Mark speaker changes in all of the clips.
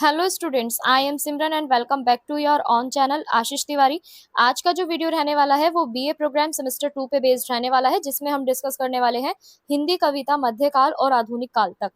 Speaker 1: Hello students, I am Simran and welcome back to your own channel Ashish Tiwari. आज का जो video रहने वाला है वो बीए प्रोग्राम सेमेस्टर 2 पे बेस्ड रहने वाला है, जिसमें हम डिस्कस करने वाले हैं हिंदी कविता मध्यकाल और आधुनिक काल तक।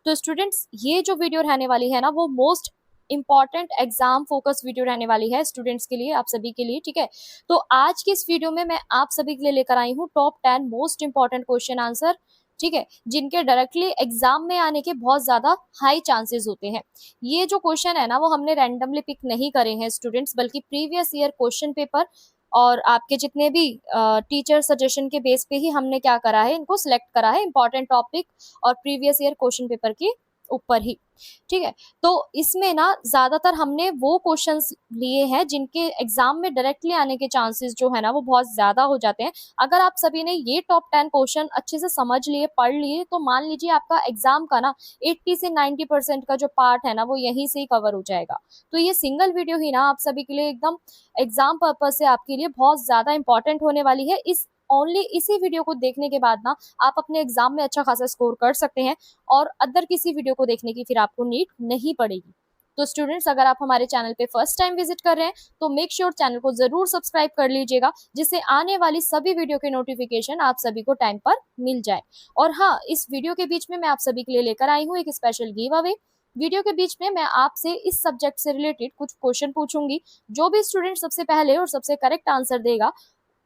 Speaker 1: तो स्टूडेंट्स, ये जो वीडियो रहने वाली है ना, वो most important exam focus video रहने वाली है स्टूडेंट्स के लिए, आप सभी के लिए। ठीक है, तो आज की इस वीडियो में मैं आप सभी के लिए लेकर आई हूँ top 10 most important question answer, ठीक है, जिनके डायरेक्टली एग्जाम में आने के बहुत ज्यादा हाई चांसेस होते हैं। ये जो क्वेश्चन है ना, वो हमने रैंडमली पिक नहीं करे हैं स्टूडेंट्स, बल्कि प्रीवियस ईयर क्वेश्चन पेपर और आपके जितने भी टीचर सजेशन के बेस पे ही हमने क्या करा है, इनको सिलेक्ट करा है इंपॉर्टेंट टॉपिक और प्रीवियस ईयर क्वेश्चन पेपर के ऊपर ही। ठीक है, तो इसमें ना ज्यादातर हमने वो क्वेश्चंस लिए हैं जिनके एग्जाम में डायरेक्टली आने के चांसेस जो है ना, वो बहुत ज्यादा हो जाते हैं। अगर आप सभी ने ये टॉप 10 क्वेश्चन अच्छे से समझ लिए, पढ़ लिए, तो मान लीजिए आपका एग्जाम का ना 80 से 90% का जो पार्ट है ना, वो यहीं से ही कवर हो जाएगा। तो ये सिंगल वीडियो ही ना आप सभी के लिए एकदम एग्जाम पर्पज से आपके लिए बहुत ज्यादा इंपॉर्टेंट होने वाली है। इस ओनली इसी वीडियो को देखने के बाद ना आप अपने एग्जाम में अच्छा खासा स्कोर कर सकते हैं और अदर किसी वीडियो को देखने की फिर आपको नीड नहीं पड़ेगी। तो स्टूडेंट्स, अगर आप हमारे चैनल पे फर्स्ट टाइम विजिट कर रहे हैं तो मेक श्योर चैनल को जरूर सब्सक्राइब कर लीजिएगा, जिससे आने वाली सभी वीडियो के नोटिफिकेशन आप सभी को टाइम पर मिल जाए। और हाँ, इस वीडियो के बीच में मैं आप सभी के लिए लेकर आई हूँ एक स्पेशल गिव अवे। वीडियो के बीच में मैं आपसे इस सब्जेक्ट से रिलेटेड कुछ क्वेश्चन पूछूंगी। जो भी स्टूडेंट सबसे पहले और सबसे करेक्ट आंसर देगा,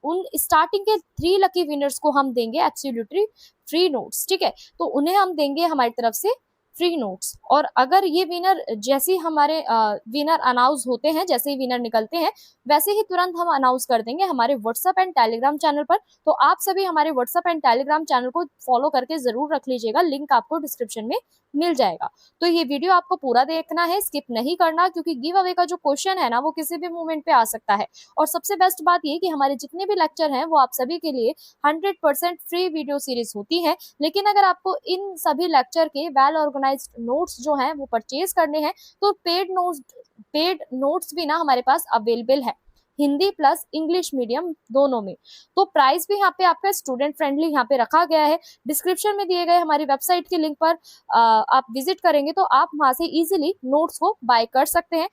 Speaker 1: उन स्टार्टिंग के 3 लकी विनर्स को हम देंगे एब्सोल्युटली फ्री नोट्स। ठीक है, तो उन्हें हम देंगे हमारी तरफ से फ्री नोट्स। और अगर ये विनर जैसे ही हमारे विनर अनाउंस होते हैं, जैसे ही विनर निकलते हैं, वैसे ही तुरंत हम अनाउंस कर देंगे हमारे व्हाट्सएप एंड टेलीग्राम चैनल पर। तो आप सभी हमारे व्हाट्सएप एंड टेलीग्राम चैनल को फॉलो करके जरूर रख लीजिएगा, लिंक आपको डिस्क्रिप्शन में मिल जाएगा। तो ये वीडियो आपको पूरा देखना है, स्किप नहीं करना, क्योंकि गिव अवे का जो क्वेश्चन है ना, वो किसी भी मोमेंट पे आ सकता है। और सबसे बेस्ट बात ये कि हमारे जितने भी लेक्चर हैं वो आप सभी के लिए 100% फ्री वीडियो सीरीज होती है। लेकिन अगर आपको इन सभी लेक्चर के वेल ऑर्गेनाइज्ड नोट्स जो हैं वो परचेज करने हैं, तो पेड नोट्स भी ना हमारे पास अवेलेबल है, हिंदी प्लस इंग्लिश मीडियम दोनों में। तो प्राइस भी यहाँ पे आपका स्टूडेंट फ्रेंडली यहाँ पे रखा गया है। डिस्क्रिप्शन में दिए गए हमारी वेबसाइट के लिंक पर आप विजिट करेंगे तो आप वहां से इजीली नोट्स को बाय कर सकते हैं।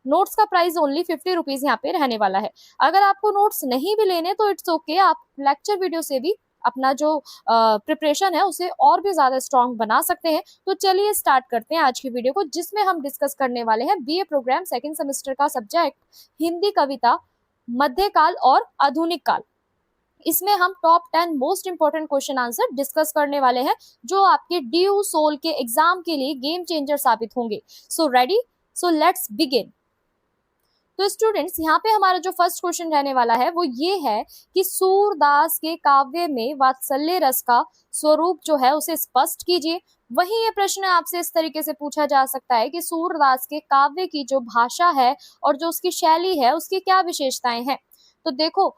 Speaker 1: नोट्स का प्राइस ओनली 50 रुपीज यहाँ पे रहने वाला है। अगर आपको नोट्स नहीं भी लेने तो इट्स ओके, आप लेक्चर वीडियो से भी अपना जो प्रिपरेशन है उसे और भी ज्यादा स्ट्रांग बना सकते हैं। तो चलिए स्टार्ट करते हैं आज की वीडियो को, जिसमें हम डिस्कस करने वाले हैं बीए प्रोग्राम सेकंड सेमेस्टर का सब्जेक्ट हिंदी कविता मध्यकाल और आधुनिक काल। इसमें हम top 10 most important question answer discuss करने वाले हैं, जो आपके ड्यू सोल के एग्जाम के लिए गेम चेंजर साबित होंगे। So ready, so let's begin. तो स्टूडेंट्स, यहाँ पे हमारा जो फर्स्ट क्वेश्चन रहने वाला है वो ये है कि सूरदास के काव्य में वात्सल्य रस का स्वरूप जो है उसे स्पष्ट कीजिए। वही ये प्रश्न आपसे इस तरीके से पूछा जा सकता है कि सूरदास के काव्य की जो भाषा है और जो उसकी शैली है, उसकी क्या विशेषताएं हैं। तो देखो,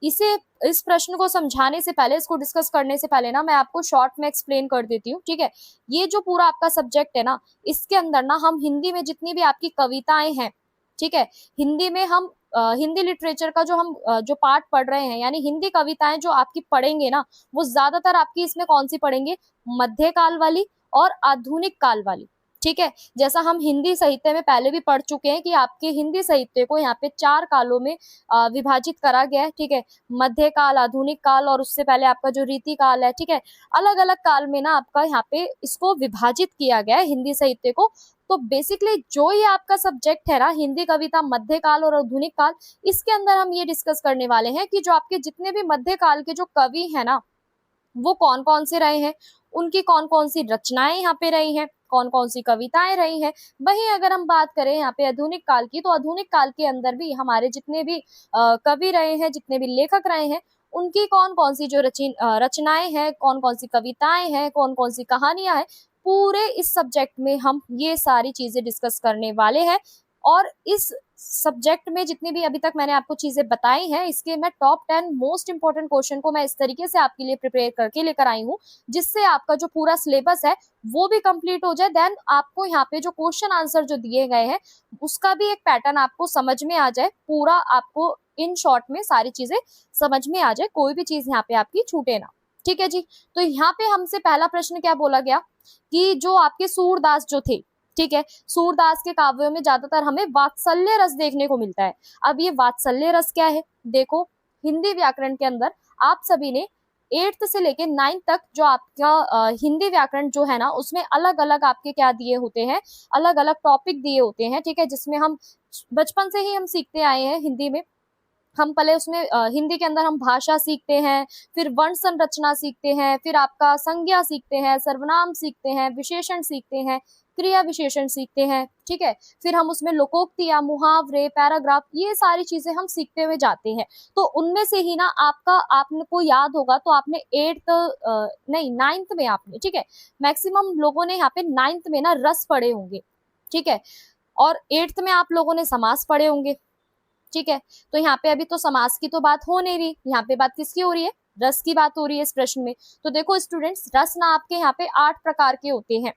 Speaker 1: इसे इस प्रश्न को समझाने से पहले, इसको डिस्कस करने से पहले ना, मैं आपको शॉर्ट में एक्सप्लेन कर देती हूँ। ठीक है, ये जो पूरा आपका सब्जेक्ट है ना, इसके अंदर ना हम हिंदी में जितनी भी आपकी कविताएं हैं, ठीक है, हिंदी में हम हिंदी लिटरेचर का जो हम जो पार्ट पढ़ रहे हैं, यानी हिंदी कविताएं जो आपकी पढ़ेंगे ना, वो ज्यादातर आपकी इसमें कौन सी पढ़ेंगे, मध्यकाल वाली और आधुनिक काल वाली। ठीक है, जैसा हम हिंदी साहित्य में पहले भी पढ़ चुके हैं कि आपके हिंदी साहित्य को यहाँ पे 4 कालों में विभाजित करा गया है। ठीक है, मध्यकाल, आधुनिक काल और उससे पहले आपका जो रीति काल है। ठीक है, अलग अलग काल में ना आपका यहाँ पे इसको विभाजित किया गया है हिंदी साहित्य को। तो बेसिकली जो ये आपका सब्जेक्ट है ना, हिंदी कविता मध्यकाल और आधुनिक काल, इसके अंदर हम ये डिस्कस करने वाले हैं कि जो आपके जितने भी मध्यकाल के जो कवि है ना, वो कौन कौन से रहे हैं, उनकी कौन कौन सी रचनाएं यहाँ पे रही हैं, कौन कौन सी कविताएं रही हैं। वहीं अगर हम बात करें यहाँ पे आधुनिक काल की, तो आधुनिक काल के अंदर भी हमारे जितने भी कवि रहे हैं, जितने भी लेखक रहे हैं, उनकी कौन कौन सी जो रचनाएं हैं, कौन कौन सी कविताएं हैं, कौन कौन सी कहानियां हैं, पूरे इस सब्जेक्ट में हम ये सारी चीजें डिस्कस करने वाले हैं। और इस सब्जेक्ट में जितनी भी अभी तक मैंने आपको चीजें बताई हैं, इसके मैं टॉप 10 मोस्ट इंपोर्टेंट क्वेश्चन को मैं इस तरीके से आपके लिए प्रिपेयर करके लेकर आई हूँ, जिससे आपका जो पूरा सिलेबस है वो भी कंप्लीट हो जाए। देन आपको यहाँ पे जो क्वेश्चन आंसर जो दिए गए हैं, उसका भी एक पैटर्न आपको समझ में आ जाए, पूरा आपको इन शॉर्ट में सारी चीजें समझ में आ जाए, कोई भी चीज यहाँ पे आपकी छूटे ना। ठीक है जी, तो यहाँ पे हमसे पहला प्रश्न क्या बोला गया कि जो आपके सूरदास जो थे, ठीक है। सूरदास के काव्यों में ज्यादातर हमें वात्सल्य रस देखने को मिलता है। अब ये वात्सल्य रस क्या है, देखो हिंदी व्याकरण के अंदर आप सभी ने 8th से लेके 9th तक जो आपका हिंदी व्याकरण जो है ना, उसमें अलग अलग आपके क्या दिए होते हैं, अलग अलग टॉपिक दिए होते हैं, ठीक है, जिसमें हम बचपन से ही हम सीखते आए हैं हिंदी में। हम पहले उसमें हिंदी के अंदर हम भाषा सीखते हैं, फिर वर्ण संरचना सीखते हैं, फिर आपका संज्ञा सीखते हैं, सर्वनाम सीखते हैं, विशेषण सीखते हैं, क्रिया विशेषण सीखते हैं, ठीक है। फिर हम उसमें लोकोक्ति या मुहावरे, पैराग्राफ, ये सारी चीजें हम सीखते हुए जाते हैं। तो उनमें से ही ना आपको याद होगा तो आपने 8th नहीं 9th में आपने, ठीक है, मैक्सिमम लोगों ने यहाँ पे 9th में ना रस पढ़े होंगे, ठीक है, और 8th में आप लोगों ने समास पढ़े होंगे, ठीक है। तो यहाँ पे अभी तो समास की तो बात हो नहीं रही, यहाँ पे बात किसकी हो रही है, रस की बात हो रही है इस प्रश्न में। तो देखो स्टूडेंट्स, रस ना आपके यहाँ पे 8 प्रकार के होते हैं,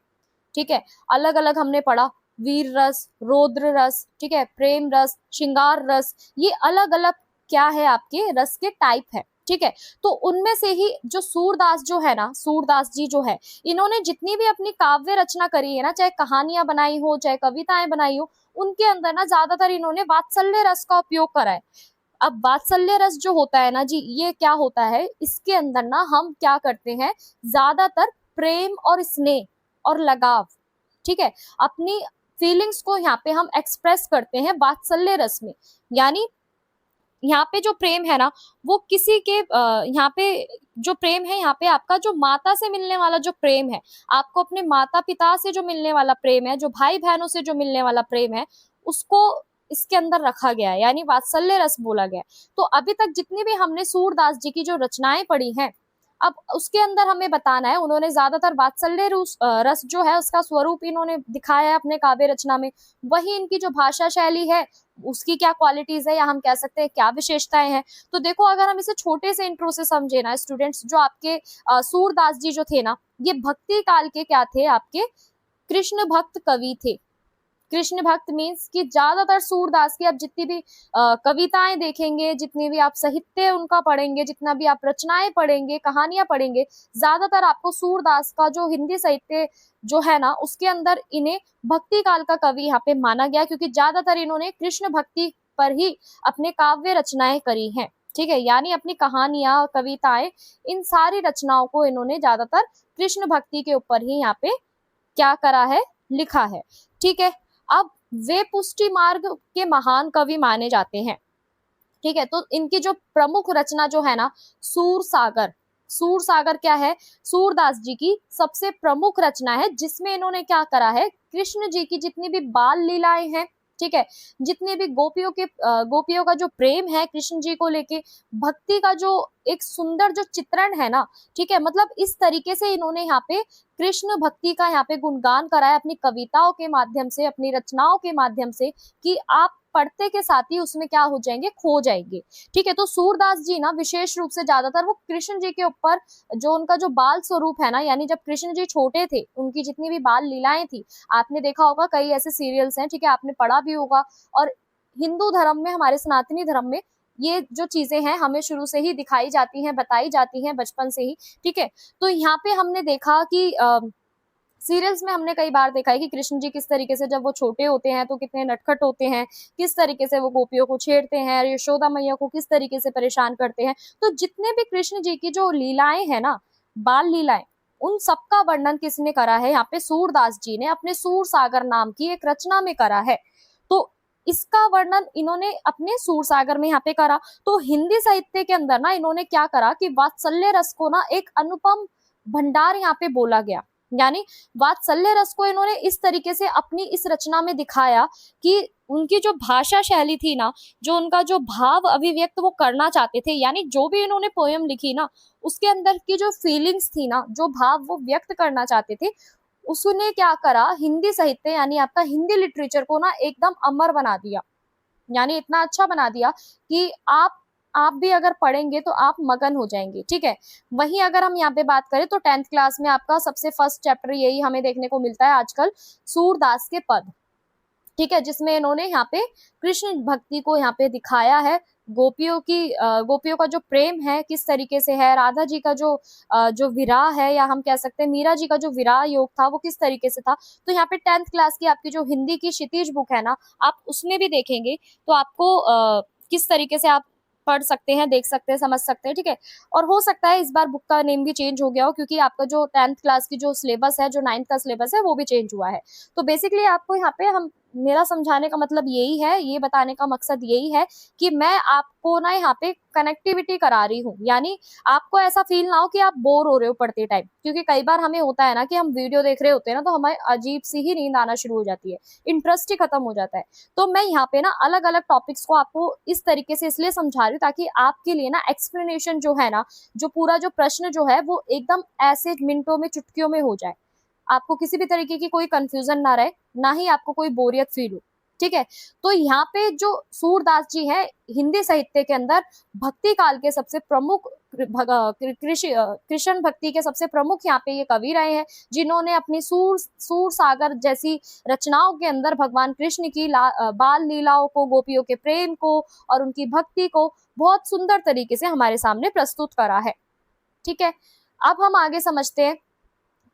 Speaker 1: ठीक है, अलग अलग हमने पढ़ा, वीर रस, रौद्र रस, ठीक है, प्रेम रस, श्रृंगार रस, ये अलग अलग क्या है आपके रस के टाइप है, ठीक है। तो उनमें से ही जो सूरदास जो है ना, सूरदास जी जो है, इन्होंने जितनी भी अपनी काव्य रचना करी है ना, चाहे कहानियां बनाई हो, चाहे कविताएं बनाई हो, उनके अंदर ना ज्यादातर इन्होंने वात्सल्य रस का उपयोग करा है। अब वात्सल्य रस जो होता है ना जी, ये क्या होता है, इसके अंदर ना हम क्या करते हैं, ज्यादातर प्रेम और स्नेह और लगाव, ठीक है, अपनी फीलिंग्स को यहाँ पे हम एक्सप्रेस करते हैं वात्सल्य रस में। यानी यहाँ पे जो प्रेम है ना, वो किसी के यहाँ पे जो प्रेम है, यहाँ पे आपका जो माता से मिलने वाला जो प्रेम है, आपको अपने माता पिता से जो मिलने वाला प्रेम है, जो भाई बहनों से जो मिलने वाला प्रेम है, उसको इसके अंदर रखा गया है, यानी वात्सल्य रस बोला गया है। तो अभी तक जितनी भी हमने सूरदास जी की जो रचनाएं पढ़ी हैं, अब उसके अंदर हमें बताना है, उन्होंने ज्यादातर वात्सल्य रस जो है उसका स्वरूप इन्होंने दिखाया है अपने काव्य रचना में। वही इनकी जो भाषा शैली है, उसकी क्या क्वालिटीज है, या हम कह सकते हैं क्या विशेषताएं हैं। तो देखो, अगर हम इसे छोटे से इंट्रो से समझे ना स्टूडेंट्स, जो आपके सूरदास जी जो थे ना, ये भक्ति काल के क्या थे, आपके कृष्ण भक्त कवि थे। कृष्ण भक्त मीन्स कि ज्यादातर सूरदास की आप जितनी भी कविताएं देखेंगे, जितनी भी आप साहित्य उनका पढ़ेंगे, जितना भी आप रचनाएं पढ़ेंगे, कहानियां पढ़ेंगे, ज्यादातर आपको सूरदास का जो हिंदी साहित्य जो है ना, उसके अंदर इन्हें भक्ति काल का कवि यहाँ पे माना गया, क्योंकि ज्यादातर इन्होंने कृष्ण भक्ति पर ही अपने काव्य रचनाएं करी हैं, ठीक है। यानी अपनी कहानियां, कविताएं, इन सारी रचनाओं को इन्होंने ज्यादातर कृष्ण भक्ति के ऊपर ही यहाँ पे क्या करा है, लिखा है, ठीक है। अब वे पुष्टि मार्ग के महान कवि माने जाते हैं, ठीक है। तो इनकी जो प्रमुख रचना जो है ना, सूर सागर, सूर सागर क्या है, सूरदास जी की सबसे प्रमुख रचना है, जिसमें इन्होंने क्या करा है, कृष्ण जी की जितनी भी बाल लीलाएं हैं, ठीक है, जितने भी गोपियों का जो प्रेम है कृष्ण जी को लेके, भक्ति का जो एक सुंदर जो चित्रण है ना, ठीक है, मतलब इस तरीके से इन्होंने यहाँ पे कृष्ण भक्ति का यहाँ पे गुणगान करा है अपनी कविताओं के माध्यम से, अपनी रचनाओं के माध्यम से, कि आप पढ़ते के साथ ही उसमें क्या हो जाएंगे, खो जाएंगे, ठीक है। तो सूरदास जी ना विशेष रूप से ज्यादातर वो कृष्ण जी के ऊपर जो उनका जो बाल स्वरूप है ना, यानी जब कृष्ण जी छोटे थे, उनकी जितनी भी बाल लीलाएं थी, आपने देखा होगा कई ऐसे सीरियल्स हैं, ठीक है, आपने पढ़ा भी होगा। और हिंदू धर्म में, हमारे सनातनी धर्म में ये जो चीजें हैं हमें शुरू से ही दिखाई जाती हैं, बताई जाती हैं बचपन से ही, ठीक है। तो यहाँ पे हमने देखा कि सीरियल्स में हमने कई बार देखा है कि कृष्ण जी किस तरीके से जब वो छोटे होते हैं तो कितने नटखट होते हैं, किस तरीके से वो गोपियों को छेड़ते हैं, यशोदा मैया को किस तरीके से परेशान करते हैं। तो जितने भी कृष्ण जी की जो लीलाएं हैं ना, बाल लीलाएं, उन सबका वर्णन किसने करा है, यहाँ पे सूरदास जी ने अपने सूर सागर नाम की एक रचना में करा है। तो इसका वर्णन इन्होंने अपने सूर सागर में यहाँ पे करा। तो हिंदी साहित्य के अंदर ना इन्होंने क्या करा कि वात्सल्य रस को ना एक अनुपम भंडार यहाँ पे बोला गया, यानी वात्सल्य रस को इन्होंने इस तरीके से अपनी इस रचना में दिखाया कि उनकी जो भाषा शैली थी ना, जो उनका जो भाव अभिव्यक्त वो करना चाहते थे, यानी जो भी इन्होंने पोयम लिखी ना, उसके अंदर की जो फीलिंग्स थी ना, जो भाव वो व्यक्त करना चाहते थे, उसने क्या करा, हिंदी साहित्य यानी आपका हिंदी लिटरेचर को ना एकदम अमर बना दिया, यानी इतना अच्छा बना दिया कि आप भी अगर पढ़ेंगे तो आप मगन हो जाएंगे, ठीक है। वहीं अगर हम यहाँ पे बात करें तो 10th क्लास में आपका सबसे फर्स्ट चैप्टर यही हमें देखने को मिलता है आजकल, सूरदास के पद, ठीक है, जिसमें इन्होंने यहाँ पे कृष्ण भक्ति को यहाँ पे दिखाया है, गोपियों का जो प्रेम है किस तरीके से है, राधा जी का जो विरह है, या हम कह सकते हैं मीरा जी का जो विरह योग था वो किस तरीके से था। तो यहाँ पे 10th क्लास की आपकी जो हिंदी की क्षितिज बुक है ना, आप उसमें भी देखेंगे तो आपको किस तरीके से आप पढ़ सकते हैं, देख सकते हैं, समझ सकते हैं। ठीक है, और हो सकता है इस बार बुक का नेम भी चेंज हो गया हो, क्योंकि आपका जो 10th क्लास की जो सिलेबस है, जो 9th का सिलेबस है, वो भी चेंज हुआ है। तो बेसिकली आपको यहाँ पे मेरा समझाने का मतलब यही है, ये बताने का मकसद यही है कि मैं आपको ना यहाँ पे कनेक्टिविटी करा रही हूँ, यानी आपको ऐसा फील ना हो कि आप बोर हो रहे हो पढ़ते टाइम, क्योंकि कई बार हमें होता है ना कि हम वीडियो देख रहे होते हैं ना, तो हमें अजीब सी ही नींद आना शुरू हो जाती है, इंटरेस्ट ही खत्म हो जाता है। तो मैं यहाँ पे ना अलग अलग टॉपिक्स को आपको इस तरीके से इसलिए समझा रही हूँ ताकि आपके लिए ना एक्सप्लेनेशन जो है ना, जो पूरा जो प्रश्न जो है वो एकदम ऐसे मिनटों में, चुटकियों में हो जाए, आपको किसी भी तरीके की कोई कंफ्यूजन ना रहे, ना ही आपको कोई बोरियत फील हो। ठीक है, तो यहाँ पे जो सूरदास जी है, हिंदी साहित्य के अंदर भक्ति काल के सबसे प्रमुख कृष्ण भक्ति के सबसे प्रमुख यहाँ पे ये कवि रहे हैं, जिन्होंने अपनी सूर सागर जैसी रचनाओं के अंदर भगवान कृष्ण की बाल लीलाओं को, गोपियों के प्रेम को और उनकी भक्ति को बहुत सुंदर तरीके से हमारे सामने प्रस्तुत करा है। ठीक है, अब हम आगे समझते हैं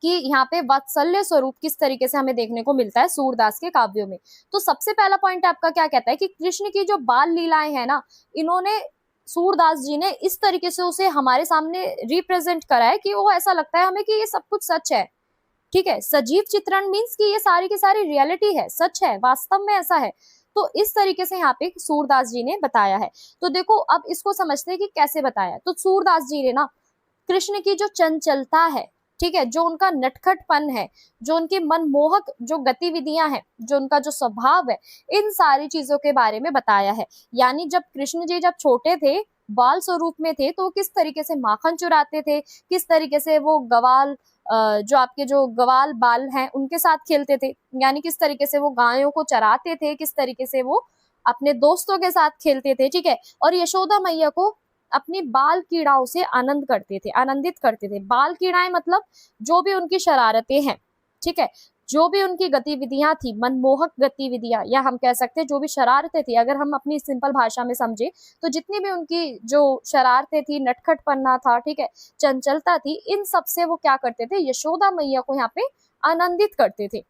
Speaker 1: कि यहाँ पे वात्सल्य स्वरूप किस तरीके से हमें देखने को मिलता है सूरदास के काव्यों में। तो सबसे पहला पॉइंट आपका क्या कहता है कि कृष्ण की जो बाल लीलाएं हैं ना, इन्होंने सूरदास जी ने इस तरीके से उसे हमारे सामने रिप्रेजेंट करा है कि वो ऐसा लगता है हमें कि ये सब कुछ सच है। ठीक है, सजीव चित्रण मीन्स कि ये सारी की सारी रियलिटी है, सच है, वास्तव में ऐसा है। तो इस तरीके से यहाँ पे सूरदास जी ने बताया है। तो देखो अब इसको समझते हैं कि कैसे बताया। तो सूरदास जी ने ना कृष्ण की जो चंचलता है, ठीक है, जो उनका नटखटपन है, जो उनकी मनमोहक जो गतिविधियां हैं, जो उनका जो स्वभाव है, इन सारी चीजों के बारे में बताया है। यानी जब कृष्ण जी जब छोटे थे, बाल स्वरूप में थे, तो किस तरीके से माखन चुराते थे, किस तरीके से वो जो आपके जो गवाल बाल हैं उनके साथ खेलते थे, यानी किस तरीके से वो गायों को चराते थे, किस तरीके से वो अपने दोस्तों के साथ खेलते थे। ठीक है, और यशोदा मैया को अपनी बाल कीड़ाओं से आनंदित करते थे। बाल कीड़ाएं मतलब जो भी उनकी शरारतें हैं, ठीक है, जो भी उनकी गतिविधियां थी, मनमोहक गतिविधियां, या हम कह सकते हैं जो भी शरारतें थी, अगर हम अपनी सिंपल भाषा में समझे तो जितनी भी उनकी जो शरारतें थी, नटखटपन्ना था, ठीक है, चंचलता थी, इन सब से वो क्या करते थे, यशोदा मैया को यहाँ पे आनंदित करते थे।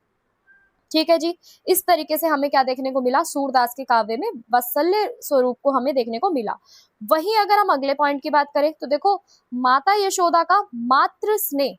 Speaker 1: ठीक है जी, इस तरीके से हमें क्या देखने को मिला, सूरदास के काव्य में वात्सल्य स्वरूप को हमें देखने को मिला। वहीं अगर हम अगले पॉइंट की बात करें तो देखो, माता यशोदा का मातृ स्नेह,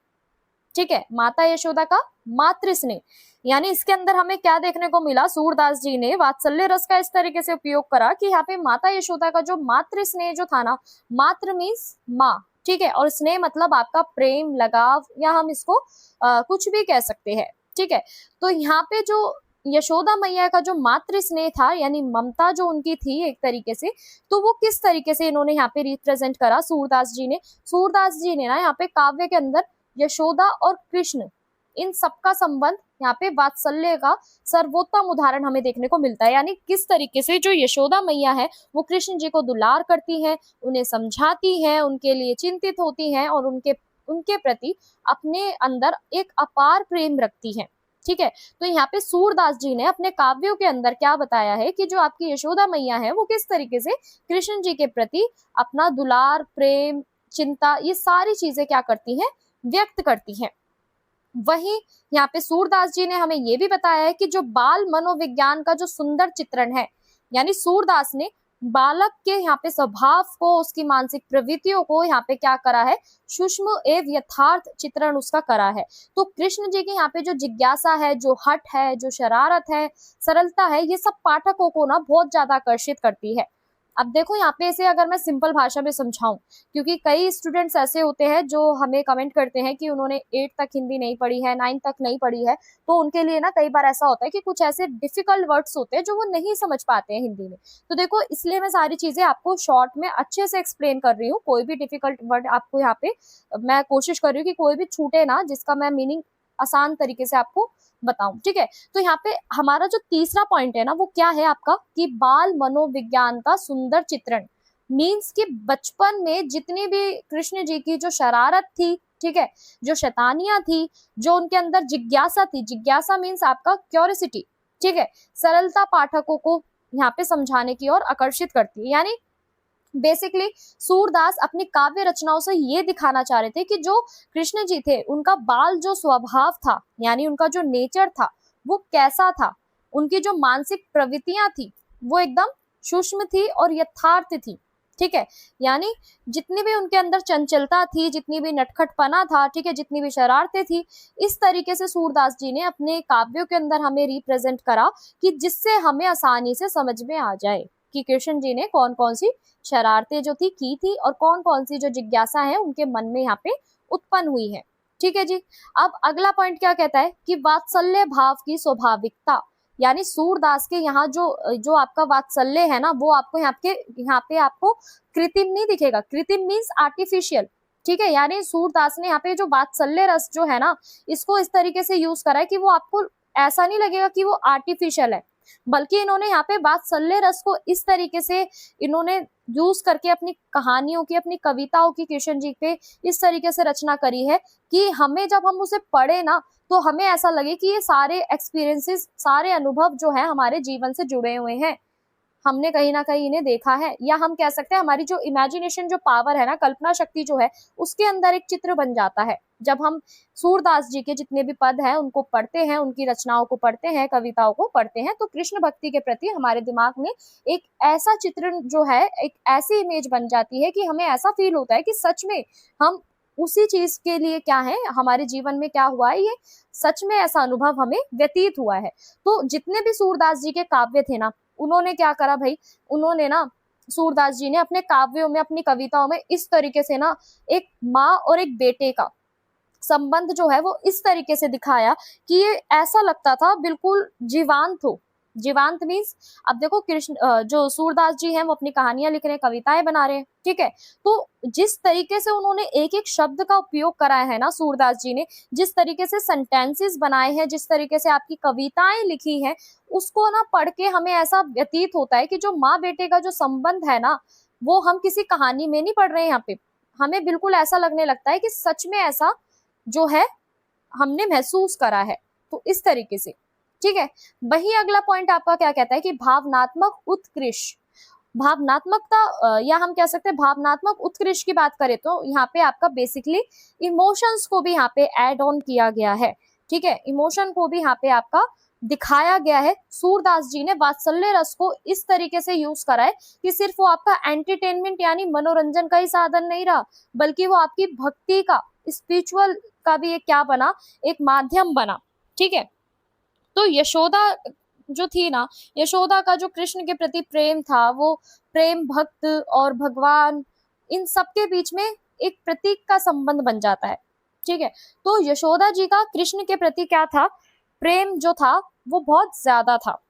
Speaker 1: ठीक है, माता यशोदा का मातृ स्नेह, यानी इसके अंदर हमें क्या देखने को मिला, सूरदास जी ने वात्सल्य रस का इस तरीके से उपयोग करा कि यहाँ पे माता यशोदा का जो मातृ स्नेह जो था ना, मातृ मीन्स माँ, ठीक है, और स्नेह मतलब आपका प्रेम, लगाव, या हम इसको कुछ भी कह सकते हैं। ठीक है, तो यहाँ पे जो यशोदा मैया का जो मातृ स्नेह था, यानी ममता जो उनकी थी एक तरीके से, तो वो किस तरीके से इन्होंने यहाँ पे रिप्रेजेंट करा सूरदास जी ने ना यहाँ पे काव्य के अंदर यशोदा और कृष्ण, इन सबका संबंध यहाँ पे वात्सल्य का सर्वोत्तम उदाहरण हमें देखने को मिलता है। यानी किस तरीके से जो यशोदा मैया है वो कृष्ण जी को दुलार करती है, उन्हें समझाती है, उनके लिए चिंतित होती है, और उनके प्रति अपने अंदर एक अपार प्रेम रखती है। ठीक है, तो यहाँ पे सूरदास जी ने अपने काव्यों के अंदर क्या बताया है कि जो आपकी यशोदा मैया है वो किस तरीके से कृष्ण जी के प्रति अपना दुलार, प्रेम, चिंता, ये सारी चीजें क्या करती हैं, व्यक्त करती हैं। वहीं यहाँ पे सूरदास जी ने हमें ये भी बताया है कि जो बाल मनोविज्ञान का जो सुंदर चित्रण है, यानी सूरदास ने बालक के यहाँ पे स्वभाव को, उसकी मानसिक प्रवृत्तियों को यहाँ पे क्या करा है, सूक्ष्म एवं यथार्थ चित्रण उसका करा है। तो कृष्ण जी की यहाँ पे जो जिज्ञासा है, जो हट है, जो शरारत है, सरलता है, ये सब पाठकों को ना बहुत ज्यादा आकर्षित करती है। अब देखो यहाँ पे इसे अगर मैं सिंपल भाषा में समझाऊं, क्योंकि कई स्टूडेंट्स ऐसे होते हैं जो हमें कमेंट करते हैं कि उन्होंने 8 तक हिंदी नहीं पढ़ी है, 9 तक नहीं पढ़ी है, तो उनके लिए ना कई बार ऐसा होता है कि कुछ ऐसे डिफिकल्ट वर्ड्स होते हैं जो वो नहीं समझ पाते हैं हिंदी में। तो देखो, इसलिए मैं सारी चीजें आपको शॉर्ट में अच्छे से एक्सप्लेन कर रही हूँ। कोई भी डिफिकल्ट वर्ड आपको यहाँ पे मैं कोशिश कर रही हूँ कि कोई भी छूटे ना, जिसका मैं मीनिंग आसान तरीके से आपको बताऊं। ठीक है, तो यहाँ पे हमारा जो तीसरा पॉइंट है ना, वो क्या है आपका, कि बाल मनोविज्ञान का सुंदर चित्रण मीन्स कि बचपन में जितनी भी कृष्ण जी की जो शरारत थी, ठीक है, जो शैतानियां थी, जो उनके अंदर जिज्ञासा थी, जिज्ञासा मीन्स आपका क्यूरियोसिटी, ठीक है, सरलता पाठकों को यहाँ पे समझाने की ओर आकर्षित करती है। यानी बेसिकली सूरदास अपनी काव्य रचनाओं से ये दिखाना चाह रहे थे कि जो कृष्ण जी थे उनका बाल जो स्वभाव था, यानी उनका जो नेचर था वो कैसा था, उनकी जो मानसिक प्रवृत्तियां थी वो एकदम सूक्ष्म थी और यथार्थ थी। ठीक है, यानी जितनी भी उनके अंदर चंचलता थी, जितनी भी नटखटपना था, ठीक है, जितनी भी शरारतें थी, इस तरीके से सूरदास जी ने अपने काव्यों के अंदर हमें रिप्रेजेंट करा कि जिससे हमें आसानी से समझ में आ जाए कि कृष्ण जी ने कौन कौन सी शरारतें जो थी की थी और कौन कौन सी जो जिज्ञासा है उनके मन में यहाँ पे उत्पन्न हुई है। ठीक है जी। अब अगला पॉइंट क्या कहता है कि वात्सल्य भाव की स्वाभाविकता, यानी सूरदास के यहाँ जो जो आपका वात्सल्य है ना वो आपको यहाँ पे आपको कृत्रिम नहीं दिखेगा। कृत्रिम मीन्स आर्टिफिशियल। ठीक है, यानी सूरदास ने यहाँ पे जो वात्सल्य रस जो है ना इसको इस तरीके से यूज करा है कि वो आपको ऐसा नहीं लगेगा कि वो आर्टिफिशियल है, बल्कि इन्होंने यहाँ पे वात्सल्य रस को इस तरीके से इन्होंने यूज करके अपनी कहानियों की, अपनी कविताओं की कृष्ण जी पे इस तरीके से रचना करी है कि हमें जब हम उसे पढ़े ना तो हमें ऐसा लगे कि ये सारे एक्सपीरियंसेस, सारे अनुभव जो है हमारे जीवन से जुड़े हुए हैं, हमने कहीं ना कहीं इन्हें देखा है, या हम कह सकते हैं हमारी जो इमेजिनेशन जो पावर है ना, कल्पना शक्ति जो है उसके अंदर एक चित्र बन जाता है। जब हम सूरदास जी के जितने भी पद हैं उनको पढ़ते हैं, उनकी रचनाओं को पढ़ते हैं, कविताओं को पढ़ते हैं, तो कृष्ण भक्ति के प्रति हमारे दिमाग में एक ऐसा चित्र जो है, एक ऐसी इमेज बन जाती है कि हमें ऐसा फील होता है कि सच में हम उसी चीज के लिए क्या है, हमारे जीवन में क्या हुआ है, ये सच में ऐसा अनुभव हमें व्यतीत हुआ है। तो जितने भी सूरदास जी के काव्य थे ना, उन्होंने क्या करा भाई, उन्होंने ना सूरदास जी ने अपने काव्यों में, अपनी कविताओं में इस तरीके से ना एक माँ और एक बेटे का संबंध जो है वो इस तरीके से दिखाया कि ये ऐसा लगता था बिल्कुल जीवांत हो। जीवांत मीन्स अब देखो कृष्ण जो सूरदास जी हैं वो अपनी कहानियां लिख रहे हैं, कविताएं बना रहे हैं, ठीक है, तो जिस तरीके से उन्होंने एक एक शब्द का उपयोग कराया है ना सूरदास जी ने, जिस तरीके से सेंटेंसेस बनाए हैं, जिस तरीके से आपकी कविताएं लिखी हैं, उसको ना पढ़ के हमें ऐसा व्यतीत होता है कि जो माँ बेटे का जो संबंध है ना वो हम किसी कहानी में नहीं पढ़ रहे हैं। यहाँ पे हमें बिल्कुल ऐसा लगने लगता है कि सच में ऐसा जो है हमने महसूस करा है। तो इस तरीके से, ठीक है। वही अगला पॉइंट आपका क्या कहता है कि भावनात्मक उत्कृष्ट, भावनात्मकता या हम कह सकते हैं भावनात्मक उत्कृष्ट की बात करें तो यहाँ पे आपका बेसिकली इमोशंस को भी यहाँ पे ऐड ऑन किया गया है। ठीक है, इमोशन को भी यहाँ पे आपका दिखाया गया है। सूरदास जी ने वात्सल्य रस को इस तरीके से यूज करा है कि सिर्फ वो आपका एंटरटेनमेंट यानी मनोरंजन का ही साधन नहीं रहा, बल्कि वो आपकी भक्ति का, स्पिरिचुअल का भी एक क्या बना, एक माध्यम बना। ठीक है, तो यशोदा जो थी ना, यशोदा का जो कृष्ण के प्रति प्रेम था वो प्रेम भक्त और भगवान इन सबके बीच में एक प्रतीक का संबंध बन जाता है। ठीक है, तो यशोदा जी का कृष्ण के प्रति क्या था, प्रेम जो था वो बहुत ज्यादा था।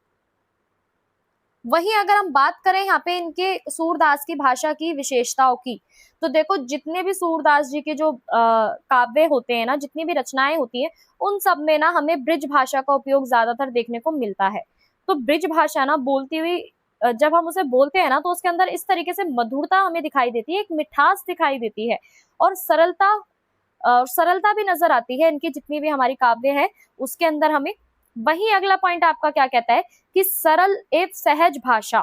Speaker 1: वहीं अगर हम बात करें यहाँ पे इनके सूरदास की भाषा की विशेषताओं की, तो देखो जितने भी सूरदास जी के जो काव्य होते हैं ना, जितनी भी रचनाएं होती हैं, उन सब में ना हमें ब्रिज भाषा का उपयोग ज्यादातर देखने को मिलता है। तो ब्रिज भाषा ना बोलती हुई जब हम उसे बोलते हैं ना तो उसके अंदर इस तरीके से मधुरता हमें दिखाई देती है, एक मिठास दिखाई देती है और सरलता भी नजर आती है इनकी जितनी भी हमारी काव्य है उसके अंदर हमें। वही अगला पॉइंट आपका क्या कहता है कि सरल एवं सहज भाषा।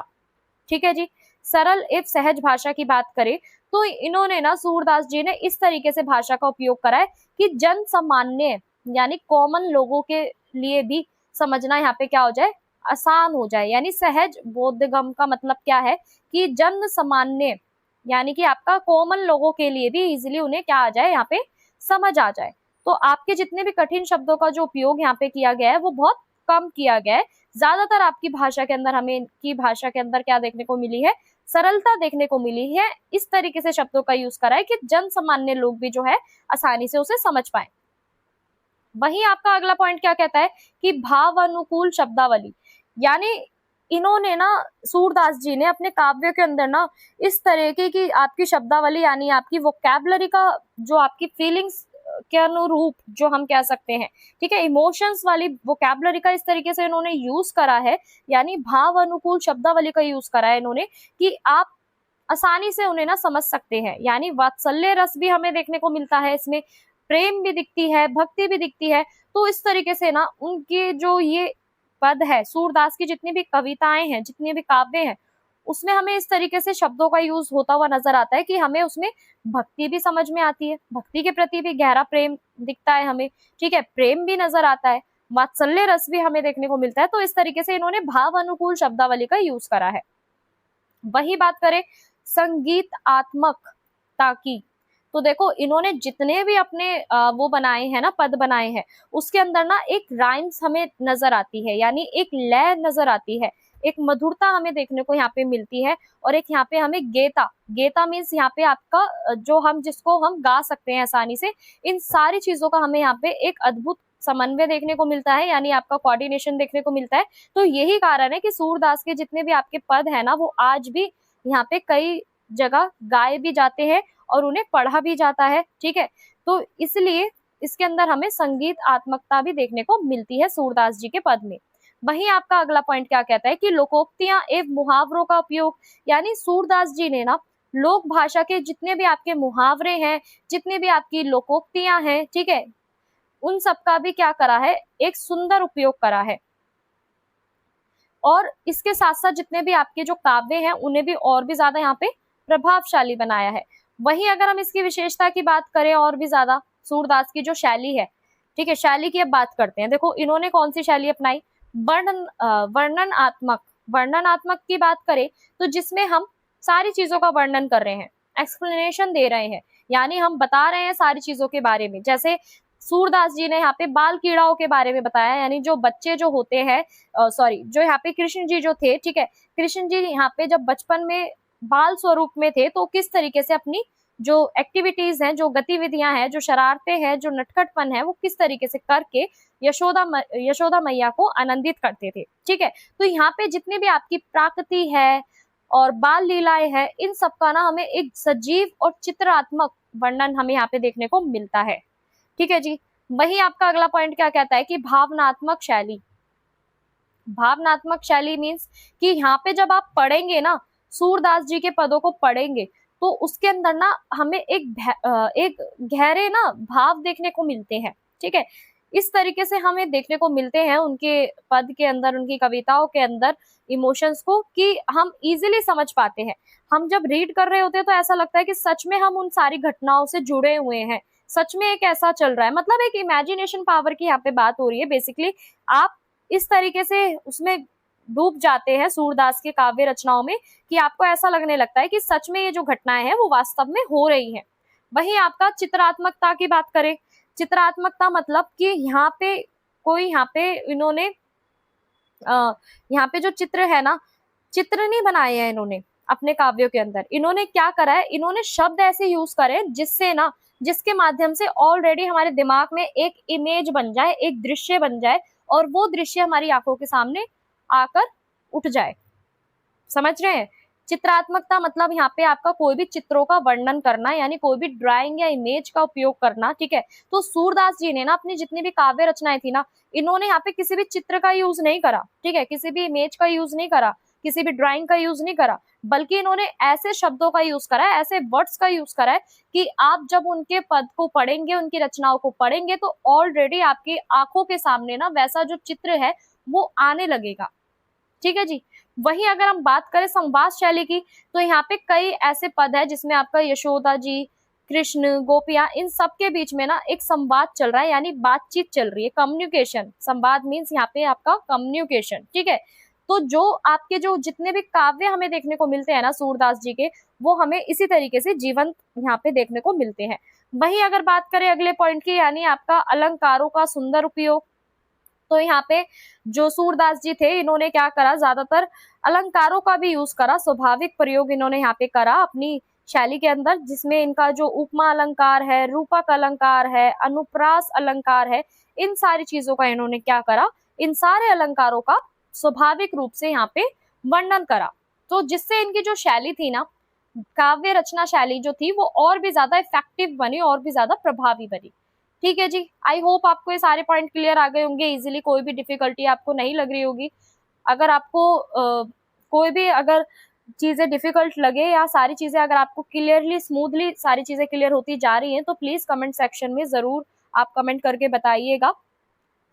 Speaker 1: ठीक है जी, सरल एवं सहज भाषा की बात करें तो इन्होंने ना, सूरदास जी ने इस तरीके से भाषा का उपयोग करा है कि जन सामान्य यानी कॉमन लोगों के लिए भी समझना यहाँ पे क्या हो जाए, आसान हो जाए। यानी सहज बोधगम का मतलब क्या है कि जन सामान्य यानी कि आपका कॉमन लोगों के लिए भी इजिली उन्हें क्या आ जाए, यहाँ पे समझ आ जाए। तो आपके जितने भी कठिन शब्दों का जो उपयोग यहाँ पे किया गया है वो बहुत कम किया गया है। ज्यादातर आपकी भाषा के अंदर, हमें इनकी भाषा के अंदर क्या देखने को मिली है, सरलता देखने को मिली है। इस तरीके से शब्दों का यूज करा है कि जन सामान्य लोग भी जो है आसानी से उसे समझ पाए। वहीं आपका अगला पॉइंट क्या कहता है कि भाव अनुकूल शब्दावली, यानी इन्होंने ना, सूरदास जी ने अपने काव्य के अंदर ना इस तरीके की आपकी शब्दावली यानी आपकी वोकैबुलरी का जो आपकी फीलिंग्स के अनुरूप जो हम कह सकते हैं, ठीक है, इमोशंस वाली वोकैबुलरी का इस तरीके से इन्होंने यूज करा है, यानी भाव अनुकूल शब्दावली का यूज करा है इन्होंने कि आप आसानी से उन्हें ना समझ सकते हैं। यानी वात्सल्य रस भी हमें देखने को मिलता है इसमें, प्रेम भी दिखती है, भक्ति भी दिखती है। तो इस तरीके से ना उनके जो ये पद है, सूरदास की जितनी भी कविताएं हैं, जितने भी काव्य हैं, उसमें हमें इस तरीके से शब्दों का यूज होता हुआ नजर आता है कि हमें उसमें भक्ति भी समझ में आती है, भक्ति के प्रति भी गहरा प्रेम दिखता है हमें, ठीक है, प्रेम भी नजर आता है, वात्सल्य रस भी हमें देखने को मिलता है। तो इस तरीके से इन्होंने भाव अनुकूल शब्दावली का यूज करा है। वही बात करें संगीतात्मकता की, तो देखो इन्होंने जितने भी अपने वो बनाए हैं ना, पद बनाए हैं, उसके अंदर ना एक राइम्स हमें नजर आती है, यानी एक लय नजर आती है, एक मधुरता हमें देखने को यहाँ पे मिलती है। और एक यहाँ पे हमें गेता, गेता मीन्स यहाँ पे आपका जो हम जिसको हम गा सकते हैं आसानी से, इन सारी चीजों का हमें यहाँ पे एक अद्भुत समन्वय देखने को मिलता है, यानी आपका कोऑर्डिनेशन देखने को मिलता है। तो यही कारण है कि सूरदास के जितने भी आपके पद है ना, वो आज भी यहाँ पे कई जगह गाए भी जाते हैं और उन्हें पढ़ा भी जाता है, ठीक है। तो इसलिए इसके अंदर हमें संगीतात्मकता भी देखने को मिलती है सूरदास जी के पद में। वहीं आपका अगला पॉइंट क्या कहता है कि लोकोक्तियां एवं मुहावरों का उपयोग, यानी सूरदास जी ने ना लोक भाषा के जितने भी आपके मुहावरे हैं, जितने भी आपकी लोकोक्तियां हैं, ठीक है, उन सबका भी क्या करा है, एक सुंदर उपयोग करा है। और इसके साथ साथ जितने भी आपके जो काव्य हैं उन्हें भी और भी ज्यादा यहाँ पे प्रभावशाली बनाया है। वहीं अगर हम इसकी विशेषता की बात करें और भी ज्यादा, सूरदास की जो शैली है, ठीक है, शैली की अब बात करते हैं। देखो इन्होंने कौन सी शैली अपनाई, वर्णनात्मक, वर्णनात्मक की बात करें तो जिसमें हम सारी चीजों का वर्णन कर रहे हैं, एक्सप्लेनेशन दे रहे हैं, यानी हम बता रहे हैं सारी चीजों के बारे में। जैसे सूरदास जी ने यहाँ पे बाल कीड़ाओं के बारे में बताया, यानी जो बच्चे जो होते हैं, सॉरी, जो यहाँ पे कृष्ण जी जो थे, ठीक है, कृष्ण जी यहाँ पे जब बचपन में बाल स्वरूप में थे तो किस तरीके से अपनी जो एक्टिविटीज हैं, जो गतिविधियां हैं, जो शरारतें हैं, जो नटखटपन है, वो किस तरीके से करके यशोदा मैया को आनंदित करते थे, ठीक है। तो यहाँ पे जितनी भी आपकी प्राकृति है और बाल लीलाएं हैं, इन सबका ना हमें एक सजीव और चित्रात्मक वर्णन हमें यहाँ पे देखने को मिलता है, ठीक है जी। वही आपका अगला पॉइंट क्या कहता है कि भावनात्मक शैली, भावनात्मक शैली मीन्स कि यहाँ पे जब आप पढ़ेंगे ना, सूरदास जी के पदों को पढ़ेंगे तो उसके अंदर ना हमें एक गहरे ना भाव देखने को मिलते हैं, ठीक है। इस तरीके से हमें देखने को मिलते हैं उनके पद के अंदर, उनकी कविताओं के अंदर इमोशंस को, कि हम इजीली समझ पाते हैं। हम जब रीड कर रहे होते हैं तो ऐसा लगता है कि सच में हम उन सारी घटनाओं से जुड़े हुए हैं, सच में एक ऐसा चल रहा है, मतलब एक इमेजिनेशन पावर की यहाँ पे बात हो रही है। बेसिकली आप इस तरीके से उसमें डूब जाते हैं सूरदास के काव्य रचनाओं में कि आपको ऐसा लगने लगता है कि सच में ये जो घटनाएं हैं वो वास्तव में हो रही हैं। वहीं आपका चित्रात्मकता की बात करें, चित्रात्मकता मतलब कि यहाँ पे कोई यहाँ पे इन्होंने यहाँ पे जो चित्र है ना, चित्र नहीं बनाए हैं इन्होंने अपने काव्यों के अंदर। इन्होंने क्या करा है, इन्होंने शब्द ऐसे यूज करे जिससे ना, जिसके माध्यम से ऑलरेडी हमारे दिमाग में एक इमेज बन जाए, एक दृश्य बन जाए और वो दृश्य हमारी आंखों के सामने आकर उठ जाए। समझ रहे हैं? चित्रात्मकता मतलब यहाँ पे आपका कोई भी चित्रों का वर्णन करना, यानी कोई भी ड्राइंग या इमेज का उपयोग करना, ठीक है। तो सूरदास जी ने ना अपनी जितनी भी काव्य रचनाएं थी ना, इन्होंने यहाँ पे किसी भी चित्र का यूज नहीं करा, ठीक है, किसी भी इमेज का यूज नहीं करा, किसी भी ड्राइंग का यूज नहीं करा, बल्कि इन्होंने ऐसे शब्दों का यूज करा है, ऐसे वर्ड्स का यूज करा है कि आप जब उनके पद को पढ़ेंगे, उनकी रचनाओं को पढ़ेंगे तो ऑलरेडी आपकी आंखों के सामने ना वैसा जो चित्र है वो आने लगेगा, ठीक है जी। वहीं अगर हम बात करें संवाद शैली की, तो यहाँ पे कई ऐसे पद है जिसमें आपका यशोदा जी, कृष्ण, गोपियां, इन सब के बीच में ना एक संवाद चल रहा है, यानी बातचीत चल रही है, कम्युनिकेशन। संवाद मीन्स यहाँ पे आपका कम्युनिकेशन, ठीक है। तो जो आपके जो जितने भी काव्य हमें देखने को मिलते हैं ना सूरदास जी के, वो हमें इसी तरीके से जीवंत यहाँ पे देखने को मिलते हैं। वहीं अगर बात करें अगले पॉइंट की, यानी आपका अलंकारों का सुंदर उपयोग, तो यहाँ पे जो सूरदास जी थे इन्होंने क्या करा, ज्यादातर अलंकारों का भी यूज करा, स्वाभाविक प्रयोग इन्होंने यहाँ पे करा अपनी शैली के अंदर, जिसमें इनका जो उपमा अलंकार है, रूपक अलंकार है, अनुप्रास अलंकार है, इन सारी चीजों का इन्होंने क्या करा, इन सारे अलंकारों का स्वाभाविक रूप से यहाँ पे वर्णन करा। तो जिससे इनकी जो शैली थी ना, काव्य रचना शैली जो थी, वो और भी ज्यादा इफेक्टिव बनी, और भी ज्यादा प्रभावी बनी, ठीक है जी। आई होप आपको ये सारे पॉइंट क्लियर आ गए होंगे इजीली, कोई भी डिफिकल्टी आपको नहीं लग रही होगी। अगर आपको कोई भी अगर चीजें डिफिकल्ट लगे या सारी चीजें अगर आपको क्लियरली स्मूथली सारी चीजें क्लियर होती जा रही हैं, तो प्लीज कमेंट सेक्शन में जरूर आप कमेंट करके बताइएगा।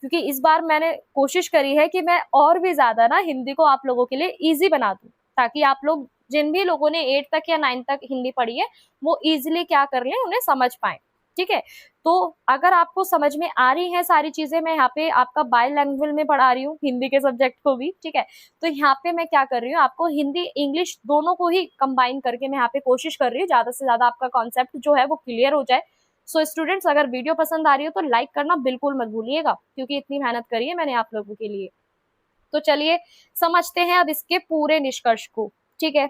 Speaker 1: क्योंकि इस बार मैंने कोशिश करी है कि मैं और भी ज्यादा ना हिंदी को आप लोगों के लिए इजी बना दूं, ताकि आप लोग जिन भी लोगों ने 8 तक या 9 तक हिंदी पढ़ी है वो इजिली क्या कर लें, उन्हें समझ पाए। ठीक है, तो अगर आपको समझ में आ रही है सारी चीजें, मैं यहाँ पे आपका बायलैंग्वेज में पढ़ा रही हूँ हिंदी के सब्जेक्ट को भी। ठीक है, तो यहाँ पे मैं क्या कर रही हूँ, आपको हिंदी इंग्लिश दोनों को ही कंबाइन करके मैं यहाँ पे कोशिश कर रही हूँ ज्यादा से ज्यादा आपका कॉन्सेप्ट जो है वो क्लियर हो जाए। सो स्टूडेंट्स, अगर वीडियो पसंद आ रही हो तो लाइक करना बिल्कुल मत भूलिएगा, क्योंकि इतनी मेहनत करी है मैंने आप लोगों के लिए। तो चलिए समझते हैं अब इसके पूरे निष्कर्ष को। ठीक है,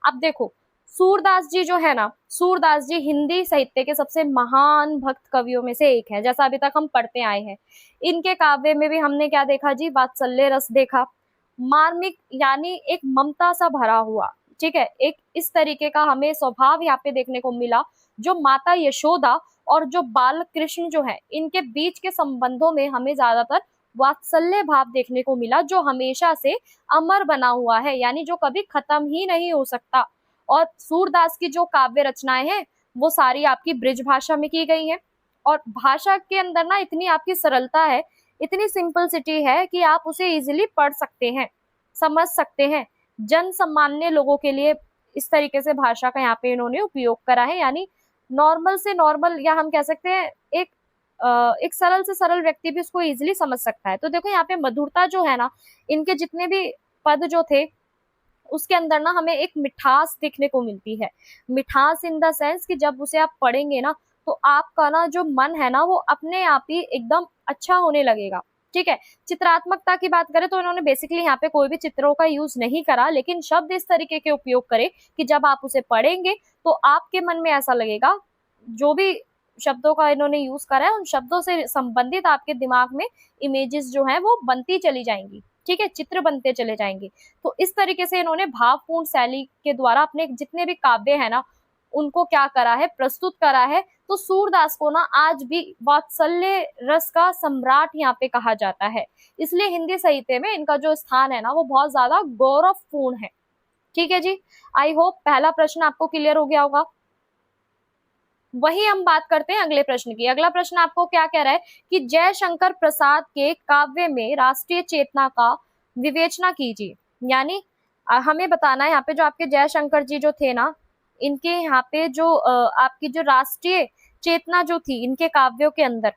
Speaker 1: अब देखो, सूरदास जी जो है ना, सूरदास जी हिंदी साहित्य के सबसे महान भक्त कवियों में से एक है, जैसा अभी तक हम पढ़ते आए हैं। इनके काव्य में भी हमने क्या देखा जी, वात्सल्य रस देखा, मार्मिक यानी एक ममता सा भरा हुआ। ठीक है, एक इस तरीके का हमें स्वभाव यहाँ पे देखने को मिला, जो माता यशोदा और जो बाल कृष्ण जो है इनके बीच के संबंधों में हमें ज्यादातर वात्सल्य भाव देखने को मिला, जो हमेशा से अमर बना हुआ है, यानी जो कभी खत्म ही नहीं हो सकता। और सूरदास की जो काव्य रचनाएं हैं वो सारी आपकी ब्रिज भाषा में की गई हैं, और भाषा के अंदर ना इतनी आपकी सरलता है, इतनी सिंपलिसिटी है कि आप उसे इजीली पढ़ सकते हैं, समझ सकते हैं। जन सामान्य लोगों के लिए इस तरीके से भाषा का यहाँ पे इन्होंने उपयोग करा है, यानी नॉर्मल से नॉर्मल, या हम कह सकते हैं एक सरल से सरल व्यक्ति भी उसको इजीली समझ सकता है। तो देखो यहाँ पे मधुरता जो है ना, इनके जितने भी पद जो थे उसके अंदर ना हमें एक मिठास देखने को मिलती है। मिठास इन द सेंस कि जब उसे आप पढ़ेंगे ना तो आपका ना जो मन है ना वो अपने आप ही एकदम अच्छा होने लगेगा। ठीक है, चित्रात्मकता की बात करें तो इन्होंने बेसिकली यहाँ पे कोई भी चित्रों का यूज नहीं करा, लेकिन शब्द इस तरीके के उपयोग करे कि जब आप उसे पढ़ेंगे तो आपके मन में ऐसा लगेगा, जो भी शब्दों का इन्होंने यूज करा है उन शब्दों से संबंधित आपके दिमाग में इमेजेस जो है वो बनती चली जाएंगी। ठीक है, चित्र बनते चले जाएंगे। तो इस तरीके से इन्होंने भावपूर्ण शैली के द्वारा अपने जितने भी काव्य है ना उनको क्या करा है, प्रस्तुत करा है। तो सूरदास को ना आज भी वात्सल्य रस का सम्राट यहाँ पे कहा जाता है, इसलिए हिंदी साहित्य में इनका जो स्थान है ना वो बहुत ज्यादा गौरवपूर्ण है। ठीक है जी, आई होप पहला प्रश्न आपको क्लियर हो गया होगा। वही हम बात करते हैं अगले प्रश्न की। अगला प्रश्न आपको क्या कह रहा है कि जयशंकर प्रसाद के काव्य में राष्ट्रीय चेतना का विवेचना कीजिए, यानी हमें बताना है यहाँ पे जो आपके जयशंकर जी जो थे ना, इनके यहाँ पे जो आपकी जो राष्ट्रीय चेतना जो थी इनके काव्यों के अंदर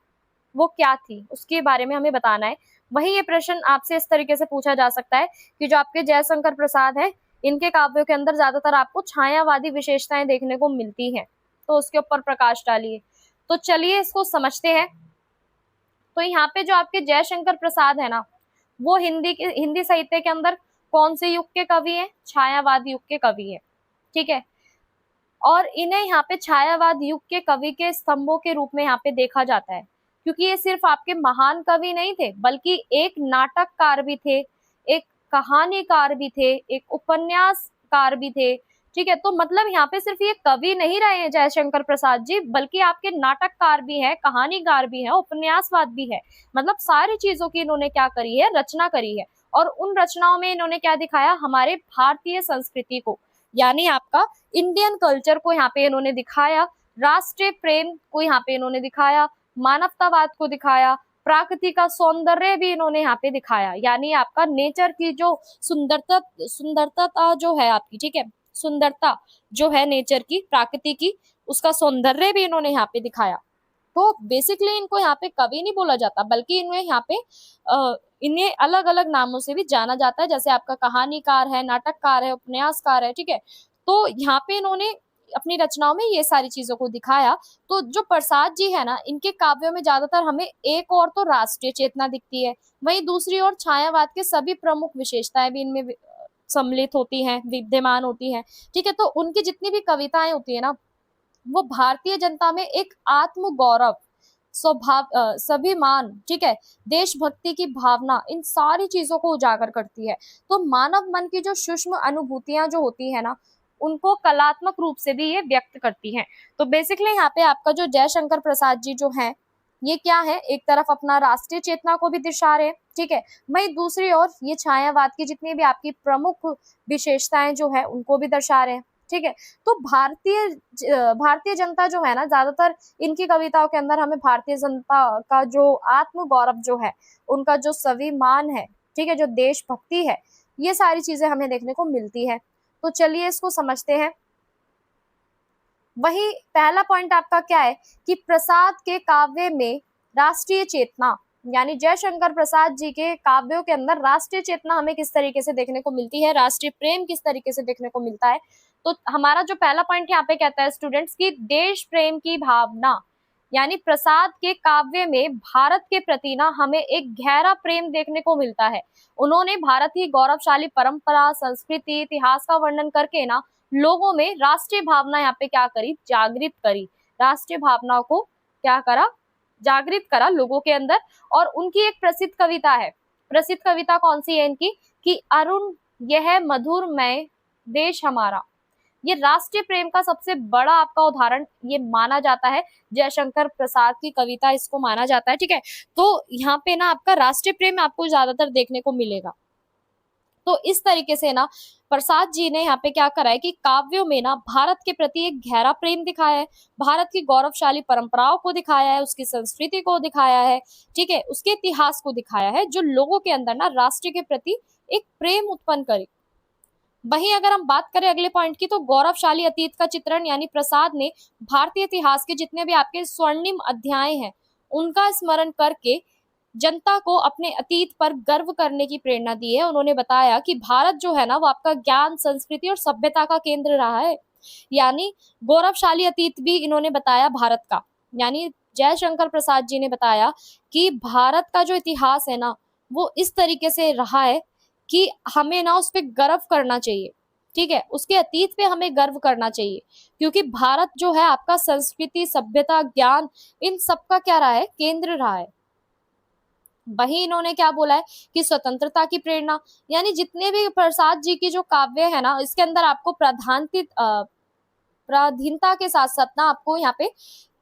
Speaker 1: वो क्या थी, उसके बारे में हमें बताना है। वही ये प्रश्न आपसे इस तरीके से पूछा जा सकता है कि जो आपके जयशंकर प्रसाद है इनके काव्यों के अंदर ज्यादातर आपको छायावादी विशेषताएं देखने को मिलती हैं, तो उसके ऊपर प्रकाश डालिए। तो चलिए इसको समझते हैं। तो यहाँ पे जो आपके जयशंकर प्रसाद है ना वो हिंदी साहित्य के अंदर कौन से युग के कवि हैं, छायावाद युग के कवि हैं। ठीक है, और इन्हें यहाँ पे छायावाद युग के कवि के स्तंभों के रूप में यहाँ पे देखा जाता है, क्योंकि ये सिर्फ आपके महान कवि नहीं थे बल्कि एक नाटककार भी थे, एक कहानीकार भी थे, एक उपन्यासकार भी थे। ठीक है, तो मतलब यहाँ पे सिर्फ ये कवि नहीं रहे हैं जयशंकर प्रसाद जी, बल्कि आपके नाटककार भी है, कहानीकार भी है, उपन्यासवाद भी है। मतलब सारी चीजों की इन्होंने क्या करी है, रचना करी है, और उन रचनाओं में इन्होंने क्या दिखाया, हमारे भारतीय संस्कृति को, यानी आपका इंडियन कल्चर को यहाँ पे इन्होंने दिखाया, राष्ट्रीय प्रेम को यहाँ पे इन्होंने दिखाया, मानवतावाद को दिखाया, प्रकृति का सौंदर्य भी इन्होंने यहाँ पे दिखाया, यानी आपका नेचर की जो सुंदरता जो है आपकी, ठीक है, सुंदरता जो है नेचर की, प्रकृति की, उसका सौंदर्य भी इन्होंने यहाँ पे दिखाया। तो बेसिकली इनको यहाँ पे कवि नहीं बोला जाता, बल्कि इन्हें यहाँ पे इन्हें अलग अलग नामों से भी जाना जाता है, जैसे आपका कहानीकार है, नाटककार है, उपन्यासकार है। ठीक है, तो यहाँ पे इन्होंने अपनी रचनाओं में ये सारी चीजों को दिखाया। तो जो प्रसाद जी है ना, इनके काव्यों में ज्यादातर हमें एक और तो राष्ट्रीय चेतना दिखती है, वहीं दूसरी ओर छायावाद के सभी प्रमुख विशेषताएं भी इनमें सम्मिलित होती हैं, विद्यमान होती हैं। ठीक है, तो उनकी जितनी भी कविताएं होती है ना वो भारतीय जनता में एक आत्म गौरव, स्वभाव, स्वाभिमान, ठीक है, देशभक्ति की भावना, इन सारी चीजों को उजागर करती है। तो मानव मन की जो सूक्ष्म अनुभूतियां जो होती है ना उनको कलात्मक रूप से भी ये व्यक्त करती हैं। तो बेसिकली यहाँ पे आपका जो जयशंकर प्रसाद जी जो है ये क्या है, एक तरफ अपना राष्ट्रीय चेतना को भी दर्शा रहे हैं, ठीक है, वहीं दूसरी ओर ये छायावाद की जितनी भी आपकी प्रमुख विशेषताएं जो है उनको भी दर्शा रहे हैं। ठीक है। तो भारतीय जनता जो है ना, ज्यादातर इनकी कविताओं के अंदर हमें भारतीय जनता का जो आत्म गौरव जो है, उनका जो स्वाभिमान है, ठीक है, जो देशभक्ति है, ये सारी चीजें हमें देखने को मिलती है। तो चलिए इसको समझते हैं। वही पहला पॉइंट आपका क्या है कि प्रसाद के काव्य में राष्ट्रीय चेतना, यानी जयशंकर प्रसाद जी के काव्यों के अंदर राष्ट्रीय चेतना हमें किस तरीके से देखने को मिलती है, राष्ट्रीय प्रेम किस तरीके से देखने को मिलता है। तो हमारा जो पहला पॉइंट यहाँ पे कहता है स्टूडेंट्स की देश प्रेम की भावना, यानी प्रसाद के काव्य में भारत के प्रति ना हमें एक गहरा प्रेम देखने को मिलता है। उन्होंने भारत की गौरवशाली परंपरा, संस्कृति, इतिहास का वर्णन करके ना लोगों में राष्ट्रीय भावना यहाँ पे क्या करी, जागृत करी। राष्ट्रीय भावनाओं को क्या करा, जागृत करा लोगों के अंदर। और उनकी एक प्रसिद्ध कविता है, प्रसिद्ध कविता कौन सी है इनकी, कि अरुण यह मधुरमय देश हमारा। ये राष्ट्रीय प्रेम का सबसे बड़ा आपका उदाहरण ये माना जाता है, जयशंकर प्रसाद की कविता इसको माना जाता है, ठीक है। तो यहाँ पे ना आपका राष्ट्रीय प्रेम आपको ज्यादातर देखने को मिलेगा। तो इस तरीके से ना प्रसाद जी ने यहाँ पे क्या करा है कि काव्यों में ना भारत के प्रति एक गहरा प्रेम दिखाया है, भारत की गौरवशाली परंपराओं को दिखाया है, उसकी संस्कृति को दिखाया है, ठीक है, उसके इतिहास को दिखाया है, जो लोगों के अंदर ना राष्ट्र के प्रति एक प्रेम उत्पन्न करे। वहीं अगर हम बात करें अगले पॉइंट की, तो गौरवशाली अतीत का चित्रण, यानी प्रसाद ने भारतीय इतिहास के जितने भी आपके स्वर्णिम अध्याय हैं उनका स्मरण करके जनता को अपने अतीत पर गर्व करने की प्रेरणा दी है। उन्होंने बताया कि भारत जो है ना वो आपका ज्ञान, संस्कृति और सभ्यता का केंद्र रहा है, यानी गौरवशाली अतीत भी इन्होंने बताया भारत का। यानी जयशंकर प्रसाद जी ने बताया कि भारत का जो इतिहास है ना वो इस तरीके से रहा है कि हमें ना उस पर गर्व करना चाहिए, ठीक है, उसके अतीत पे हमें गर्व करना चाहिए, क्योंकि भारत जो है आपका संस्कृति, सभ्यता, ज्ञान, इन सब का क्या रहा है, केंद्र रहा है। वही इन्होंने क्या बोला है कि स्वतंत्रता की प्रेरणा, यानी जितने भी प्रसाद जी की जो काव्य है ना इसके अंदर आपको प्राधीनता के साथ साथ ना आपको यहाँ पे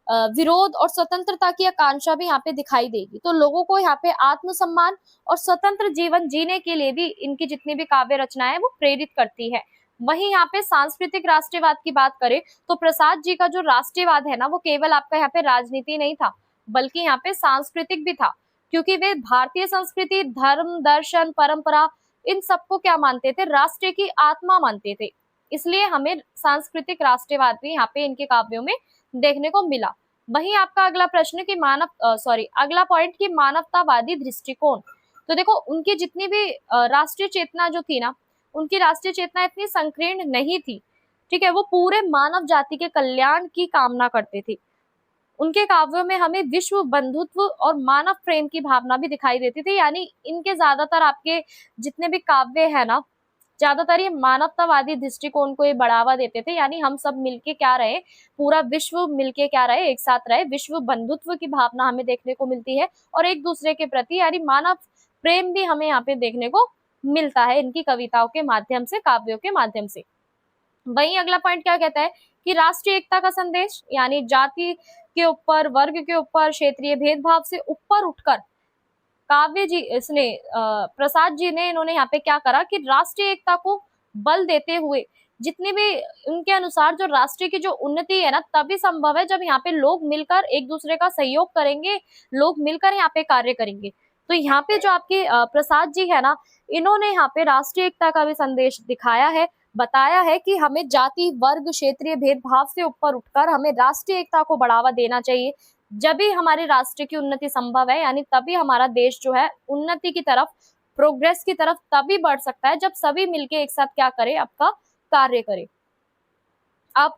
Speaker 1: विरोध और स्वतंत्रता की आकांक्षा भी यहाँ पे दिखाई देगी। तो लोगों को यहाँ पे आत्मसम्मान और स्वतंत्र जीवन जीने के लिए भी इनकी जितनी भी काव्य रचनाएं वो प्रेरित करती है। वहीं यहाँ पे सांस्कृतिक राष्ट्रवाद की बात करें तो प्रसाद जी का जो राष्ट्रवाद है ना वो केवल आपका यहाँ पे राजनीति नहीं था, बल्कि यहाँ पे सांस्कृतिक भी था, क्योंकि वे भारतीय संस्कृति, धर्म, दर्शन, परंपरा, इन सबको क्या मानते थे, राष्ट्र की आत्मा मानते थे। इसलिए हमें सांस्कृतिक राष्ट्रवाद भी यहाँ पे इनके काव्यों में देखने को मिला। वहीं आपका अगला प्रश्न की अगला पॉइंट की मानवतावादी दृष्टिकोण। तो देखो उनकी जितनी भी राष्ट्रीय चेतना जो थी ना, उनकी राष्ट्रीय चेतना इतनी संकीर्ण नहीं थी, ठीक है, वो पूरे मानव जाति के कल्याण की कामना करते थे। उनके काव्यों में हमें विश्व बंधुत्व और मानव प्रेम की भावना भी दिखाई देती थी। यानी इनके ज्यादातर आपके जितने भी काव्य है ना, ज्यादातर ये मानवतावादी दृष्टिकोण को ये बढ़ावा देते थे, यानी हम सब मिलके क्या रहे, पूरा विश्व मिलके क्या रहे, एक साथ रहे, विश्व बंधुत्व की भावना हमें देखने को मिलती है और एक दूसरे के प्रति यानी मानव प्रेम भी हमें यहाँ पे देखने को मिलता है इनकी कविताओं के माध्यम से, काव्यों के माध्यम से। वहीं अगला पॉइंट क्या कहता है कि राष्ट्रीय एकता का संदेश, यानी जाति के ऊपर, वर्ग के ऊपर, क्षेत्रीय भेदभाव से ऊपर उठकर काव्य जी इसने प्रसाद जी ने इन्होंने यहाँ पे क्या करा कि राष्ट्रीय एकता को बल देते हुए जितने भी उनके अनुसार जो राष्ट्र की जो उन्नति है ना तभी संभव है जब यहाँ पे लोग मिलकर एक दूसरे का सहयोग करेंगे, लोग मिलकर यहाँ पे कार्य करेंगे। तो यहाँ पे जो आपके प्रसाद जी है ना, इन्होंने यहाँ पे राष्ट्रीय एकता का भी संदेश दिखाया है, बताया है कि हमें जाति, वर्ग, क्षेत्रीय भेदभाव से ऊपर उठकर हमें राष्ट्रीय एकता को बढ़ावा देना चाहिए। जब भी हमारे राष्ट्र की उन्नति संभव है, यानी तभी हमारा देश जो है उन्नति की तरफ, प्रोग्रेस की तरफ तभी बढ़ सकता है जब सभी मिलके एक साथ क्या करें, आपका कार्य करें। अब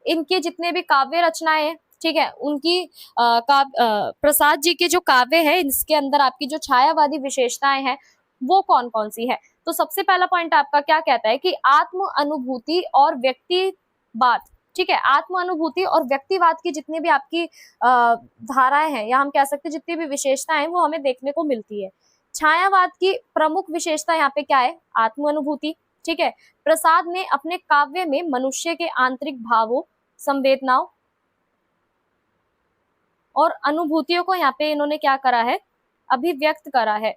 Speaker 1: इनके जितने भी काव्य रचनाएं हैं, ठीक है, उनकी प्रसाद जी के जो काव्य है इसके अंदर आपकी जो छायावादी विशेषताएं हैं वो कौन कौन सी है। तो सबसे पहला पॉइंट आपका क्या कहता है कि आत्म अनुभूति और व्यक्तिवाद, ठीक है, आत्म अनुभूति और व्यक्तिवाद की जितनी भी आपकी धाराएं हैं या हम कह सकते हैं जितनी भी विशेषताएं वो हमें देखने को मिलती है। छायावाद की प्रमुख विशेषता यहाँ पे क्या है, आत्म अनुभूति, ठीक है। प्रसाद ने अपने काव्य में मनुष्य के आंतरिक भावों, संवेदनाओं और अनुभूतियों को यहाँ पे इन्होंने क्या करा है, अभिव्यक्त करा है।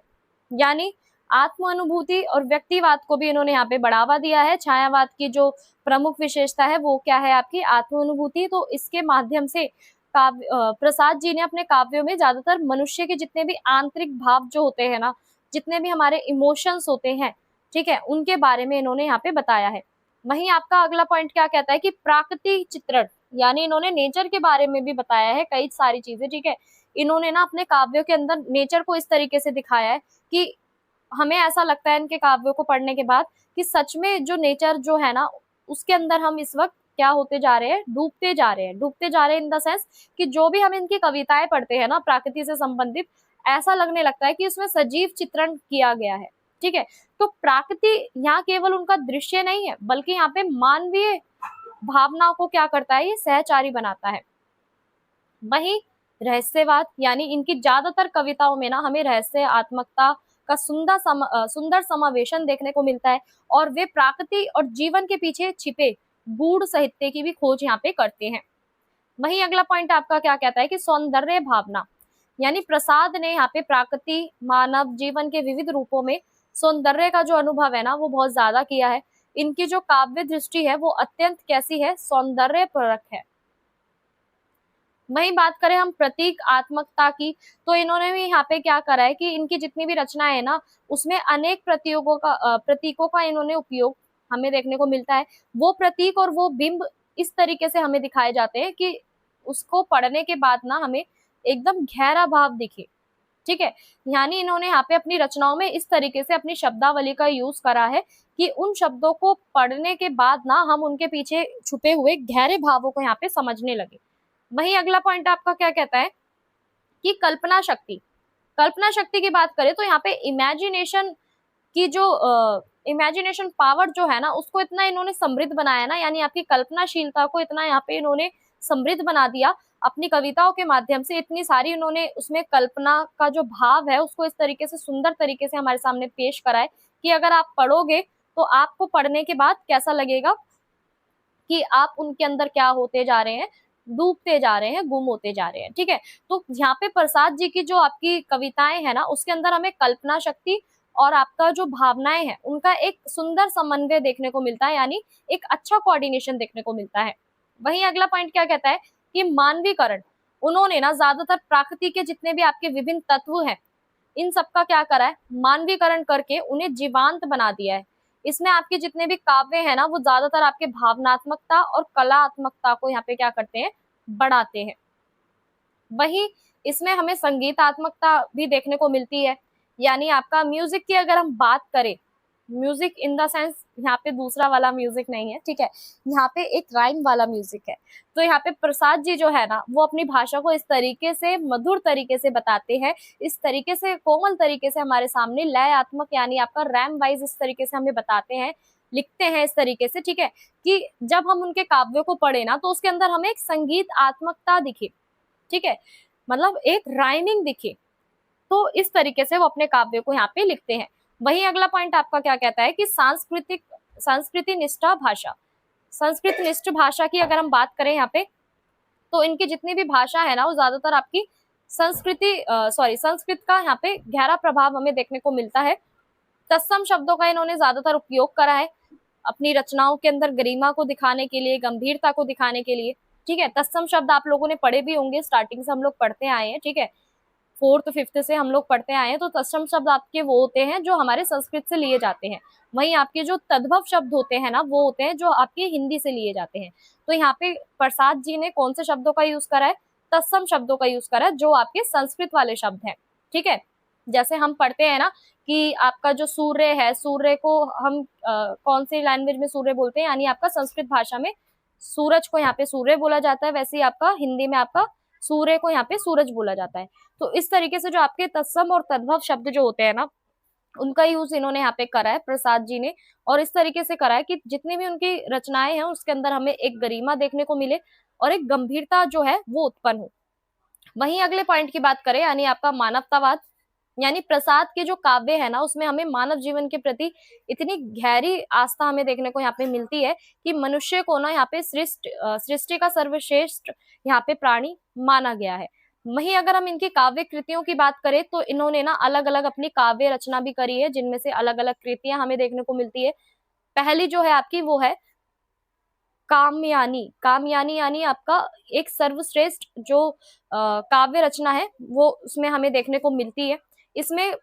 Speaker 1: यानी आत्म अनुभूति और व्यक्तिवाद को भी इन्होंने यहाँ पे बढ़ावा दिया है। छायावाद की जो प्रमुख विशेषता है वो क्या है आपकी आत्म अनुभूति। तो इसके माध्यम से काव्य प्रसाद जी ने अपने काव्यों में ज्यादातर मनुष्य के जितने भी आंतरिक भाव जो होते हैं ना, जितने भी हमारे इमोशंस होते हैं, ठीक है, उनके बारे में इन्होंने यहाँ पे बताया है। वहीं आपका अगला पॉइंट क्या कहता है कि प्राकृतिक चित्रण, यानी इन्होंने नेचर के बारे में भी बताया है कई सारी चीजें, ठीक है। इन्होंने ना अपने काव्यों के अंदर नेचर को इस तरीके से दिखाया है कि हमें ऐसा लगता है इनके काव्यों को पढ़ने के बाद कि सच में जो नेचर जो है ना, उसके अंदर हम इस वक्त क्या होते जा रहे हैं, डूबते जा रहे हैं, डूबते जा रहे हैं इन द सेंस कि जो भी हम इनकी कविताएं पढ़ते हैं ना प्रकृति से संबंधित, ऐसा लगने लगता है कि उसमें सजीव चित्रण किया गया है, ठीक है। तो प्रकृति यहाँ केवल उनका दृश्य नहीं है, बल्कि यहाँ पे मानवीय भावनाओं को क्या करता है, ये सहचारी बनाता है। वहीं रहस्यवाद, यानी इनकी ज्यादातर कविताओं में ना हमें रहस्य आत्मकता का सुंदर समावेशन देखने को मिलता है, और वे प्रकृति और जीवन के पीछे छिपे गूढ़ साहित्य की भी खोज यहाँ पे करते हैं। वहीं अगला पॉइंट आपका क्या कहता है कि सौंदर्य भावना, यानी प्रसाद ने यहाँ पे प्रकृति, मानव जीवन के विविध रूपों में सौंदर्य का जो अनुभव है ना वो बहुत ज्यादा किया है। इनकी जो काव्य दृष्टि है वो अत्यंत कैसी है, सौंदर्य परक है। वहीं बात करें हम प्रतीक आत्मकता की, तो इन्होंने भी यहाँ पे क्या करा है कि इनकी जितनी भी रचनाएं है ना उसमें अनेक प्रतीकों का इन्होंने उपयोग हमें देखने को मिलता है। वो प्रतीक और वो बिंब इस तरीके से हमें दिखाए जाते हैं कि उसको पढ़ने के बाद ना हमें एकदम गहरा भाव दिखे, ठीक है। यानी इन्होंने यहाँ पे अपनी रचनाओं में इस तरीके से अपनी शब्दावली का यूज करा है कि उन शब्दों को पढ़ने के बाद ना हम उनके पीछे छुपे हुए गहरे भावों को यहाँ पे समझने लगे। वहीं अगला पॉइंट आपका क्या कहता है कि कल्पना शक्ति। कल्पना शक्ति की बात करें तो यहाँ पे इमेजिनेशन की जो इमेजिनेशन पावर जो है ना उसको इतना इन्होंने समृद्ध बनाया ना, यानी आपकी कल्पनाशीलता को इतना यहाँ पे इन्होंने समृद्ध बना दिया अपनी कविताओं के माध्यम से। इतनी सारी उन्होंने उसमें कल्पना का जो भाव है उसको इस तरीके से सुंदर तरीके से हमारे सामने पेश करा है कि अगर आप पढ़ोगे तो आपको पढ़ने के बाद कैसा लगेगा कि आप उनके अंदर क्या होते जा रहे हैं, डूबते जा रहे हैं, गुम होते जा रहे हैं, ठीक है। तो यहाँ पे प्रसाद जी की जो आपकी कविताएं है ना उसके अंदर हमें कल्पना शक्ति और आपका जो भावनाएं हैं उनका एक सुंदर समन्वय देखने को मिलता है, यानी एक अच्छा कोऑर्डिनेशन देखने को मिलता है। वहीं अगला पॉइंट क्या कहता है कि मानवीकरण। उन्होंने ना ज्यादातर प्रकृति के जितने भी आपके विभिन्न तत्व हैं इन सबका क्या करा है, मानवीकरण करके उन्हें जीवांत बना दिया है। इसमें आपके जितने भी काव्य है ना वो ज्यादातर आपके भावनात्मकता और कलात्मकता को यहाँ पे क्या करते हैं, बढ़ाते हैं। वहीं इसमें हमें संगीतात्मकता भी देखने को मिलती है, यानी आपका म्यूजिक की अगर हम बात करें, म्यूजिक इन द सेंस यहाँ पे दूसरा वाला म्यूजिक नहीं है, ठीक है, यहाँ पे एक राइम वाला म्यूजिक है। तो यहाँ पे प्रसाद जी जो है ना वो अपनी भाषा को इस तरीके से मधुर तरीके से बताते हैं, इस तरीके से कोमल तरीके से हमारे सामने लयात्मक यानी आपका रैम वाइज इस तरीके से हमें बताते हैं, लिखते हैं इस तरीके से, ठीक है, कि जब हम उनके काव्यों को पढ़े ना तो उसके अंदर हमें एक संगीतात्मकता दिखे, ठीक है, मतलब एक राइमिंग दिखे। तो इस तरीके से वो अपने काव्य को यहाँ पे लिखते हैं। वहीं अगला पॉइंट आपका क्या कहता है कि संस्कृति निष्ठा भाषा। संस्कृत निष्ठ भाषा की अगर हम बात करें यहाँ पे तो इनकी जितनी भी भाषा है ना वो ज्यादातर आपकी संस्कृत का यहाँ पे गहरा प्रभाव हमें देखने को मिलता है। तत्सम शब्दों का इन्होंने ज्यादातर उपयोग करा है अपनी रचनाओं के अंदर गरिमा को दिखाने के लिए, गंभीरता को दिखाने के लिए, ठीक है। तत्सम शब्द आप लोगों ने पढ़े भी होंगे, स्टार्टिंग से हम लोग पढ़ते आए हैं, ठीक है, 4th 5th से हम लोग पढ़ते आए हैं। तो तत्सम शब्द आपके वो होते हैं जो हमारे संस्कृत से लिए जाते हैं। वहीं आपके जो तद्भव शब्द होते हैं ना वो होते हैं जो आपके हिंदी से लिए जाते हैं। तो यहाँ पे प्रसाद जी ने कौन से शब्दों का यूज करा है, तत्सम शब्दों का यूज करा है जो आपके संस्कृत वाले शब्द हैं, ठीक है। जैसे हम पढ़ते हैं ना कि आपका जो सूर्य है, सूर्य को हम कौन सी लैंग्वेज में सूर्य बोलते हैं, यानी आपका संस्कृत भाषा में सूरज को यहाँ पे सूर्य बोला जाता है, वैसे ही आपका हिंदी में आपका सूर्य को यहाँ पे सूरज बोला जाता है। तो इस तरीके से जो आपके तत्सम और तद्भव शब्द जो होते हैं ना उनका यूज इन्होंने यहाँ पे करा है प्रसाद जी ने, और इस तरीके से करा है कि जितनी भी उनकी रचनाएं हैं उसके अंदर हमें एक गरिमा देखने को मिले और एक गंभीरता जो है वो उत्पन्न हो। वहीं अगले पॉइंट की बात करें यानी आपका मानवतावाद, यानी प्रसाद के जो काव्य है ना उसमें हमें मानव जीवन के प्रति इतनी गहरी आस्था हमें देखने को यहाँ पे मिलती है कि मनुष्य को ना यहाँ पे सृष्टि का सर्वश्रेष्ठ यहाँ पे प्राणी माना गया है। वहीं अगर हम इनकी काव्य कृतियों की बात करें तो इन्होंने ना अलग अलग अपनी काव्य रचना भी करी है, जिनमें से अलग अलग कृतियां हमें देखने को मिलती है। पहली जो है आपकी वो है कामयानी। कामयानी यानी आपका एक सर्वश्रेष्ठ जो काव्य रचना है वो उसमें हमें देखने को मिलती है। इसमें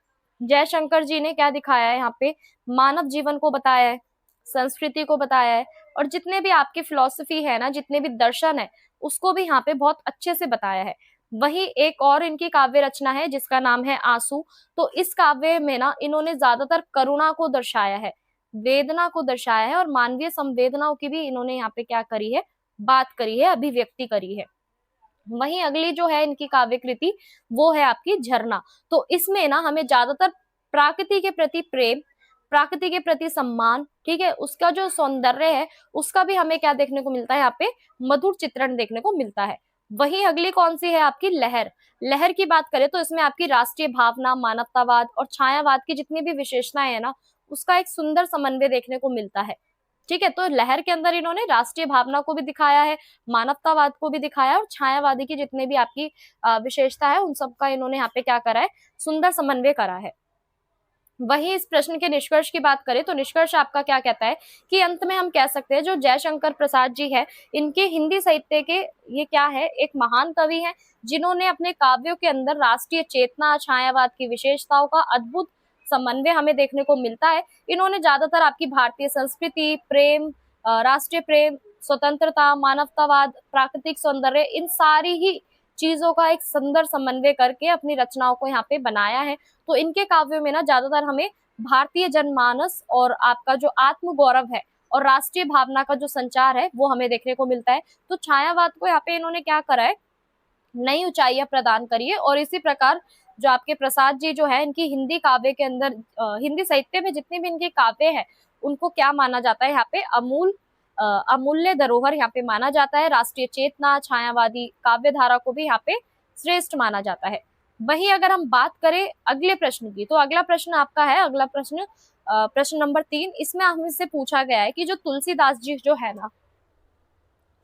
Speaker 1: जयशंकर जी ने क्या दिखाया है, यहाँ पे मानव जीवन को बताया है, संस्कृति को बताया है, और जितने भी आपकी फिलॉसफी है ना, जितने भी दर्शन है, उसको भी यहाँ पे बहुत अच्छे से बताया है। वही एक और इनकी काव्य रचना है जिसका नाम है आंसू। तो इस काव्य में ना इन्होंने ज्यादातर करुणा को दर्शाया है, वेदना को दर्शाया है, और मानवीय संवेदनाओं की भी इन्होंने यहाँ पे क्या करी है, बात करी है, अभिव्यक्ति करी है। वहीं अगली जो है इनकी काव्य कृति वो है आपकी झरना। तो इसमें ना हमें ज्यादातर प्रकृति के प्रति प्रेम, प्रकृति के प्रति सम्मान, ठीक है, उसका जो सौंदर्य है उसका भी हमें क्या देखने को मिलता है, यहाँ पे मधुर चित्रण देखने को मिलता है। वहीं अगली कौन सी है आपकी लहर। लहर की बात करें तो इसमें आपकी राष्ट्रीय भावना, मानवतावाद और छायावाद की जितनी भी विशेषताएं है ना, उसका एक सुंदर समन्वय देखने को मिलता है। ठीक है, तो लहर के अंदर इन्होंने राष्ट्रीय भावना को भी दिखाया है, मानवतावाद को भी दिखाया है, और छायावादी की जितने भी आपकी विशेषता है उन सबका इन्होंने यहाँ पे क्या करा है, सुंदर समन्वय करा है। वही इस प्रश्न के निष्कर्ष की बात करें तो निष्कर्ष आपका क्या कहता है कि अंत में हम कह सकते हैं जो जयशंकर प्रसाद जी है, इनके हिंदी साहित्य के ये क्या है, एक महान कवि है, जिन्होंने अपने काव्यों के अंदर राष्ट्रीय चेतना, छायावाद की विशेषताओं का अद्भुत समन्वय हमें देखने को मिलता है। इन्होंने ज्यादातर आपकी भारतीय संस्कृति, प्रेम, राष्ट्रीय प्रेम, स्वतंत्रता, मानवतावाद, प्राकृतिक सौंदर्य, इन सारी ही चीजों का एक सुंदर समन्वय करके अपनी रचनाओं को यहाँ पे बनाया है। तो इनके काव्यों में ना ज्यादातर हमें भारतीय जनमानस और आपका जो आत्म गौरव है और राष्ट्रीय भावना का जो संचार है वो हमें देखने को मिलता है। तो छायावाद को यहाँ पे इन्होंने क्या करा है, नई ऊंचाइयां प्रदान करी है। और इसी प्रकार जो आपके प्रसाद जी जो है, इनकी हिंदी काव्य के अंदर हिंदी साहित्य में जितने भी इनके काव्य है उनको क्या माना जाता है, यहाँ पे अमूल्य धरोहर यहाँ पे माना जाता है। राष्ट्रीय चेतना, छायावादी काव्य धारा को भी यहाँ पे श्रेष्ठ माना जाता है। वहीं अगर हम बात करें अगले प्रश्न की, तो अगला प्रश्न आपका है, अगला प्रश्न प्रश्न नंबर 3। इसमें हमसे पूछा गया है कि जो तुलसीदास जी जो है ना,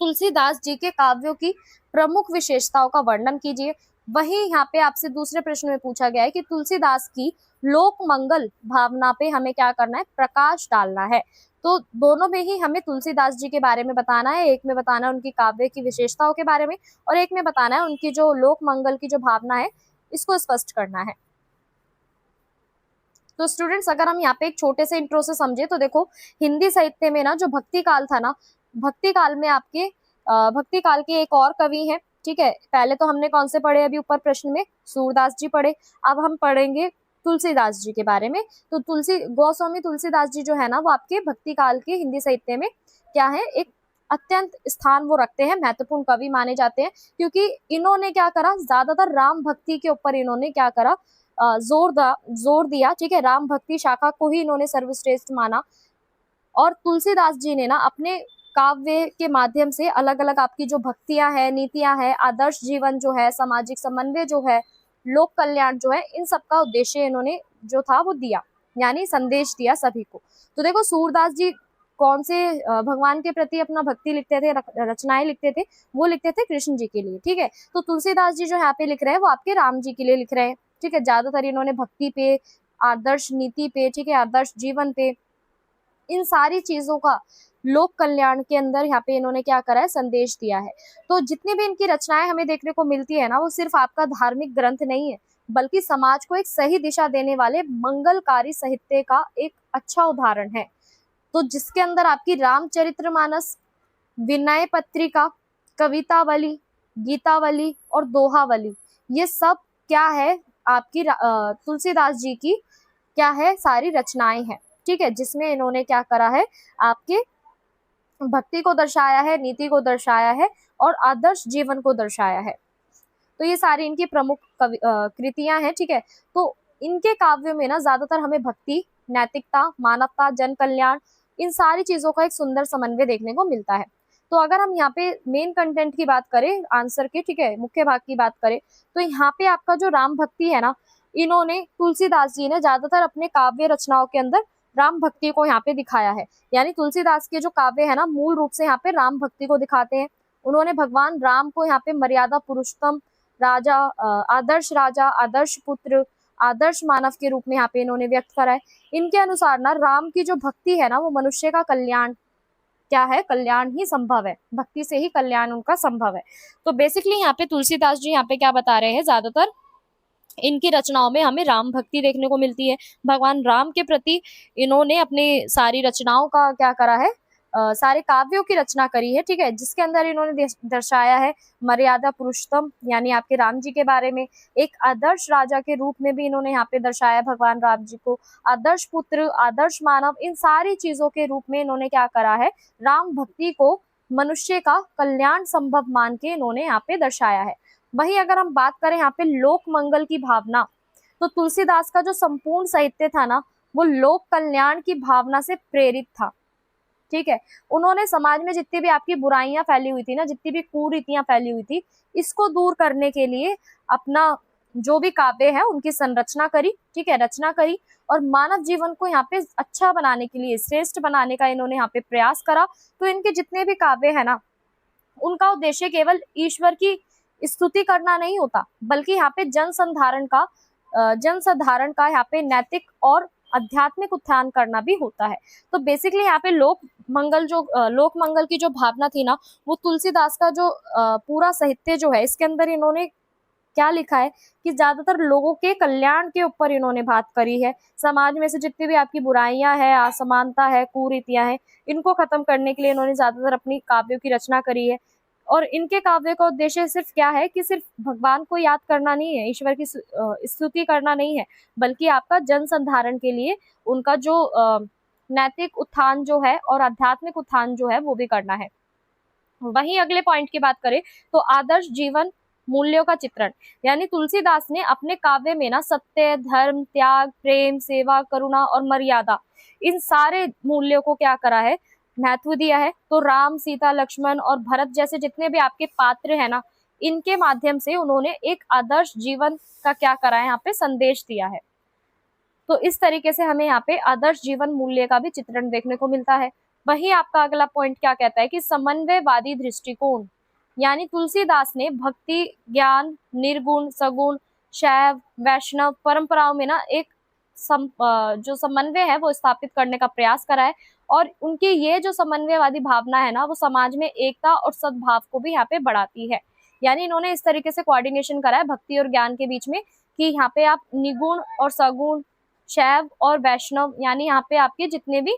Speaker 1: तुलसीदास जी के काव्यों की प्रमुख विशेषताओं का वर्णन कीजिए। वहीं यहाँ पे आपसे दूसरे प्रश्न में पूछा गया है कि तुलसीदास की लोक मंगल भावना पे हमें क्या करना है, प्रकाश डालना है। तो दोनों में ही हमें तुलसीदास जी के बारे में बताना है, एक में बताना है उनकी काव्य की विशेषताओं के बारे में, और एक में बताना है उनकी जो लोक मंगल की जो भावना है इसको स्पष्ट करना है। तो स्टूडेंट्स अगर हम यहाँ पे एक छोटे से इंट्रो से समझे तो देखो, हिंदी साहित्य में ना जो भक्ति काल था ना, भक्ति काल में आपके भक्ति काल के एक और कवि हैं, ठीक है। पहले तो हमने कौन से पढ़े अभी ऊपर प्रश्न में, सूरदास जी पढ़े। अब हम पढ़ेंगे तुलसीदास जी के बारे में। तो गोस्वामी तुलसीदास जी जो है ना, वो आपके भक्ति काल के हिंदी साहित्य में क्या है, एक अत्यंत स्थान वो रखते हैं, महत्वपूर्ण कवि माने जाते हैं, क्योंकि इन्होंने क्या करा, ज्यादातर राम भक्ति के ऊपर इन्होंने क्या करा, जोर दिया, ठीक है। राम भक्ति शाखा को ही इन्होंने सर्वश्रेष्ठ माना। और तुलसीदास जी ने ना अपने काव्य के माध्यम से अलग अलग आपकी जो भक्तियां है, नीतियां है, आदर्श जीवन जो है, सामाजिक समन्वय जो है, लोक कल्याण जो है, इन सब का उद्देश्य इन्होंने जो था वो दिया, यानी संदेश दिया सभी को। तो देखो, सूरदास जी कौन से भगवान के प्रति अपना भक्ति लिखते थे, रचनाएं लिखते थे, वो लिखते थे कृष्ण जी के लिए, ठीक है। तो तुलसीदास जी जो यहाँ पे लिख रहे हैं वो आपके राम जी के लिए लिख रहे हैं, ठीक है। ज्यादातर इन्होंने भक्ति पे, आदर्श नीति पे, ठीक है, आदर्श जीवन पे, इन सारी चीजों का लोक कल्याण के अंदर यहाँ पे इन्होंने क्या करा है, संदेश दिया है। तो जितनी भी इनकी रचनाएं हमें देखने को मिलती है ना, वो सिर्फ आपका धार्मिक ग्रंथ नहीं है, बल्कि समाज को एक सही दिशा देने वाले मंगलकारी साहित्य का एक अच्छा उदाहरण है। तो जिसके अंदर आपकी रामचरितमानस, विनय पत्रिका, कवितावली, गीतावली और दोहावली, ये सब क्या है, आपकी तुलसीदास जी की क्या है, सारी रचनाएं हैं, ठीक है, जिसमें इन्होंने क्या करा है, आपके भक्ति को दर्शाया है, नीति को दर्शाया है और आदर्श जीवन को दर्शाया है। तो ये सारी इनकी प्रमुख कृतियां हैं, ठीक है। तो इनके काव्यों में ना ज्यादातर हमें भक्ति, नैतिकता, मानवता, जन कल्याण, इन सारी चीजों का एक सुंदर समन्वय देखने को मिलता है। तो अगर हम यहाँ पे मेन कंटेंट की बात करें, आंसर की, ठीक है, मुख्य भाग की बात करें, तो यहाँ पे आपका जो राम भक्ति है ना, इन्होंने तुलसीदास जी ने ज्यादातर अपने काव्य रचनाओं के अंदर राम भक्ति को यहाँ पे दिखाया है। यानी तुलसीदास के जो काव्य है ना, मूल रूप से यहाँ पे राम भक्ति को दिखाते हैं। उन्होंने भगवान राम को यहाँ पे मर्यादा पुरुषोत्तम राजा, आदर्श पुत्र, आदर्श मानव के रूप में यहाँ पे इन्होंने व्यक्त करा है। इनके अनुसार ना राम की जो भक्ति है ना वो मनुष्य का कल्याण क्या है, कल्याण ही संभव है, भक्ति से ही कल्याण उनका संभव है। तो बेसिकली यहाँ पे तुलसीदास जी यहाँ पे क्या बता रहे हैं, ज्यादातर इनकी रचनाओं में हमें राम भक्ति देखने को मिलती है। भगवान राम के प्रति इन्होंने अपनी सारी रचनाओं का क्या करा है, सारे काव्यों की रचना करी है, ठीक है, जिसके अंदर इन्होंने दर्शाया है मर्यादा पुरुषोत्तम यानी आपके राम जी के बारे में, एक आदर्श राजा के रूप में भी इन्होंने यहाँ पे दर्शाया भगवान राम जी को, आदर्श पुत्र, आदर्श मानव, इन सारी चीजों के रूप में इन्होंने क्या करा है, राम भक्ति को मनुष्य का कल्याण संभव मान के इन्होंने यहाँ पे दर्शाया है। वहीं अगर हम बात करें यहाँ पे लोक मंगल की भावना, तो तुलसीदास का जो संपूर्ण साहित्य था ना वो लोक कल्याण की भावना से प्रेरित था, ठीक है। उन्होंने समाज में जितनी भी आपकी बुराइयां फैली हुई थी ना, जितनी भी कुरीतियां फैली हुई थी, इसको दूर करने के लिए अपना जो भी काव्य है उनकी संरचना करी, ठीक है, रचना करी, और मानव जीवन को यहाँ पे अच्छा बनाने के लिए, श्रेष्ठ बनाने का इन्होंने यहाँ पे प्रयास करा। तो इनके जितने भी काव्य है ना उनका उद्देश्य केवल ईश्वर की स्तुति करना नहीं होता, बल्कि यहाँ पे जन साधारण का यहाँ पे नैतिक और आध्यात्मिक उत्थान करना भी होता है। तो बेसिकली यहाँ पे लोक मंगल की जो भावना थी ना वो तुलसीदास का जो पूरा साहित्य जो है इसके अंदर इन्होंने क्या लिखा है कि ज्यादातर लोगों के कल्याण के ऊपर इन्होंने बात करी है। समाज में से जितनी भी आपकी बुराइयां है, असमानता है, कुरीतियां हैं, इनको खत्म करने के लिए इन्होंने ज्यादातर अपनी काव्यों की रचना करी है। और इनके काव्य का उद्देश्य सिर्फ क्या है कि सिर्फ भगवान को याद करना नहीं है, ईश्वर की स्तुति करना नहीं है, बल्कि आपका जन संधारण के लिए उनका जो नैतिक उत्थान जो है और आध्यात्मिक उत्थान जो है वो भी करना है। वहीं अगले पॉइंट की बात करें तो आदर्श जीवन मूल्यों का चित्रण, यानी तुलसीदास ने अपने काव्य में ना सत्य, धर्म, त्याग, प्रेम, सेवा, करुणा और मर्यादा, इन सारे मूल्यों को क्या करा है, महत्व दिया है। तो राम, सीता, लक्ष्मण और भरत जैसे जितने भी आपके पात्र है ना, इनके माध्यम से उन्होंने एक आदर्श जीवन का क्या करा है, यहाँ पे संदेश दिया है। तो इस तरीके से हमें यहाँ पे आदर्श जीवन मूल्य का भी चित्रण देखने को मिलता है। वही आपका अगला पॉइंट क्या कहता है कि समन्वयवादी दृष्टिकोण, यानी तुलसीदास ने भक्ति, ज्ञान, निर्गुण, सगुण, शैव, वैष्णव परंपराओं में ना एक जो समन्वय है वो स्थापित करने का प्रयास करा है। और उनकी ये जो समन्वयवादी भावना है ना वो समाज में एकता और सद्भाव को भी यहाँ पे बढ़ाती है। यानी इन्होंने इस तरीके से कोऑर्डिनेशन करा है भक्ति और ज्ञान के बीच में कि यहाँ पे आप निगुण और सगुण, शैव और वैष्णव, यानी यहाँ पे आपके जितने भी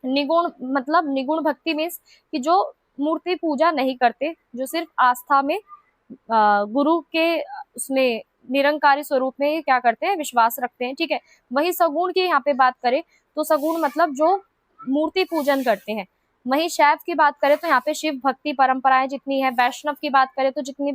Speaker 1: निगुण, मतलब निगुण भक्ति मीन्स कि जो मूर्ति पूजा नहीं करते, जो सिर्फ आस्था में गुरु के उसमें निरंकारी स्वरूप में क्या करते हैं, विश्वास रखते हैं, ठीक है। वही सगुण की यहाँ पे बात करें तो सगुण मतलब जो मूर्ति पूजन करते हैं। वही शैव की बात करें तो यहाँ पे शिव भक्ति परंपराएं जितनी है, वैष्णव की बात करें तो जितने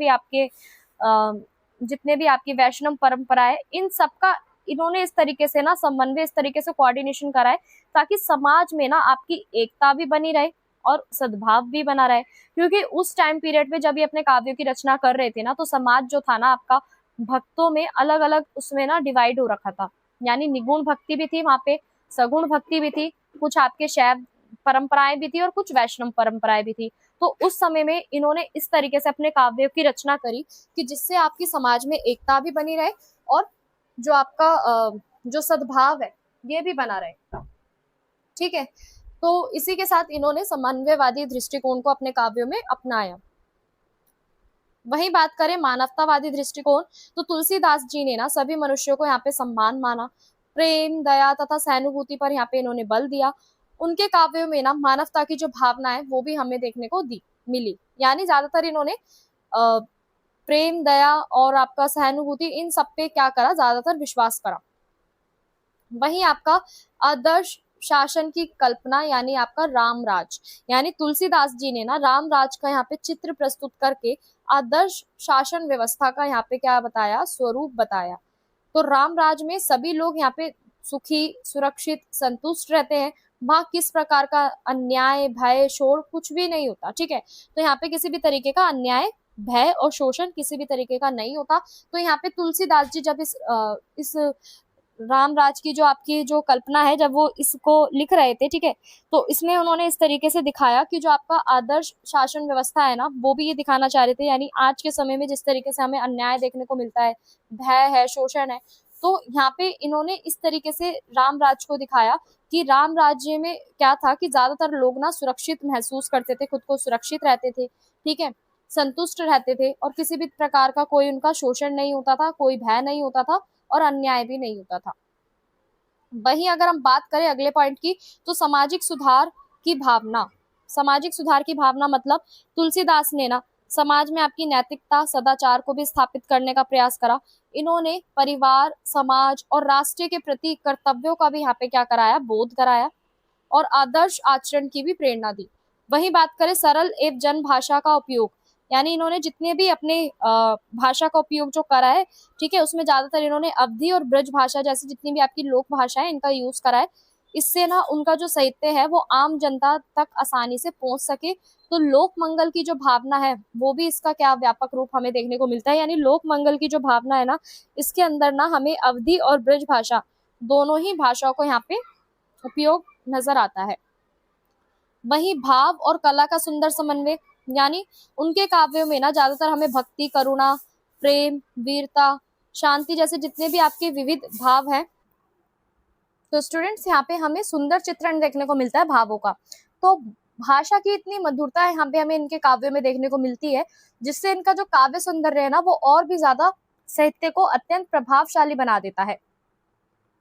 Speaker 1: भी आपकी वैष्णव परंपराएं, इन सबका इन्होंने इस तरीके से ना समन्वय, इस तरीके से कोऑर्डिनेशन करा है ताकि समाज में ना आपकी एकता भी बनी रहे और सद्भाव भी बना रहे। क्योंकि उस टाइम पीरियड में जब ये अपने काव्यों की रचना कर रहे थे ना तो समाज जो था ना आपका भक्तों में अलग अलग उसमें ना डिवाइड हो रखा था, यानी निगुण भक्ति भी थी वहां पे, सगुण भक्ति भी थी, कुछ आपके शैव परंपराएं भी थी और कुछ वैष्णव परंपराएं भी थी। तो उस समय में इन्होंने इस तरीके से अपने काव्यों की रचना करी कि जिससे आपकी समाज में एकता भी बनी रहे और जो आपका जो सद्भाव है ये भी बना रहे, ठीक है। तो इसी के साथ इन्होंने समन्वयवादी दृष्टिकोण को अपने काव्यों में अपनाया। वहीं बात करें मानवतावादी दृष्टिकोण, तो तुलसीदास जी ने ना सभी मनुष्यों को यहाँ पे सम्मान माना, प्रेम, दया तथा सहानुभूति पर यहाँ पे इन्होंने बल दिया। उनके काव्यों में ना मानवता की जो भावना है वो भी हमें देखने को मिली, यानी ज्यादातर इन्होंने प्रेम, दया और आपका सहानुभूति, इन सब पे क्या करा, ज्यादातर विश्वास करा। वहीं आपका आदर्श शासन की कल्पना, यानी आपका राम राज, यानी तुलसीदास जी ने ना राम राज का यहाँ पे चित्र प्रस्तुत करके आदर्श शासन व्यवस्था का यहाँ पे क्या बताया, स्वरूप बताया। तो राम राज में सभी लोग यहाँ पे सुखी, सुरक्षित, संतुष्ट रहते हैं, वहां किस प्रकार का अन्याय, भय, शोर कुछ भी नहीं होता, ठीक है। तो यहाँ पे किसी भी तरीके का अन्याय, भय और शोषण किसी भी तरीके का नहीं होता। तो यहाँ पे तुलसीदास जी जब इस रामराज की जो आपकी जो कल्पना है, जब वो इसको लिख रहे थे, ठीक है, तो इसमें उन्होंने इस तरीके से दिखाया कि जो आपका आदर्श शासन व्यवस्था है ना, वो भी ये दिखाना चाह रहे थे। यानी आज के समय में जिस तरीके से हमें अन्याय देखने को मिलता है, भय है, शोषण है, तो यहाँ पे इन्होंने इस तरीके से रामराज को दिखाया कि राम राज्य में क्या था कि ज्यादातर लोग ना सुरक्षित महसूस करते थे, खुद को सुरक्षित रहते थे, ठीक है, संतुष्ट रहते थे, और किसी भी प्रकार का कोई उनका शोषण नहीं होता था, कोई भय नहीं होता था, और अन्याय भी नहीं होता था। वहीं अगर हम बात करें अगले पॉइंट की, तो सामाजिक सुधार की भावना। सामाजिक सुधार की भावना मतलब तुलसीदास ने ना समाज में आपकी नैतिकता, सदाचार को भी स्थापित करने का प्रयास करा। इन्होंने परिवार, समाज और राष्ट्र के प्रति कर्तव्यों का भी यहाँ पे क्या कराया, बोध कराया, और आदर्श आचरण की भी प्रेरणा दी। वहीं बात करें सरल एवं जन भाषा का उपयोग, यानी इन्होंने जितने भी अपने भाषा का उपयोग जो करा है, ठीक है, उसमें ज्यादातर इन्होंने अवधी और ब्रज भाषा जैसी जितनी भी आपकी लोक भाषा है, इनका यूज करा है। इससे ना उनका जो साहित्य है वो आम जनता तक आसानी से पहुंच सके। तो लोक मंगल की जो भावना है वो भी इसका क्या व्यापक रूप हमें देखने को मिलता है। यानी लोक मंगल की जो भावना है ना, इसके अंदर ना हमें अवधी और ब्रज भाषा दोनों ही भाषाओं को यहाँ पे उपयोग नजर आता है। वहीं भाव और कला का सुंदर समन्वय, यानी उनके काव्यों में ना ज्यादातर हमें भक्ति, करुणा, प्रेम, वीरता, शांति जैसे जितने भी आपके विविध भाव हैं, तो स्टूडेंट्स यहाँ पे हमें सुंदर चित्रण देखने को मिलता है भावों का। तो भाषा की इतनी मधुरता है यहाँ पे हमें इनके काव्यों में देखने को मिलती है, जिससे इनका जो काव्य सौंदर्य है ना वो और भी ज्यादा साहित्य को अत्यंत प्रभावशाली बना देता है।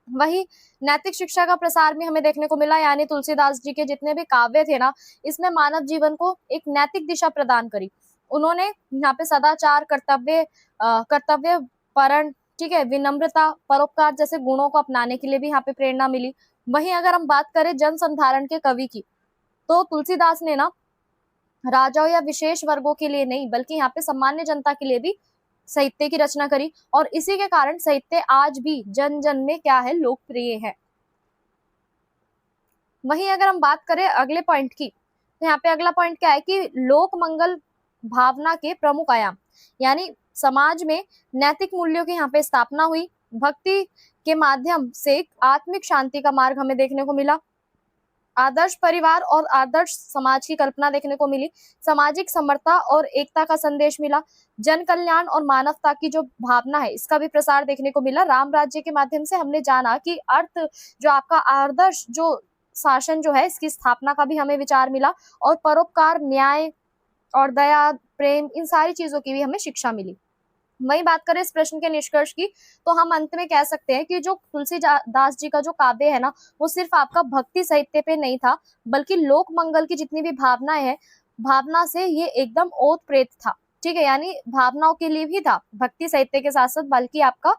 Speaker 1: वही नैतिक शिक्षा का प्रसार भी हमें देखने को मिला, यानी तुलसीदास जी के जितने भी काव्य थे ना, इसमें मानव जीवन को एक नैतिक दिशा प्रदान करी। उन्होंने यहाँ पे सदाचार, कर्तव्य परण, ठीक है, विनम्रता, परोपकार जैसे गुणों को अपनाने के लिए भी यहाँ पे प्रेरणा मिली। वहीं अगर हम बात करें जन संधारण के कवि की, तो तुलसीदास ने ना राजाओं या विशेष वर्गों के लिए नहीं, बल्कि यहाँ पे सामान्य जनता के लिए भी साहित्य की रचना करी, और इसी के कारण साहित्य आज भी जन जन में क्या है, लोकप्रिय है। वहीं अगर हम बात करें अगले पॉइंट की, तो यहाँ पे अगला पॉइंट क्या है कि लोक मंगल भावना के प्रमुख आयाम, यानी समाज में नैतिक मूल्यों की यहाँ पे स्थापना हुई। भक्ति के माध्यम से आत्मिक शांति का मार्ग हमें देखने को मिला। आदर्श परिवार और आदर्श समाज की कल्पना देखने को मिली। सामाजिक समरसता और एकता का संदेश मिला। जन कल्याण और मानवता की जो भावना है, इसका भी प्रसार देखने को मिला। राम राज्य के माध्यम से हमने जाना कि अर्थ जो आपका आदर्श जो शासन जो है, इसकी स्थापना का भी हमें विचार मिला, और परोपकार, न्याय और दया, प्रेम, इन सारी चीजों की भी हमें शिक्षा मिली। वही बात करें इस प्रश्न के निष्कर्ष की, तो हम अंत में कह सकते हैं कि जो तुलसीदास जी का जो काव्य है ना, वो सिर्फ आपका भक्ति साहित्य पे नहीं था, बल्कि लोक मंगल की जितनी भी भावनाएं हैं, भावना से ये एकदम ओत प्रेत था, ठीक है, यानी भावनाओं के लिए भी था, भक्ति साहित्य के साथ साथ, बल्कि आपका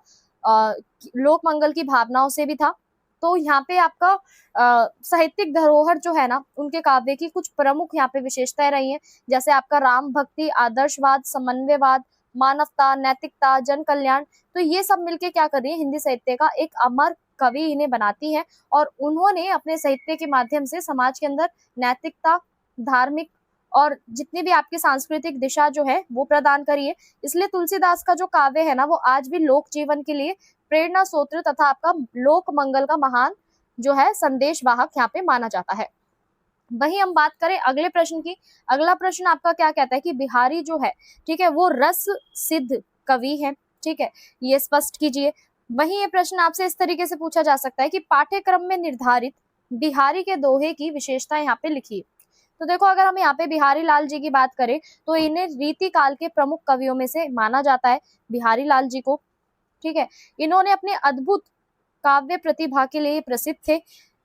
Speaker 1: लोक मंगल की भावनाओं से भी था। तो यहाँ पे आपका साहित्यिक धरोहर जो है ना, उनके काव्य की कुछ प्रमुख यहाँ पे विशेषताएं रही हैं, जैसे आपका राम भक्ति, आदर्शवाद, समन्वयवाद, मानवता, नैतिकता, जन कल्याण। तो ये सब मिलके क्या कर रही है, हिंदी साहित्य का एक अमर कवि इन्हें बनाती है, और उन्होंने अपने साहित्य के माध्यम से समाज के अंदर नैतिकता, धार्मिक और जितनी भी आपकी सांस्कृतिक दिशा जो है वो प्रदान करी है। इसलिए तुलसीदास का जो काव्य है ना, वो आज भी लोक जीवन के लिए प्रेरणा स्रोत तथा आपका लोक मंगल का महान जो है संदेश वाहक यहाँ पे माना जाता है। वहीं हम बात करें अगले प्रश्न की, अगला प्रश्न आपका क्या कहता है कि बिहारी जो है, ठीक है, वो रस सिद्ध कवि है, ठीक है, ये स्पष्ट कीजिए। वहीं ये प्रश्न आपसे इस तरीके से पूछा जा सकता है कि पाठ्यक्रम में निर्धारित बिहारी के दोहे की विशेषता यहाँ पे लिखिए। तो देखो, अगर हम यहाँ पे बिहारी लाल जी की बात करें, तो इन्हें रीति काल के प्रमुख कवियों में से माना जाता है, बिहारी लाल जी को, ठीक है। इन्होंने अपने अद्भुत काव्य प्रतिभा के लिए प्रसिद्ध थे।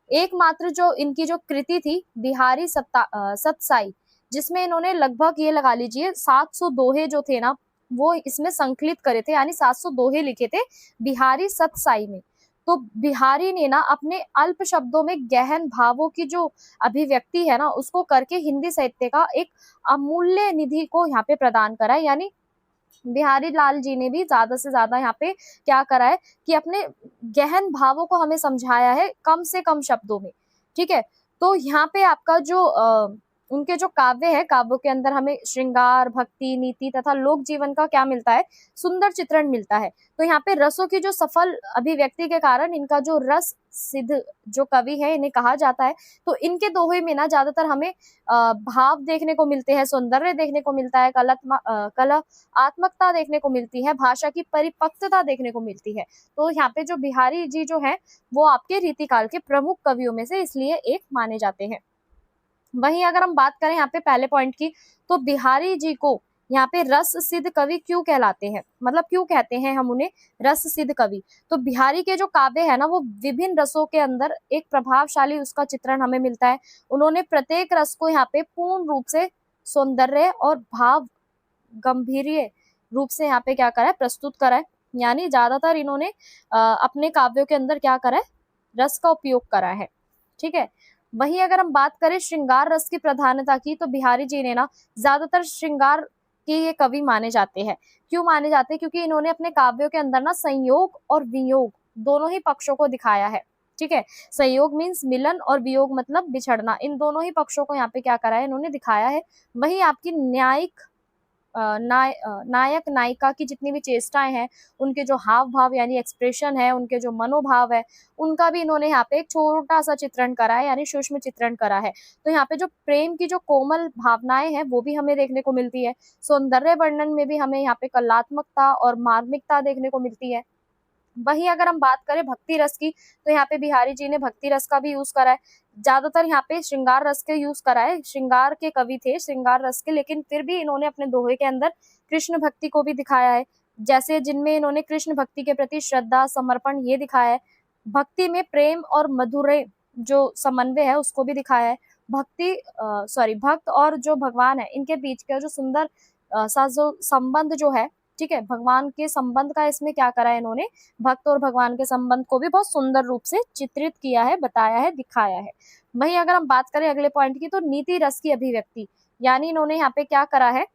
Speaker 1: एकमात्र जो इनकी जो कृति थी बिहारी सतसाई, जिसमें इन्होंने लगभग ये लगा लीजिए 700 दोहे जो थे ना, वो इसमें संकलित करे थे, यानी 700 दोहे लिखे थे बिहारी सतसाई में। तो बिहारी ने ना अपने अल्प शब्दों में गहन भावों की जो अभिव्यक्ति है ना, उसको करके हिंदी साहित्य का एक अमूल्य निधि को यहाँ पे प्रदान करा है। यानी बिहारी लाल जी ने भी ज्यादा से ज्यादा यहाँ पे क्या करा है कि अपने गहन भावों को हमें समझाया है कम से कम शब्दों में, ठीक है। तो यहाँ पे आपका जो उनके जो काव्य है, काव्यों के अंदर हमें श्रृंगार, भक्ति, नीति तथा लोक जीवन का क्या मिलता है, सुंदर चित्रण मिलता है। तो यहाँ पे रसों की जो सफल अभिव्यक्ति के कारण इनका जो रस सिद्ध जो कवि है इन्हें कहा जाता है। तो इनके दोहे में ना ज्यादातर हमें भाव देखने को मिलते हैं, सौंदर्य देखने को मिलता है, कलात्मकता देखने को मिलती है, भाषा की परिपक्वता देखने को मिलती है। तो यहाँ पे जो बिहारी जी जो है वो आपके रीतिकाल के प्रमुख कवियों में से इसलिए एक माने जाते हैं। वहीं अगर हम बात करें यहाँ पे पहले पॉइंट की, तो बिहारी जी को यहाँ पे रस सिद्ध कवि क्यों कहलाते हैं, मतलब क्यों कहते हैं हम उन्हें रस सिद्ध कवि। तो बिहारी के जो काव्य है ना वो विभिन्न रसों के अंदर एक प्रभावशाली उसका चित्रण हमें मिलता है। उन्होंने प्रत्येक रस को यहाँ पे पूर्ण रूप से सौंदर्य और भाव गंभीर्य रूप से यहाँ पे क्या करा है, प्रस्तुत करा है। यानी ज्यादातर इन्होंने अपने काव्यों के अंदर क्या करा है, रस का उपयोग करा है। ठीक है। वहीं अगर हम बात करें श्रृंगार रस की प्रधानता की, तो बिहारी जी ने ना ज्यादातर श्रृंगार के ये कवि माने जाते हैं। क्यों माने जाते हैं, क्योंकि इन्होंने अपने काव्यों के अंदर ना संयोग और वियोग दोनों ही पक्षों को दिखाया है। ठीक है। संयोग मीन्स मिलन और वियोग मतलब बिछड़ना, इन दोनों ही पक्षों को यहाँ पे क्या करा है, इन्होंने दिखाया है। वहीं आपकी न्यायिक नायक नायिका की जितनी भी चेष्टाएं हैं, उनके जो हाव भाव यानी एक्सप्रेशन है, उनके जो मनोभाव है, उनका भी इन्होंने यहाँ पे एक छोटा सा चित्रण करा है, यानी सूक्ष्म चित्रण करा है। तो यहाँ पे जो प्रेम की जो कोमल भावनाएं हैं वो भी हमें देखने को मिलती है। सौंदर्य वर्णन में भी हमें यहाँ पे कलात्मकता और मार्मिकता देखने को मिलती है। वहीं अगर हम बात करें भक्ति रस की, तो यहाँ पे बिहारी जी ने भक्ति रस का भी यूज करा है। ज्यादातर यहाँ पे श्रृंगार रस के यूज करा है, श्रृंगार के कवि थे श्रृंगार रस के, लेकिन फिर भी इन्होंने अपने दोहे के अंदर कृष्ण भक्ति को भी दिखाया है। जैसे जिनमें इन्होंने कृष्ण भक्ति के प्रति श्रद्धा समर्पण ये दिखाया है। भक्ति में प्रेम और मधुरे जो समन्वय है उसको भी दिखाया है। भक्त और जो भगवान है इनके बीच का जो सुंदर सा जो संबंध जो है, ठीक है, भगवान के संबंध का इसमें क्या करा है, इन्होंने भक्त और भगवान के संबंध को भी बहुत सुंदर रूप से चित्रित किया है, बताया है, दिखाया है। वहीं अगर हम बात करें अगले पॉइंट की, तो नीति रस की अभिव्यक्ति, यानी इन्होंने यहाँ पे क्या करा है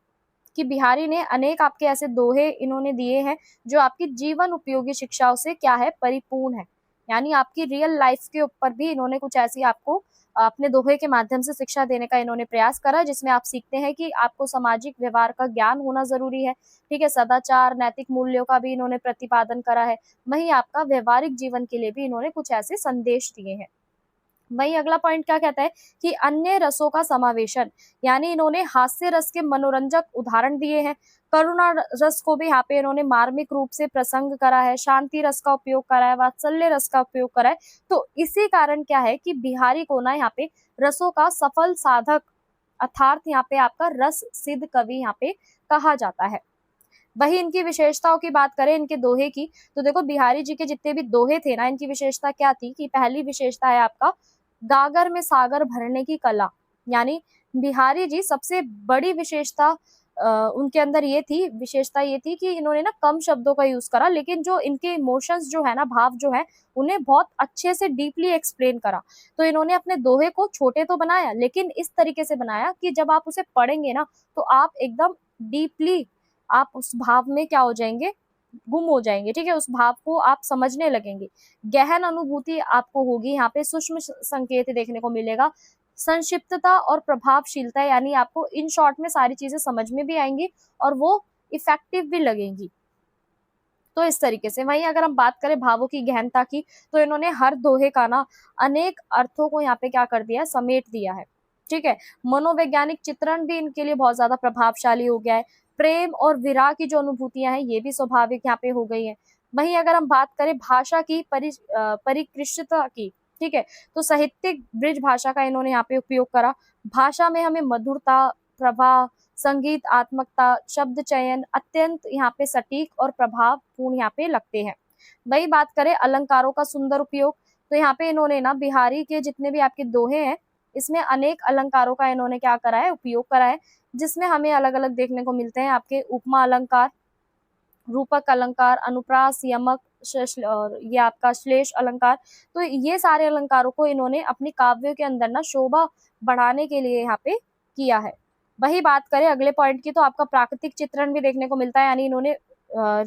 Speaker 1: कि बिहारी ने अनेक आपके ऐसे दोहे इन्होंने दिए हैं जो आपकी जीवन उपयोगी शिक्षाओं से क्या है, परिपूर्ण है। यानी आपकी रियल लाइफ के ऊपर भी इन्होंने कुछ ऐसी आपको अपने दोहे के माध्यम से शिक्षा देने का इन्होंने प्रयास करा, जिसमें आप सीखते हैं कि आपको सामाजिक व्यवहार का ज्ञान होना जरूरी है। ठीक है। सदाचार, नैतिक मूल्यों का भी इन्होंने प्रतिपादन करा है। वहीं आपका व्यवहारिक जीवन के लिए भी इन्होंने कुछ ऐसे संदेश दिए हैं। वहीं अगला पॉइंट क्या कहता है कि अन्य रसों का समावेशन, यानी इन्होंने हास्य रस के मनोरंजक उदाहरण दिए हैं। करुणा रस को भी यहाँ पे इन्होंने मार्मिक रूप से प्रसंग करा है। शांति रस का उपयोग करा है, वात्सल्य रस का उपयोग करा है। तो इसी कारण क्या है कि बिहारी को ना यहाँ पे रसों का सफल साधक अर्थात यहाँ पे आपका रस सिद्ध कवि यहाँ पे कहा जाता है। वही इनकी विशेषताओं की बात करें इनके दोहे की, तो देखो बिहारी जी के जितने भी दोहे थे ना, इनकी विशेषता क्या थी कि पहली विशेषता है आपका गागर में सागर भरने की कला। यानी बिहारी जी सबसे बड़ी विशेषता उनके अंदर विशेषता ये थी कि इन्होंने ना कम शब्दों का यूज करा, लेकिन जो इनके इमोशंस जो है ना, भाव जो है, उन्हें बहुत अच्छे से डीपली एक्सप्लेन करा। तो इन्होंने अपने दोहे को छोटे तो बनाया, लेकिन इस तरीके से बनाया कि जब आप उसे पढ़ेंगे ना तो आप एकदम डीपली आप उस भाव में क्या हो जाएंगे, गुम हो जाएंगे। ठीक है। उस भाव को आप समझने लगेंगे, गहन अनुभूति आपको होगी। यहाँ पे सूक्ष्म संकेत देखने को मिलेगा, संक्षिप्तता और प्रभावशीलता, यानी आपको इन शॉर्ट में सारी चीजें समझ में भी आएंगी और वो इफेक्टिव भी लगेंगी। तो इस तरीके से। वहीं अगर हम बात करें भावों की गहनता की, तो इन्होंने हर दोहे का ना अनेक अर्थों को यहाँ पे क्या कर दिया है, समेट दिया है। ठीक है। मनोवैज्ञानिक चित्रण भी इनके लिए बहुत ज्यादा प्रभावशाली हो गया है। प्रेम और विरह की जो अनुभूतियां हैं ये भी स्वाभाविक यहाँ पे हो गई है। वहीं अगर हम बात करें भाषा की परिकृष्टता की, ठीक है, तो साहित्यिक ब्रिज भाषा का इन्होंने यहाँ पे उपयोग करा। भाषा में हमें मधुरता, प्रवाह, संगीत आत्मकता, शब्द चयन अत्यंत यहाँ पे सटीक और प्रभावपूर्ण यहाँ पे लगते हैं। वही बात करें अलंकारों का सुंदर उपयोग, तो यहाँ पे इन्होंने ना बिहारी के जितने भी आपके दोहे हैं इसमें अनेक अलंकारों का इन्होंने क्या करा है, उपयोग करा है, जिसमें हमें अलग अलग देखने को मिलते हैं आपके उपमा अलंकार, रूपक अलंकार, अनुप्रास, यमक, और ये आपका श्लेष अलंकार। तो ये सारे अलंकारों को इन्होंने अपनी काव्यों के अंदर ना शोभा बढ़ाने के लिए यहाँ पे किया है। वही बात करें अगले पॉइंट की, तो आपका प्राकृतिक चित्रण भी देखने को मिलता है, यानी इन्होंने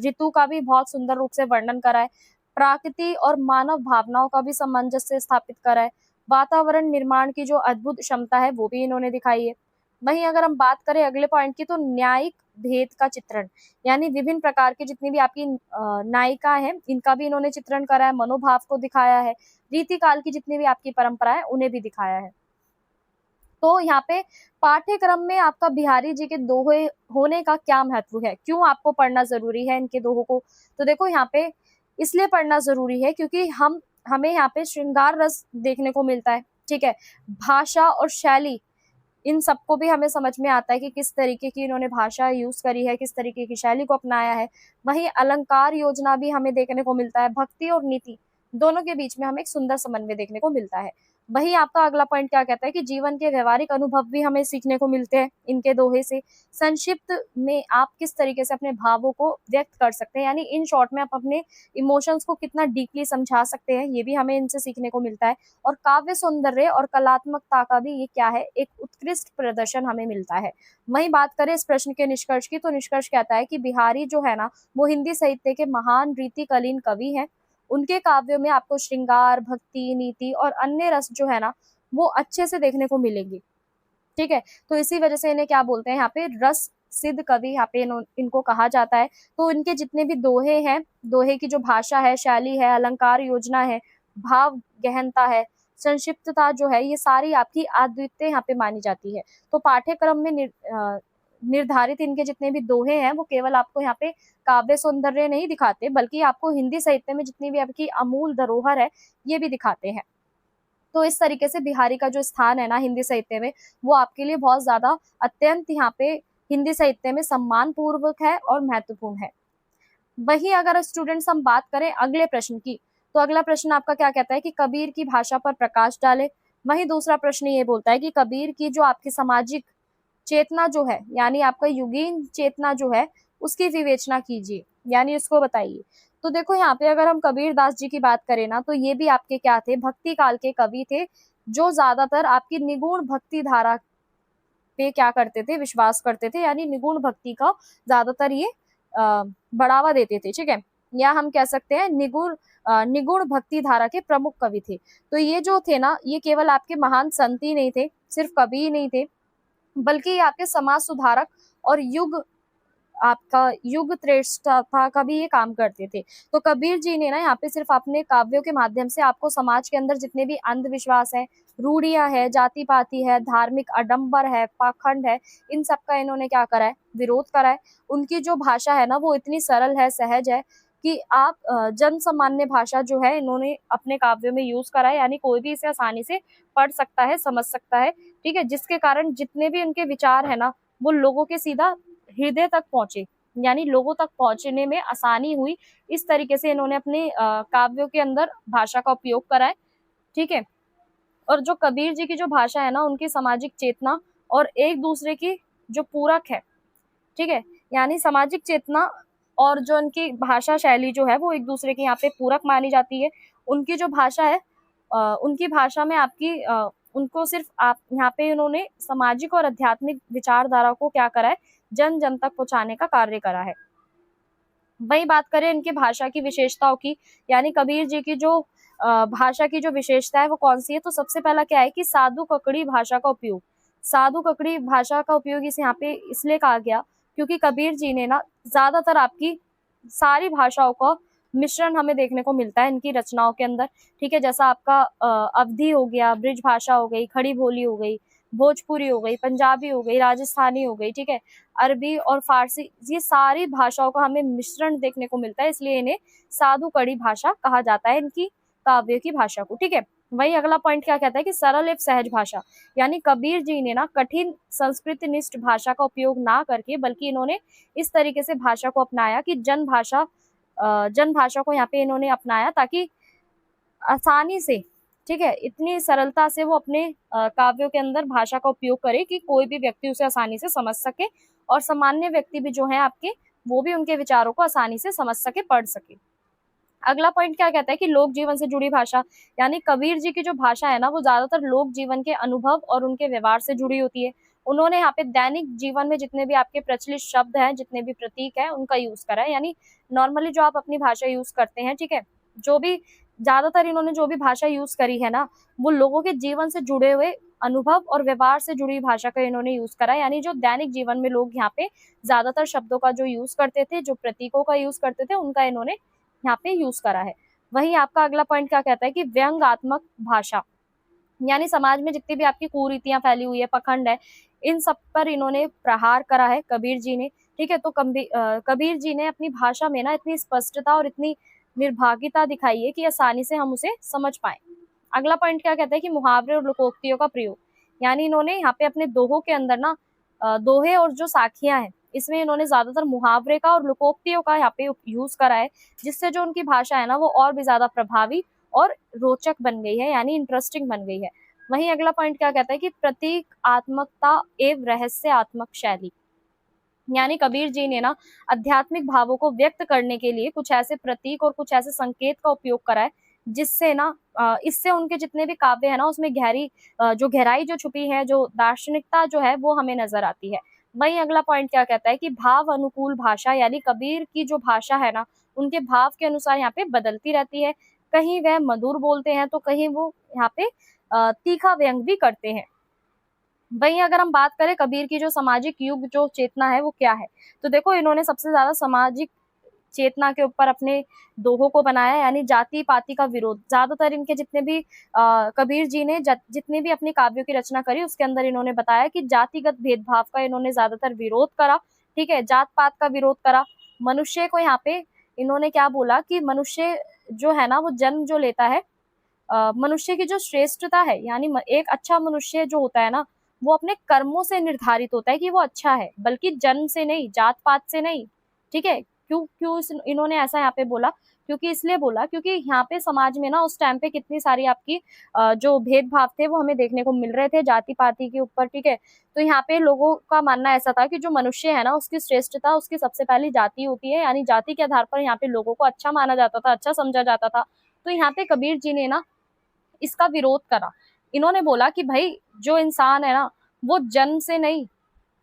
Speaker 1: ऋतु का भी बहुत सुंदर रूप से वर्णन करा है। प्रकृति और मानव भावनाओं का भी सामंजस्य स्थापित करा है। वातावरण निर्माण की जो अद्भुत क्षमता है वो भी इन्होंने दिखाई है। वहीं अगर हम बात करें अगले पॉइंट की, तो न्यायिक भेद का चित्रण, यानी विभिन्न प्रकार की जितनी भी आपकी नायिका है इनका भी इन्होंने चित्रण करा है, मनोभाव को दिखाया है, रीतिकाल की जितनी भी आपकी परंपरा है उन्हें भी दिखाया है। तो यहाँ पे पाठ्यक्रम में आपका बिहारी जी के दोहे होने का क्या महत्व है, क्यों आपको पढ़ना जरूरी है इनके दोहों को? तो देखो यहाँ पे इसलिए पढ़ना जरूरी है क्योंकि हमें यहाँ पे श्रृंगार रस देखने को मिलता है, ठीक है। भाषा और शैली, इन सबको भी हमें समझ में आता है कि किस तरीके की इन्होंने भाषा यूज करी है, किस तरीके की शैली को अपनाया है। वहीं अलंकार योजना भी हमें देखने को मिलता है, भक्ति और नीति दोनों के बीच में हमें एक सुंदर समन्वय देखने को मिलता है। वही आपका अगला पॉइंट क्या कहता है कि जीवन के व्यवहारिक अनुभव भी हमें सीखने को मिलते हैं इनके दोहे से। संक्षिप्त में आप किस तरीके से अपने भावों को व्यक्त कर सकते हैं, यानी इन शॉर्ट में आप अपने इमोशंस को कितना डीपली समझा सकते हैं, ये भी हमें इनसे सीखने को मिलता है। और काव्य सौंदर्य और कलात्मकता का भी ये क्या है, एक उत्कृष्ट प्रदर्शन हमें मिलता है। वहीं बात करें इस प्रश्न के निष्कर्ष की, तो निष्कर्ष कहता है कि बिहारी जो है ना वो हिंदी साहित्य के महान रीतिकालीन कवि हैं। उनके काव्यों में आपको श्रृंगार, भक्ति, नीति और अन्य रस जो है ना वो अच्छे से देखने को मिलेंगे, ठीक है। तो इसी वजह से इन्हें क्या बोलते हैं यहाँ पे, रस सिद्ध कवि यहाँ पे इनको कहा जाता है। तो इनके जितने भी दोहे हैं, दोहे की जो भाषा है, शैली है, अलंकार योजना है, भाव गहनता है, संक्षिप्तता जो है, ये सारी आपकी अद्वितीय यहाँ पे मानी जाती है। तो पाठ्यक्रम में निर्धारित इनके जितने भी दोहे हैं वो केवल आपको यहाँ पे काव्य सौंदर्य नहीं दिखाते, बल्कि आपको हिंदी साहित्य में जितनी भी आपकी अमूल धरोहर है ये भी दिखाते हैं। तो इस तरीके से बिहारी का जो स्थान है ना हिंदी साहित्य में, वो आपके लिए बहुत ज्यादा अत्यंत यहाँ पे हिंदी साहित्य में सम्मान पूर्वक है और महत्वपूर्ण है। वही अगर स्टूडेंट्स हम बात करें अगले प्रश्न की, तो अगला प्रश्न आपका क्या कहता है कि कबीर की भाषा पर प्रकाश डाले। वही दूसरा प्रश्न ये बोलता है कि कबीर की जो आपकी सामाजिक चेतना जो है, यानी आपका युगीन चेतना जो है, उसकी विवेचना कीजिए, यानी उसको बताइए। तो देखो यहाँ पे अगर हम कबीर दास जी की बात करें ना, तो ये भी आपके क्या थे, भक्ति काल के कवि थे, जो ज्यादातर आपकी निगुण भक्ति धारा पे क्या करते थे, विश्वास करते थे, यानी निगुण भक्ति का ज्यादातर ये बढ़ावा देते थे, ठीक है। या हम कह सकते हैं निगुण भक्ति धारा के प्रमुख कवि थे। तो ये जो थे ना, ये केवल आपके महान संत ही नहीं थे, सिर्फ कवि ही नहीं थे, बल्कि ये आपके समाज सुधारक और युग श्रेष्ठता का भी ये काम करते थे। तो कबीर जी ने ना यहाँ पे सिर्फ अपने काव्यों के माध्यम से आपको समाज के अंदर जितने भी अंधविश्वास है, रूढ़ियां है, जाति पाति है, धार्मिक आडंबर है, पाखंड है, इन सब का इन्होंने क्या करा है, विरोध करा है। उनकी जो भाषा है ना वो इतनी सरल है, सहज है कि आप जन सामान्य भाषा जो है इन्होंने अपने काव्यों में यूज करा है, यानी कोई भी इसे आसानी से पढ़ सकता है, समझ सकता है, ठीक है। जिसके कारण जितने भी उनके विचार है ना वो लोगों के सीधा हृदय तक पहुंचे, यानी लोगों तक पहुंचने में आसानी हुई। इस तरीके से इन्होंने अपने काव्यों के अंदर भाषा का उपयोग करा है, ठीक है। और जो कबीर जी की जो भाषा है ना, उनकी सामाजिक चेतना और एक दूसरे की जो पूरक है, ठीक है, यानी सामाजिक चेतना और जो उनकी भाषा शैली जो है वो एक दूसरे के यहाँ पे पूरक मानी जाती है। उनकी जो भाषा है, उनकी भाषा में आपकी उनको सिर्फ आप यहाँ पे उन्होंने सामाजिक और आध्यात्मिक विचारधारा को क्या करा है, जन जन तक पहुंचाने का कार्य करा है। वही बात करें इनकी भाषा की विशेषताओं की, यानी कबीर जी की जो भाषा की जो विशेषता है वो कौन सी है, तो सबसे पहला क्या है कि साधु ककड़ी भाषा का उपयोग। साधु ककड़ी भाषा का उपयोग इस यहाँ पे इसलिए कहा गया क्योंकि कबीर जी ने ना ज्यादातर आपकी सारी भाषाओं का मिश्रण हमें देखने को मिलता है इनकी रचनाओं के अंदर, ठीक है। जैसा आपका अवधी हो गया, ब्रिज भाषा हो गई, खड़ी बोली हो गई, भोजपुरी हो गई, पंजाबी हो गई, राजस्थानी हो गई, ठीक है, अरबी और फारसी, ये सारी भाषाओं का हमें मिश्रण देखने को मिलता है, इसलिए इन्हें साधु कड़ी भाषा कहा जाता है, इनकी काव्य की भाषा को, ठीक है। वही अगला पॉइंट क्या कहता है कि सरल एवं सहज भाषा, यानी कबीर जी ने ना कठिन संस्कृतनिष्ठ भाषा का उपयोग ना करके बल्कि इन्होंने इस तरीके से भाषा को अपनाया कि जन भाषा को यहाँ पे इन्होंने अपनाया ताकि आसानी से, ठीक है, इतनी सरलता से वो अपने काव्यों के अंदर भाषा का उपयोग करे कि कोई भी व्यक्ति उसे आसानी से समझ सके और सामान्य व्यक्ति भी जो है आपके, वो भी उनके विचारों को आसानी से समझ सके, पढ़ सके। अगला पॉइंट क्या कहता है कि लोक जीवन से जुड़ी भाषा, यानी कबीर जी की जो भाषा है ना वो ज्यादातर लोक जीवन के अनुभव और उनके व्यवहार से जुड़ी होती है। उन्होंने यहाँ पे दैनिक जीवन में जितने भी आपके प्रचलित शब्द हैं, जितने भी प्रतीक हैं, उनका यूज करा है, यानी नॉर्मली जो आप अपनी भाषा यूज करते हैं, ठीक है, जो भी ज्यादातर इन्होंने जो भी भाषा यूज करी है ना, वो लोगों के जीवन से जुड़े हुए अनुभव और व्यवहार से जुड़ी भाषा का इन्होंने यूज करा है। यानी जो दैनिक जीवन में लोग यहाँ पे ज्यादातर शब्दों का जो यूज करते थे, जो प्रतीकों का यूज करते थे, उनका इन्होंने यहाँ पे यूज करा है। वहीं आपका अगला पॉइंट क्या कहता है कि व्यंग्यात्मक भाषा, यानी समाज में जितनी भी आपकी कुरीतियां फैली हुई है, पखंड है, इन सब पर इन्होंने प्रहार करा है कबीर जी ने। ठीक है, तो कबीर जी ने अपनी भाषा में ना इतनी स्पष्टता और इतनी निर्भागिता दिखाई है कि आसानी से हम उसे समझ पाए। अगला पॉइंट क्या कहता है कि मुहावरे और लोकोक्तियों का प्रयोग, यानी इन्होंने यहाँ पे अपने दोहों के अंदर ना दोहे और जो साखियां हैं, इसमें इन्होंने ज्यादातर मुहावरे का और लोकोक्तियों का यहाँ पे यूज करा है, जिससे जो उनकी भाषा है ना वो और भी ज्यादा प्रभावी और रोचक बन गई है, यानी इंटरेस्टिंग बन गई है। वहीं अगला पॉइंट क्या कहता है कि प्रतीकात्मकता एवं रहस्यात्मक शैली, यानी कबीर जी ने ना आध्यात्मिक भावों को व्यक्त करने के लिए कुछ ऐसे प्रतीक और कुछ ऐसे संकेत का उपयोग करा है, जिससे ना इससे उनके जितने भी काव्य है ना उसमें जो गहराई जो छुपी है, जो दार्शनिकता जो है वो हमें नजर आती है। वहीं अगला पॉइंट क्या कहता है कि भाव अनुकूल भाषा, यानी कबीर की जो भाषा है ना उनके भाव के अनुसार यहाँ पे बदलती रहती है। कहीं वह मधुर बोलते हैं तो कहीं वो यहाँ पे तीखा व्यंग भी करते हैं। वहीं अगर हम बात करें कबीर की जो सामाजिक युग जो चेतना है वो क्या है, तो देखो इन्होंने सबसे ज्यादा सामाजिक चेतना के ऊपर अपने दोहों को बनाया, यानी जाति पाति का विरोध। ज्यादातर इनके जितने भी कबीर जी ने जितने भी अपनी काव्यों की रचना करी उसके अंदर इन्होंने बताया कि जातिगत भेदभाव का इन्होंने ज्यादातर विरोध करा। ठीक है, जात पात का विरोध करा। मनुष्य को यहाँ पे इन्होंने क्या बोला कि मनुष्य जो है ना वो जन्म जो लेता है, मनुष्य की जो श्रेष्ठता है, यानी एक अच्छा मनुष्य जो होता है ना वो अपने कर्मों से निर्धारित होता है कि वो अच्छा है, बल्कि जन्म से नहीं, जात पात से नहीं। ठीक है, क्यों क्यों इन्होंने ऐसा यहाँ पे बोला, क्योंकि इसलिए बोला क्योंकि यहाँ पे समाज में ना उस टाइम पे कितनी सारी आपकी जो भेदभाव थे वो हमें देखने को मिल रहे थे जाति पाति के ऊपर। ठीक है, तो यहाँ पे लोगों का मानना ऐसा था कि जो मनुष्य है ना उसकी श्रेष्ठता उसकी सबसे पहली जाति होती है, यानी जाति के आधार पर यहाँ पे लोगों को अच्छा माना जाता था, अच्छा समझा जाता था। तो यहाँ पे कबीर जी ने ना इसका विरोध करा। इन्होंने बोला कि भाई जो इंसान है ना वो जन्म से नहीं,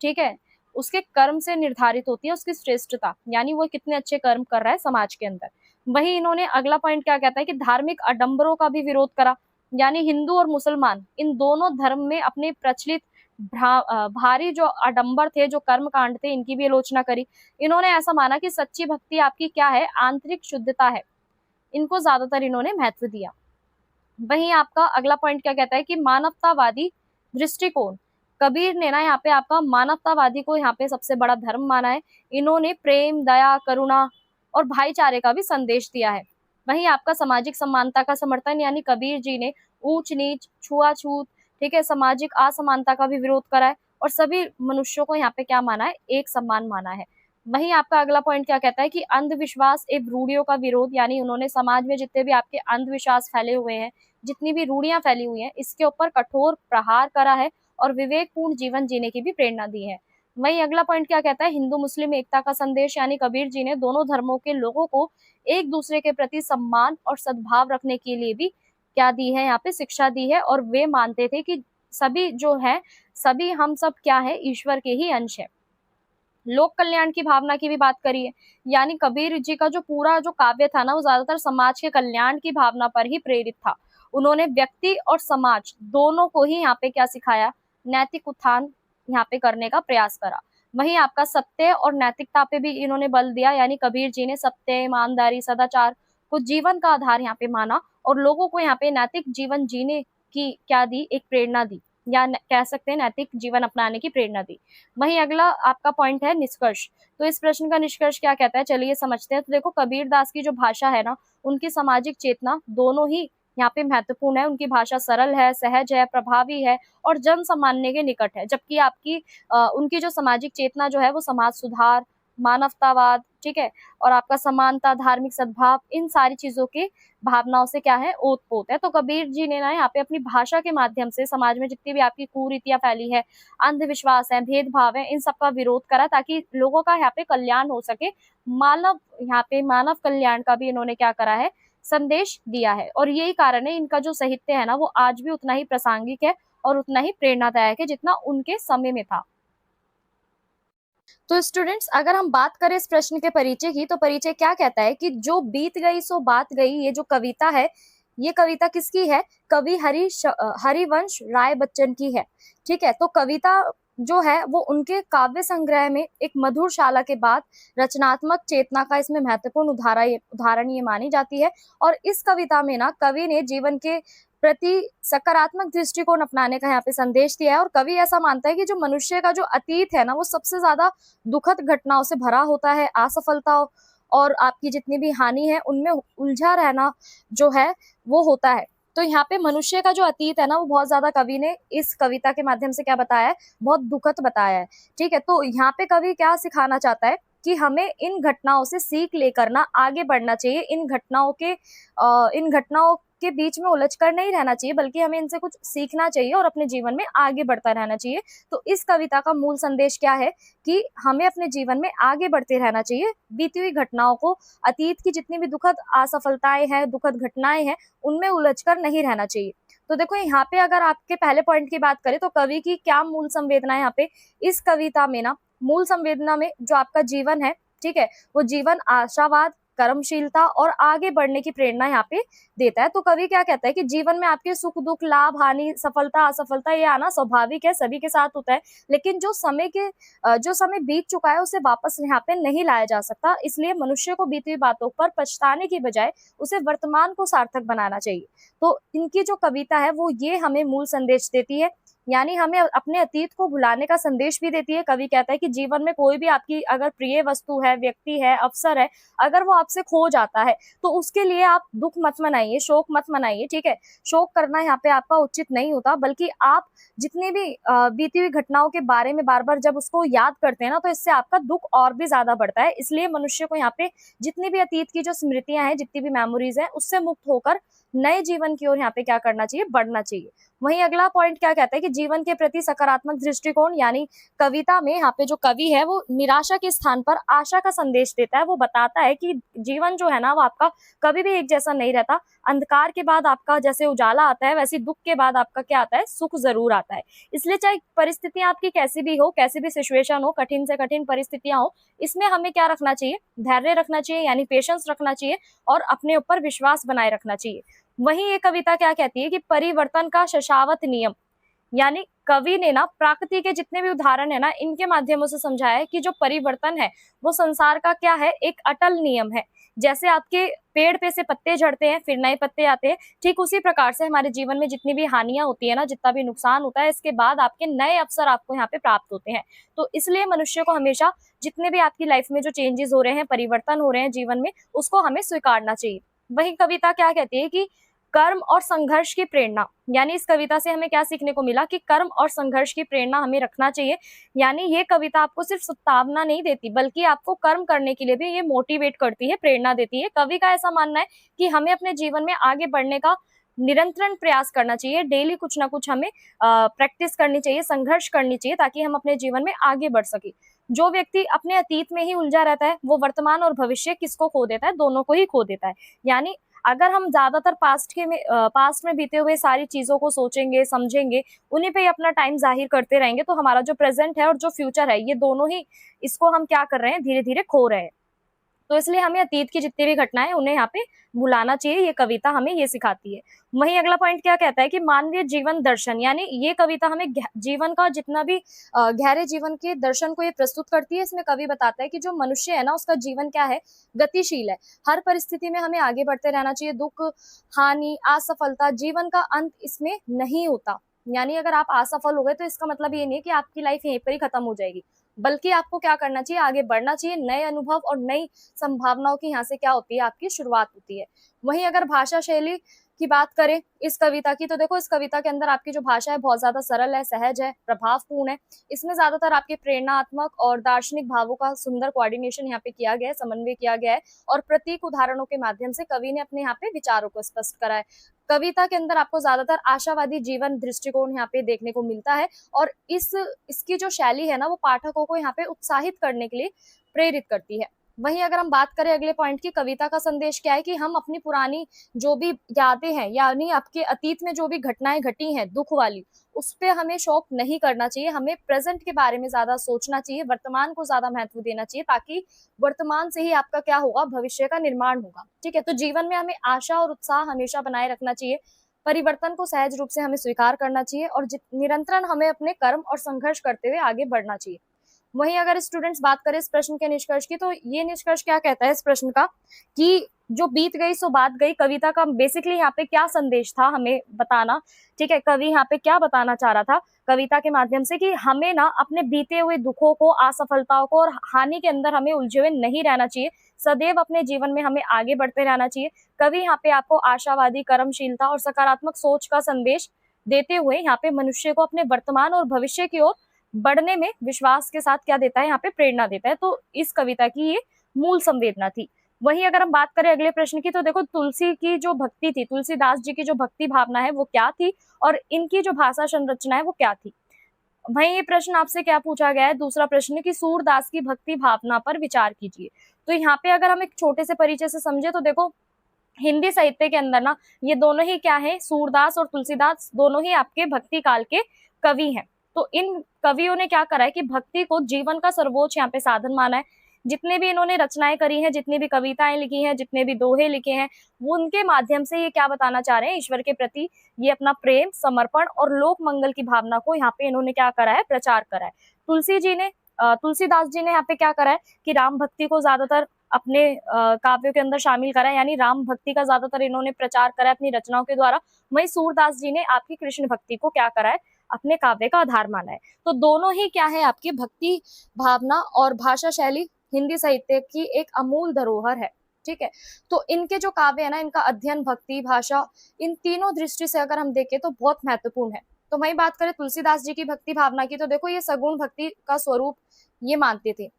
Speaker 1: ठीक है, उसके कर्म से निर्धारित होती है उसकी श्रेष्ठता, यानी वो कितने अच्छे कर्म कर रहा है समाज के अंदर। वही इन्होंने अगला पॉइंट क्या कहता है कि धार्मिक आडंबरों का भी विरोध करा, यानी हिंदू और मुसलमान इन दोनों धर्म में अपने प्रचलित भारी जो आडंबर थे, जो कर्म कांड थे, इनकी भी आलोचना करी। इन्होंने ऐसा माना कि सच्ची भक्ति आपकी क्या है, आंतरिक शुद्धता है। इनको ज्यादातर इन्होंने महत्व दिया। वहीं आपका अगला पॉइंट क्या कहता है कि मानवतावादी दृष्टिकोण, कबीर ने ना यहाँ पे आपका मानवतावादी को यहाँ पे सबसे बड़ा धर्म माना है। इन्होंने प्रेम, दया, करुणा और भाईचारे का भी संदेश दिया है। वहीं आपका सामाजिक समानता का समर्थन, यानी कबीर जी ने ऊंच नीच, छुआछूत, ठीक है, सामाजिक असमानता का भी विरोध करा है और सभी मनुष्यों को यहाँ पे क्या माना है, एक समान माना है। वहीं आपका अगला पॉइंट क्या कहता है कि अंधविश्वास एवं रूढ़ियों का विरोध, यानी उन्होंने समाज में जितने भी आपके अंधविश्वास फैले हुए हैं, जितनी भी रूढ़ियां फैली हुई हैं, इसके ऊपर कठोर प्रहार करा है और विवेकपूर्ण जीवन जीने की भी प्रेरणा दी है। वहीं अगला पॉइंट क्या कहता है, हिंदू मुस्लिम एकता का संदेश, यानी कबीर जी ने दोनों धर्मों के लोगों को एक दूसरे के प्रति सम्मान और सद्भाव रखने के लिए भी क्या दी है, यहाँ पे शिक्षा दी है। और वे मानते थे कि सभी जो है, सभी हम सब क्या है, ईश्वर के ही अंश है। लोक कल्याण की भावना की भी बात करिए, यानी कबीर जी का जो पूरा जो काव्य था ना वो ज्यादातर समाज के कल्याण की भावना पर ही प्रेरित था। उन्होंने व्यक्ति और समाज दोनों को ही यहाँ पे क्या सिखाया, नैतिक उत्थान यहाँ पे करने का प्रयास करा। वहीं आपका सत्य और नैतिकता पे भी इन्होंने बल दिया, यानी कबीर जी ने सत्य, ईमानदारी, सदाचार को जीवन का आधार यहाँ पे माना और लोगों को यहाँ पे नैतिक जीवन जीने की क्या दी, एक प्रेरणा दी, या कह सकते हैं नैतिक जीवन अपनाने की प्रेरणा दी। वहीं अगला आपका पॉइंट है निष्कर्ष। तो इस प्रश्न का निष्कर्ष क्या कहता है, चलिए समझते हैं। तो देखो कबीर दास की जो भाषा है ना, उनकी सामाजिक चेतना दोनों ही यहाँ पे महत्वपूर्ण है। उनकी भाषा सरल है, सहज है, प्रभावी है और जन सामान्य के निकट है। जबकि आपकी उनकी जो सामाजिक चेतना जो है वो समाज सुधार, मानवतावाद, ठीक है, और आपका समानता, धार्मिक सद्भाव, इन सारी चीजों की भावनाओं से क्या है, ओतप्रोत है। तो कबीर जी ने ना यहाँ पे अपनी भाषा के माध्यम से समाज में जितनी भी आपकी कुरीतियां फैली है, अंधविश्वास है, भेदभाव है, इन सब का विरोध करा ताकि लोगों का यहाँ पे कल्याण हो सके। यहाँ पे मानव कल्याण का भी इन्होंने क्या करा है, संदेश दिया है। और यही कारण है इनका जो साहित्य है ना वो आज भी उतना ही प्रासंगिक है और उतना ही प्रेरणादायक है जितना उनके समय में था। तो स्टूडेंट्स, अगर हम बात करें इस प्रश्न के परिचय की, तो परिचय क्या कहता है कि जो बीत गई सो बात गई, ये जो कविता है, ये कविता किसकी है? कवि हरिवंश राय बच्चन की है। ठीक है, तो कविता जो है वो उनके काव्य संग्रह में एक मधुरशाला के बाद रचनात्मक चेतना का इसमें महत्वपूर्ण उदाहरण ये मानी जाती है। और इस कविता में ना कवि ने जीवन के प्रति सकारात्मक दृष्टिकोण अपनाने का यहाँ पे संदेश दिया है। और कवि ऐसा मानता है कि जो मनुष्य का जो अतीत है ना, वो सबसे ज्यादा दुखद घटनाओं से भरा होता है। असफलता और आपकी जितनी भी हानि है उनमें उलझा रहना जो है वो होता है। तो यहाँ पे मनुष्य का जो अतीत है ना, वो बहुत ज्यादा कवि ने इस कविता के माध्यम से क्या बताया है? बहुत दुखद बताया है। ठीक है, तो यहाँ पे कवि क्या सिखाना चाहता है कि हमें इन घटनाओं से सीख लेकर ना आगे बढ़ना चाहिए। इन घटनाओं के बीच में उलझकर नहीं रहना चाहिए, बल्कि हमें इनसे कुछ सीखना चाहिए और अपने जीवन में आगे बढ़ता रहना चाहिए। तो इस कविता का मूल संदेश क्या है कि हमें अपने जीवन में आगे बढ़ते रहना चाहिए। बीती हुई घटनाओं को, अतीत की जितनी भी दुखद असफलताएं हैं, दुखद घटनाएं हैं, उनमें उलझकर नहीं रहना चाहिए। तो देखो यहाँ पे अगर आपके पहले पॉइंट की बात करें तो कवि की क्या मूल संवेदना है यहाँ पे? इस कविता में ना मूल संवेदना में जो आपका जीवन है, ठीक है, वो जीवन आशावाद, कर्मशीलता और आगे बढ़ने की प्रेरणा यहाँ पे देता है। तो कवि क्या कहता है कि जीवन में आपके सुख दुख, लाभ हानि, सफलता असफलता ये आना स्वाभाविक है, सभी के साथ होता है। लेकिन जो समय बीत चुका है उसे वापस यहाँ पे नहीं लाया जा सकता। इसलिए मनुष्य को बीती हुई बातों पर पछताने की बजाय उसे वर्तमान को सार्थक बनाना चाहिए। तो इनकी जो कविता है वो ये हमें मूल संदेश देती है, यानी हमें अपने अतीत को भुलाने का संदेश भी देती है। कवि कहता है कि जीवन में कोई भी आपकी अगर प्रिय वस्तु है, व्यक्ति है, अवसर है, अगर वो आपसे खो जाता है तो उसके लिए आप दुख मत मनाइए, शोक मत मनाइए। ठीक है, शोक करना यहाँ पे आपका उचित नहीं होता, बल्कि आप जितनी भी बीती हुई घटनाओं के बारे में बार बार जब उसको याद करते हैं ना, तो इससे आपका दुख और भी ज्यादा बढ़ता है। इसलिए मनुष्य को यहाँ पे जितनी भी अतीत की जो स्मृतियां हैं, जितनी भी मेमोरीज हैं, उससे मुक्त होकर नए जीवन की ओर यहाँ पे क्या करना चाहिए? बढ़ना चाहिए। वहीं अगला पॉइंट क्या कहता है कि जीवन के प्रति सकारात्मक दृष्टिकोण, यानी कविता में यहाँ पे जो कवि है वो निराशा के स्थान पर आशा का संदेश देता है। वो बताता है कि जीवन जो है ना वो आपका कभी भी एक जैसा नहीं रहता। अंधकार के बाद आपका जैसे उजाला आता है, वैसे दुख के बाद आपका क्या आता है? सुख जरूर आता है। इसलिए चाहे परिस्थितियां आपकी कैसी भी हो, कैसी भी सिचुएशन हो, कठिन से कठिन परिस्थितियां हो, इसमें हमें क्या रखना चाहिए? धैर्य रखना चाहिए, यानी पेशेंस रखना चाहिए और अपने ऊपर विश्वास बनाए रखना चाहिए। वहीं ये कविता क्या कहती है कि परिवर्तन का शशावत नियम, यानी कवि ने ना प्रकृति के जितने भी उदाहरण है ना, इनके माध्यमों से समझाया है कि जो परिवर्तन है वो संसार का क्या है? एक अटल नियम है। जैसे आपके पेड़ पे से पत्ते झड़ते हैं, फिर नए पत्ते आते हैं, ठीक उसी प्रकार से हमारे जीवन में जितनी भी हानियां होती है ना, जितना भी नुकसान होता है, इसके बाद आपके नए अवसर आपको यहाँ पे प्राप्त होते हैं। तो इसलिए मनुष्य को हमेशा जितने भी आपकी लाइफ में जो चेंजेस हो रहे हैं, परिवर्तन हो रहे हैं जीवन में, उसको हमें स्वीकारना चाहिए। वही कविता क्या कहती है कि कर्म और संघर्ष की प्रेरणा, यानी इस कविता से हमें क्या सीखने को मिला कि कर्म और संघर्ष की प्रेरणा हमें रखना चाहिए। यानी ये कविता आपको सिर्फ सत्तावना नहीं देती, बल्कि आपको कर्म करने के लिए भी ये मोटिवेट करती है, प्रेरणा देती है। कवि का ऐसा मानना है कि हमें अपने जीवन में आगे बढ़ने का निरंतर प्रयास करना चाहिए। डेली कुछ ना कुछ हमें प्रैक्टिस करनी चाहिए, संघर्ष करनी चाहिए, ताकि हम अपने जीवन में आगे बढ़ सके। जो व्यक्ति अपने अतीत में ही उलझा रहता है वो वर्तमान और भविष्य किसको खो देता है? दोनों को ही खो देता है। यानी अगर हम ज्यादातर पास्ट में बीते हुए सारी चीजों को सोचेंगे, समझेंगे, उन्हीं पे ही अपना टाइम जाहिर करते रहेंगे, तो हमारा जो प्रेजेंट है और जो फ्यूचर है, ये दोनों ही इसको हम क्या कर रहे हैं? धीरे धीरे खो रहे हैं। तो इसलिए हमें अतीत की जितनी भी घटनाएं उन्हें यहाँ पे भुलाना चाहिए। ये कविता हमें ये सिखाती है। वहीं अगला पॉइंट क्या कहता है कि मानवीय जीवन दर्शन, यानी ये कविता हमें जीवन का जितना भी गहरे जीवन के दर्शन को ये प्रस्तुत करती है। इसमें कवि बताता है कि जो मनुष्य है ना, उसका जीवन क्या है? गतिशील है। हर परिस्थिति में हमें आगे बढ़ते रहना चाहिए। दुख, हानि, असफलता, जीवन का अंत इसमें नहीं होता। यानी अगर आप असफल हो गए तो इसका मतलब ये नहीं है कि आपकी लाइफ यहीं पर ही खत्म हो जाएगी, बल्कि आपको क्या करना चाहिए? आगे बढ़ना चाहिए। नए अनुभव और नई संभावनाओं की यहाँ से क्या होती है? आपकी शुरुआत होती है। वहीं अगर भाषा शैली की बात करें इस कविता की, तो देखो इस कविता के अंदर आपकी जो भाषा है बहुत ज्यादा सरल है, सहज है, प्रभावपूर्ण है। इसमें ज्यादातर आपके प्रेरणात्मक और दार्शनिक भावों का सुंदर कोऑर्डिनेशन यहाँ पे किया गया है, समन्वय किया गया है। और प्रतीक उदाहरणों के माध्यम से कवि ने अपने यहाँ पे विचारों को स्पष्ट करा है। कविता के अंदर आपको ज्यादातर आशावादी जीवन दृष्टिकोण यहाँ पे देखने को मिलता है। और इसकी जो शैली है ना, वो पाठकों को यहाँ पे उत्साहित करने के लिए प्रेरित करती है। वहीं अगर हम बात करें अगले पॉइंट की, कविता का संदेश क्या है कि हम अपनी पुरानी जो भी यादें हैं, यानी आपके अतीत में जो भी घटनाएं घटी हैं दुख वाली, उस पे हमें शौक नहीं करना चाहिए। हमें प्रेजेंट के बारे में ज्यादा सोचना चाहिए, वर्तमान को ज्यादा महत्व देना चाहिए, ताकि वर्तमान से ही आपका क्या होगा, भविष्य का निर्माण होगा। ठीक है, तो जीवन में हमें आशा और उत्साह हमेशा बनाए रखना चाहिए, परिवर्तन को सहज रूप से हमें स्वीकार करना चाहिए, और निरंतर हमें अपने कर्म और संघर्ष करते हुए आगे बढ़ना चाहिए। वहीं अगर स्टूडेंट्स बात करें इस प्रश्न के निष्कर्ष की, तो ये निष्कर्ष क्या कहता है इस प्रश्न का कि जो बीत गई सो बात गई, कविता का बेसिकली यहाँ पे क्या संदेश था हमें बताना। ठीक है, कवि यहाँ पे क्या बताना चाह रहा था कविता के माध्यम से कि हमें ना अपने बीते हुए दुखों को, असफलताओं को और हानि के अंदर हमें उलझे हुए नहीं रहना चाहिए, सदैव अपने जीवन में हमें आगे बढ़ते रहना चाहिए। कवि यहाँ पे आपको आशावादी, कर्मशीलता और सकारात्मक सोच का संदेश देते हुए यहाँ पे मनुष्य को अपने वर्तमान और भविष्य की ओर बढ़ने में विश्वास के साथ क्या देता है, यहाँ पे प्रेरणा देता है। तो इस कविता की ये मूल संवेदना थी। वहीं अगर हम बात करें अगले प्रश्न की, तो देखो तुलसी की जो भक्ति थी, तुलसीदास जी की जो भक्ति भावना है वो क्या थी, और इनकी जो भाषा संरचना है वो क्या थी। वहीं ये प्रश्न आपसे क्या पूछा गया है, दूसरा प्रश्न कि सूरदास की भक्ति भावना पर विचार कीजिए। तो यहाँ पे अगर हम एक छोटे से परिचय से समझे, तो देखो हिंदी साहित्य के अंदर ना ये दोनों ही क्या है, सूरदास और तुलसीदास दोनों ही आपके भक्ति काल के कवि हैं। तो इन कवियों ने क्या करा है कि भक्ति को जीवन का सर्वोच्च यहाँ पे साधन माना है। जितने भी इन्होंने रचनाएं करी हैं, जितनी भी कविताएं लिखी हैं, जितने भी दोहे लिखे हैं, वो उनके माध्यम से ये क्या बताना चाह रहे हैं, ईश्वर के प्रति ये अपना प्रेम, समर्पण और लोक मंगल की भावना को यहाँ पे इन्होंने क्या करा है, प्रचार करा है। तुलसीदास जी ने यहाँ पे क्या करा है कि राम भक्ति को ज्यादातर अपने काव्यों के अंदर शामिल करा है, यानी राम भक्ति का ज्यादातर इन्होंने प्रचार करा है अपनी रचनाओं के द्वारा। वहीं सूरदास जी ने आपकी कृष्ण भक्ति को क्या करा है, अपने काव्य का आधार माना है। तो दोनों ही क्या है, आपकी भक्ति भावना और भाषा शैली हिंदी साहित्य की एक अमूल धरोहर है। ठीक है, तो इनके जो काव्य है ना, इनका अध्ययन, भक्ति, भाषा, इन तीनों दृष्टि से अगर हम देखें तो बहुत महत्वपूर्ण है। तो वही बात करें तुलसीदास जी की भक्ति भावना की, तो देखो ये सगुण भक्ति का स्वरूप ये मानते थे,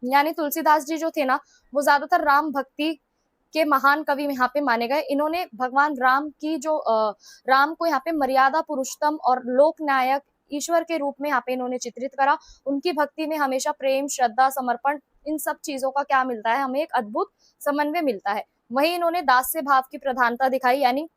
Speaker 1: यानी तुलसीदास जी जो थे ना, वो ज्यादातर राम भक्ति के महान कवि यहाँ पे माने गए। इन्होंने भगवान राम की जो राम को यहाँ पे मर्यादा पुरुषोत्तम और लोक नायक ईश्वर के रूप में यहाँ पे इन्होंने चित्रित करा। उनकी भक्ति में हमेशा प्रेम, श्रद्धा, समर्पण, इन सब चीजों का क्या मिलता है, हमें एक अद्भुत समन्वय मिलता है। वही इन्होंने दास्य भाव की प्रधानता दिखाई, यानी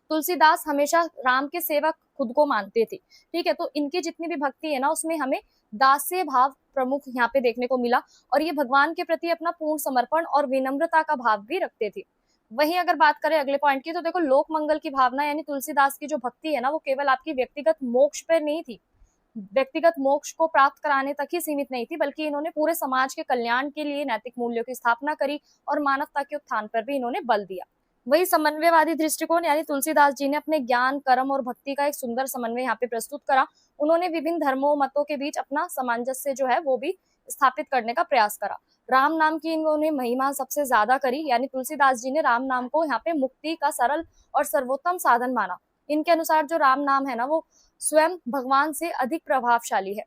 Speaker 1: तुलसीदास हमेशा राम के सेवक खुद को मानते थे। ठीक है, तो इनकी जितनी भी भक्ति है ना, उसमें हमें दास्य भाव प्रमुख यहाँ पे देखने को मिला, और ये भगवान के प्रति अपना पूर्ण समर्पण और विनम्रता का भाव भी रखते थे। वहीं अगर बात करें अगले पॉइंट की, तो देखो लोक मंगल की भावना, यानी तुलसीदास की जो भक्ति है ना, वो केवल आपकी व्यक्तिगत मोक्ष पर नहीं थी, व्यक्तिगत मोक्ष को प्राप्त कराने तक ही सीमित नहीं थी, बल्कि इन्होंने पूरे समाज के कल्याण के लिए नैतिक मूल्यों की स्थापना करी और मानवता के उत्थान पर भी इन्होंने बल दिया। वही समन्वयवादी दृष्टिकोण, यानी तुलसीदास जी ने अपने ज्ञान, कर्म और भक्ति का एक सुंदर समन्वय यहाँ पे प्रस्तुत करा। उन्होंने विभिन्न धर्मों, मतों के बीच अपना सामंजस्य जो है वो भी स्थापित करने का प्रयास करा। राम नाम की इन्होंने महिमा सबसे ज्यादा करी, यानी तुलसीदास जी ने राम नाम को यहाँ पे मुक्ति का सरल और सर्वोत्तम साधन माना। इनके अनुसार जो राम नाम है ना, वो स्वयं भगवान से अधिक प्रभावशाली है।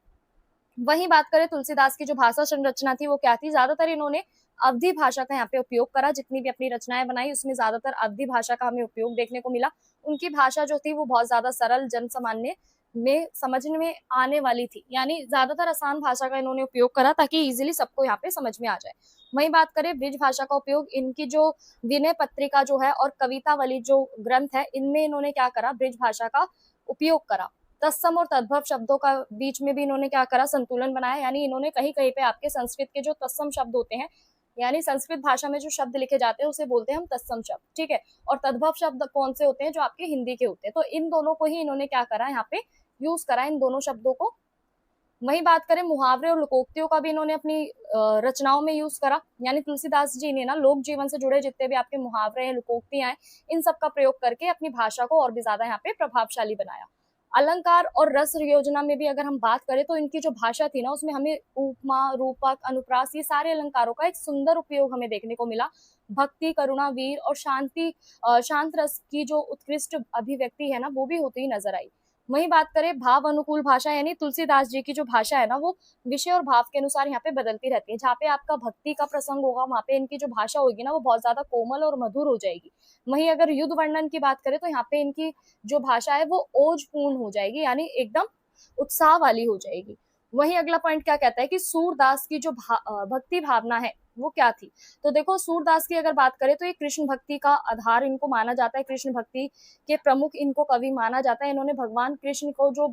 Speaker 1: वहीं बात करें तुलसीदास की जो भाषा संरचना थी वो क्या थी, ज्यादातर इन्होंने अवधि भाषा का यहाँ पे उपयोग करा। जितनी भी अपनी रचनाएं बनाई उसमें ज्यादातर अवधि भाषा का हमें उपयोग देखने को मिला। उनकी भाषा जो थी वो बहुत ज्यादा सरल, जन सामान्य में समझने में आने वाली थी, यानी ज्यादातर आसान भाषा का इन्होंने उपयोग करा ताकि इजिली सबको यहाँ पे समझ में आ जाए। वहीं बात करें ब्रिज भाषा का उपयोग, इनकी जो विनय पत्रिका जो है और कवितावली जो ग्रंथ है, इनमें इन्होंने क्या करा, ब्रिज भाषा का उपयोग करा। तत्सम और तद्भव शब्दों का बीच में भी इन्होंने क्या करा, संतुलन बनाया, यानी इन्होंने कहीं कहीं पे आपके संस्कृत के जो तत्सम शब्द होते हैं, यानी संस्कृत भाषा में जो शब्द लिखे जाते हैं उसे बोलते हैं हम तत्सम शब्द। ठीक है, और तद्भव शब्द कौन से होते हैं, जो आपके हिंदी के होते हैं। तो इन दोनों को ही इन्होंने क्या करा, यहाँ पे यूज करा, इन दोनों शब्दों को। वहीं बात करें मुहावरे और लोकोक्तियों का भी इन्होंने अपनी रचनाओं में यूज करा, यानी तुलसीदास जी ने ना लोक जीवन से जुड़े जितने भी आपके मुहावरे हैं, लोकोक्तियां हैं, इन सब का प्रयोग करके अपनी भाषा को और भी ज्यादा यहाँ पे प्रभावशाली बनाया। अलंकार और रस योजना में भी अगर हम बात करें तो इनकी जो भाषा थी ना, उसमें हमें उपमा, रूपक, अनुप्रास, ये सारे अलंकारों का एक सुंदर उपयोग हमें देखने को मिला। भक्ति, करुणा, वीर और शांत रस की जो उत्कृष्ट अभिव्यक्ति है ना, वो भी होती ही नजर आई। वहीं बात करें भाव अनुकूल भाषा, यानी तुलसीदास जी की जो भाषा है ना, वो विषय और भाव के अनुसार यहाँ पे बदलती रहती है। जहाँ पे आपका भक्ति का प्रसंग होगा, वहाँ पे इनकी जो भाषा होगी ना, वो बहुत ज्यादा कोमल और मधुर हो जाएगी। वहीं अगर युद्ध वर्णन की बात करें तो यहाँ पे इनकी जो भाषा है वो ओजपूर्ण हो जाएगी, यानी एकदम उत्साह वाली हो जाएगी। वहीं अगला पॉइंट क्या कहता है कि सूरदास की जो भक्ति भावना है वो क्या थी? तो देखो सूरदास की अगर बात करें तो ये कृष्ण भक्ति का आधार इनको माना जाता है, कृष्ण भक्ति के प्रमुख इनको कवि माना जाता है। इन्होंने भगवान कृष्ण को जो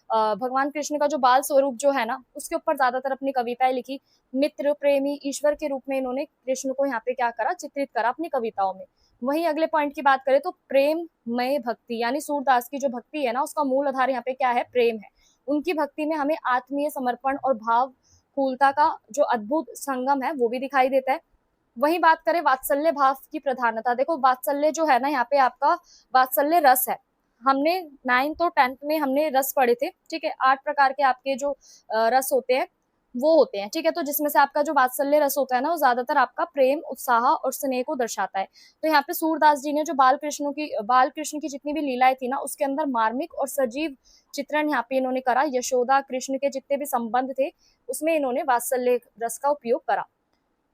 Speaker 1: भगवान कृष्ण का जो बाल स्वरूप जो है ना, उसके ऊपर ज्यादातर अपनी कविताएं लिखी। मित्र, प्रेमी, ईश्वर के रूप में इन्होंने कृष्ण को यहाँ पे क्या करा, चित्रित करा अपनी कविताओं में। वहीं अगले पॉइंट की बात करें तो प्रेममय भक्ति, यानी सूरदास की जो भक्ति है ना, उसका मूल आधार यहाँ पे क्या है, प्रेम है। उनकी भक्ति में हमें आत्मीय समर्पण और भावपूर्णता का जो अद्भुत संगम है वो भी दिखाई देता है। वहीं बात करें वात्सल्य भाव की प्रधानता, देखो वात्सल्य जो है ना, यहाँ पे आपका वात्सल्य रस है। हमने 9th और 10th में हमने रस पढ़े थे, ठीक है। 8 प्रकार के आपके जो रस होते हैं वो होते हैं, ठीक है। तो जिसमें से आपका जो वात्सल्य रस होता है ना, वो ज्यादातर आपका प्रेम, उत्साह और स्नेह को दर्शाता है। तो यहाँ पे सूरदास जी ने जो बाल कृष्ण की जितनी भी लीलाएं थी ना, उसके अंदर मार्मिक और सजीव चित्रण यहाँ पे इन्होंने करा। यशोदा कृष्ण के जितने भी संबंध थे उसमें इन्होंने वात्सल्य रस का उपयोग करा।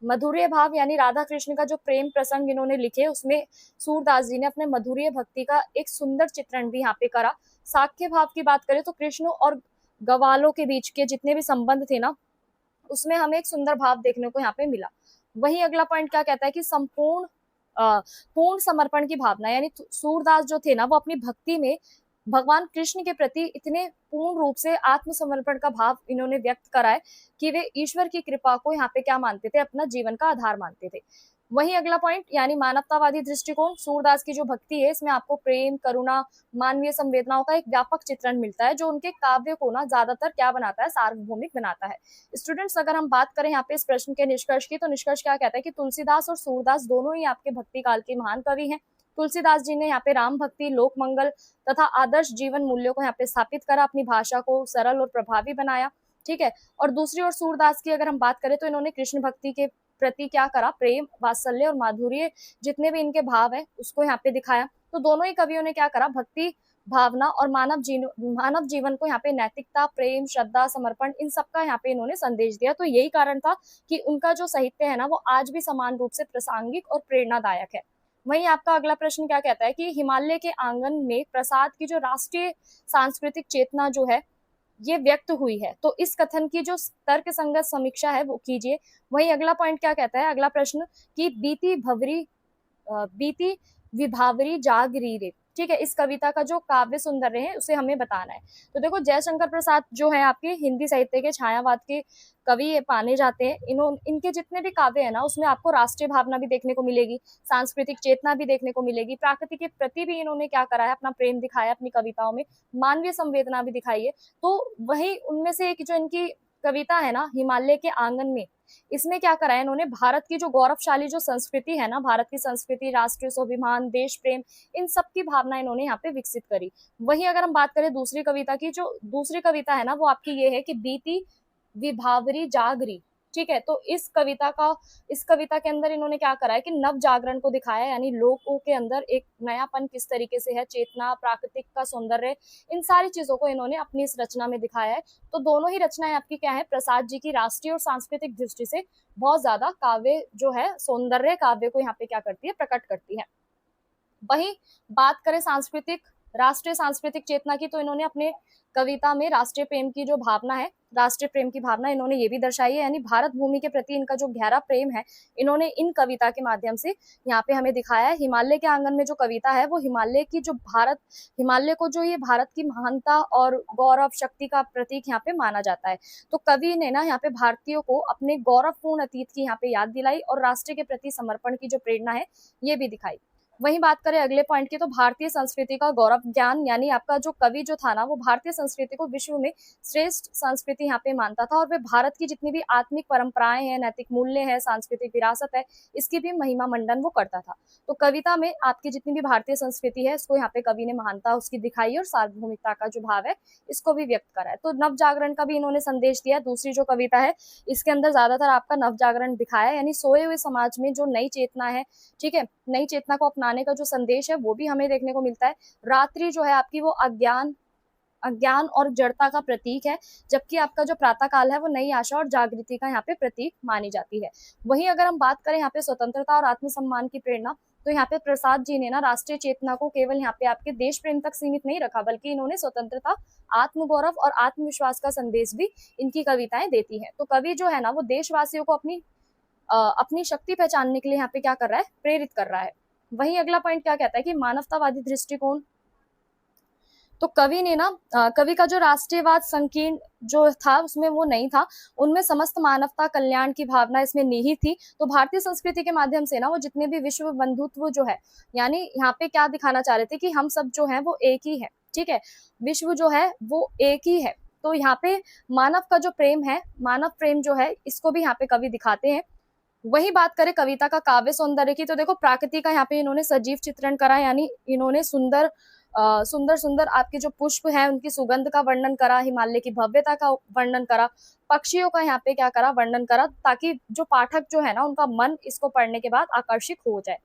Speaker 1: मधुर्य भाव यानी राधा कृष्ण का जो प्रेम प्रसंग इन्होंने लिखे, उसमें सूरदास जी ने अपने मधुर्य भक्ति का एक सुंदर चित्रण भी यहाँ पे करा। साख्य भाव की बात करें तो कृष्ण और गवालों के बीच के जितने भी संबंध थे ना, उसमें हमें एक सुंदर भाव देखने को यहाँ पे मिला। वहीं अगला पॉइंट क्या कहता है कि पूर्ण समर्पण की भावना, यानी सूरदास जो थे ना, वो अपनी भक्ति में भगवान कृष्ण के प्रति इतने पूर्ण रूप से आत्मसमर्पण का भाव इन्होंने व्यक्त करा है कि वे ईश्वर की कृपा को यहाँ पे क्या मानते थे, अपना जीवन का आधार मानते थे। वहीं अगला पॉइंट यानी मानवतावादी दृष्टिकोण, सूरदास की जो भक्ति है इसमें आपको प्रेम, करुणा, मानवीय संवेदनाओं का एक व्यापक चित्रण मिलता है, जो उनके काव्य को ना ज्यादातर क्या बनाता है, सार्वभौमिक बनाता है। स्टूडेंट्स, अगर हम बात करें यहाँ पे इस प्रश्न के निष्कर्ष की, तो निष्कर्ष क्या कहता है कि तुलसीदास और सूरदास दोनों ही आपके भक्ति काल के महान कवि हैं। तुलसीदास जी ने यहाँ पे राम भक्ति, लोक मंगल तथा आदर्श जीवन मूल्यों को यहाँ पे स्थापित करा, अपनी भाषा को सरल और प्रभावी बनाया, ठीक है। और दूसरी ओर सूरदास की अगर हम बात करें तो इन्होंने कृष्ण भक्ति के प्रति क्या करा, प्रेम, वात्सल्य और माधुर्य जितने भी इनके भाव है उसको यहाँ पे दिखाया। तो दोनों ही कवियों ने क्या करा, भक्ति भावना और मानव जीवन को यहाँ पे नैतिकता, प्रेम, श्रद्धा, समर्पण, इन सबका यहाँ पे इन्होंने संदेश दिया। तो यही कारण था कि उनका जो साहित्य है ना, वो आज भी समान रूप से प्रासंगिक और प्रेरणादायक है। वहीं आपका अगला प्रश्न क्या कहता है कि हिमालय के आंगन में प्रसाद की जो राष्ट्रीय सांस्कृतिक चेतना जो है ये व्यक्त हुई है, तो इस कथन की जो तर्क संगत समीक्षा है वो कीजिए। वहीं अगला पॉइंट क्या कहता है, अगला प्रश्न कि बीती विभावरी जागरी रे, ठीक है, इस कविता का जो काव्य सुंदर है उसे हमें बताना है। तो देखो जयशंकर प्रसाद जो है आपके हिंदी साहित्य के छायावाद के कवि माने जाते हैं। इनके जितने भी काव्य है ना, उसमें आपको राष्ट्रीय भावना भी देखने को मिलेगी, सांस्कृतिक चेतना भी देखने को मिलेगी, प्रकृति के प्रति भी इन्होंने क्या करा है, अपना प्रेम दिखाया अपनी कविताओं में, मानवीय संवेदना भी दिखाई है। तो वही उनमें से एक जो इनकी कविता है ना, हिमालय के आंगन में, इसमें क्या करा है इन्होंने, भारत की जो गौरवशाली जो संस्कृति है ना, भारत की संस्कृति, राष्ट्रीय स्वाभिमान, देश प्रेम, इन सब की भावना इन्होंने यहाँ पे विकसित करी। वहीं अगर हम बात करें दूसरी कविता की, जो दूसरी कविता है ना वो आपकी ये है कि बीती विभावरी जागरी, ठीक है। तो इस कविता के अंदर इन्होंने क्या करा है कि नव जागरण को दिखाया है, यानी लोगों के अंदर एक नयापन किस तरीके से है, चेतना, प्राकृतिक का सौंदर्य, इन सारी चीजों को इन्होंने अपनी इस रचना में दिखाया है। तो दोनों ही रचनाएं आपकी क्या है, प्रसाद जी की राष्ट्रीय और सांस्कृतिक दृष्टि से बहुत ज्यादा काव्य जो है, सौंदर्य काव्य को यहाँ पे क्या करती है, प्रकट करती है। वहीं बात करें राष्ट्रीय सांस्कृतिक चेतना की, तो इन्होंने अपने कविता में राष्ट्रीय प्रेम की जो भावना है, राष्ट्रीय प्रेम की भावना इन्होंने ये भी दर्शाई है, यानी भारत भूमि के प्रति इनका जो गहरा प्रेम है, इन्होंने इन कविता के माध्यम से यहाँ पे हमें दिखाया है। हिमालय के आंगन में जो कविता है वो हिमालय को जो ये भारत की महानता और गौरव शक्ति का प्रतीक यहाँ पे माना जाता है। तो कवि ने ना यहाँ पे भारतीयों को अपने गौरवपूर्ण अतीत की यहाँ पे याद दिलाई और राष्ट्र के प्रति समर्पण की जो प्रेरणा है ये भी दिखाई। वहीं बात करें अगले पॉइंट की, तो भारतीय संस्कृति का गौरव ज्ञान, यानी आपका जो कवि जो था ना, वो भारतीय संस्कृति को विश्व में श्रेष्ठ संस्कृति यहाँ पे मानता था, और वे भारत की जितनी भी आत्मिक परंपराएं हैं, नैतिक मूल्य है, सांस्कृतिक विरासत है, इसकी भी महिमा मंडन वो करता था। तो कविता में आपकी जितनी भी भारतीय संस्कृति है इसको यहाँ पे कवि ने महानता उसकी दिखाई और सार्वभौमिकता का जो भाव है इसको भी व्यक्त करा है। तो नव जागरण का भी इन्होंने संदेश दिया। दूसरी जो कविता है इसके अंदर ज्यादातर आपका नव जागरण दिखाया है, यानी सोए हुए समाज में जो नई चेतना है, ठीक है, नई चेतना को अपनाने का जो संदेश है वो भी हमें देखने को मिलता है। रात्रि जो है आपकी वो अज्ञान और जड़ता का प्रतीक है, जबकि आपका जो प्रातः काल है वो नई आशा और जागृति का यहाँ पे प्रतीक मानी जाती है। वहीं अगर हम बात करें यहाँ पे स्वतंत्रता और आत्मसम्मान की प्रेरणा, तो यहाँ पे प्रसाद जी ने ना राष्ट्रीय चेतना को केवल यहाँ पे आपके देश प्रेम तक सीमित नहीं रखा, बल्कि इन्होंने स्वतंत्रता, आत्मगौरव और आत्मविश्वास का संदेश भी इनकी कविताएं देती है। तो कवि जो है ना वो देशवासियों को अपनी अपनी शक्ति पहचानने के लिए यहाँ पे क्या कर रहा है, प्रेरित कर रहा है। वहीं अगला पॉइंट क्या कहता है कि मानवतावादी दृष्टिकोण। तो कवि ने ना कवि का जो राष्ट्रीयवाद संकीर्ण जो था उसमें वो नहीं था, उनमें समस्त मानवता कल्याण की भावना इसमें निहित थी। तो भारतीय संस्कृति के माध्यम से ना वो जितने भी विश्व बंधुत्व जो है, यानी यहाँ पे क्या दिखाना चाह रहे थे कि हम सब जो है वो एक ही है, ठीक है, विश्व जो है वो एक ही है। तो यहाँ पे मानव का जो प्रेम है, मानव प्रेम जो है, इसको भी यहाँ पे कवि दिखाते हैं। वही बात करें कविता का काव्य सौंदर्य की, तो देखो प्रकृति का यहाँ पे इन्होंने सजीव चित्रण करा, यानी इन्होंने सुंदर सुंदर सुंदर आपके जो पुष्प हैं उनकी सुगंध का वर्णन करा, हिमालय की भव्यता का वर्णन करा, पक्षियों का यहाँ पे क्या करा, वर्णन करा, ताकि जो पाठक जो है ना उनका मन इसको पढ़ने के बाद आकर्षित हो जाए।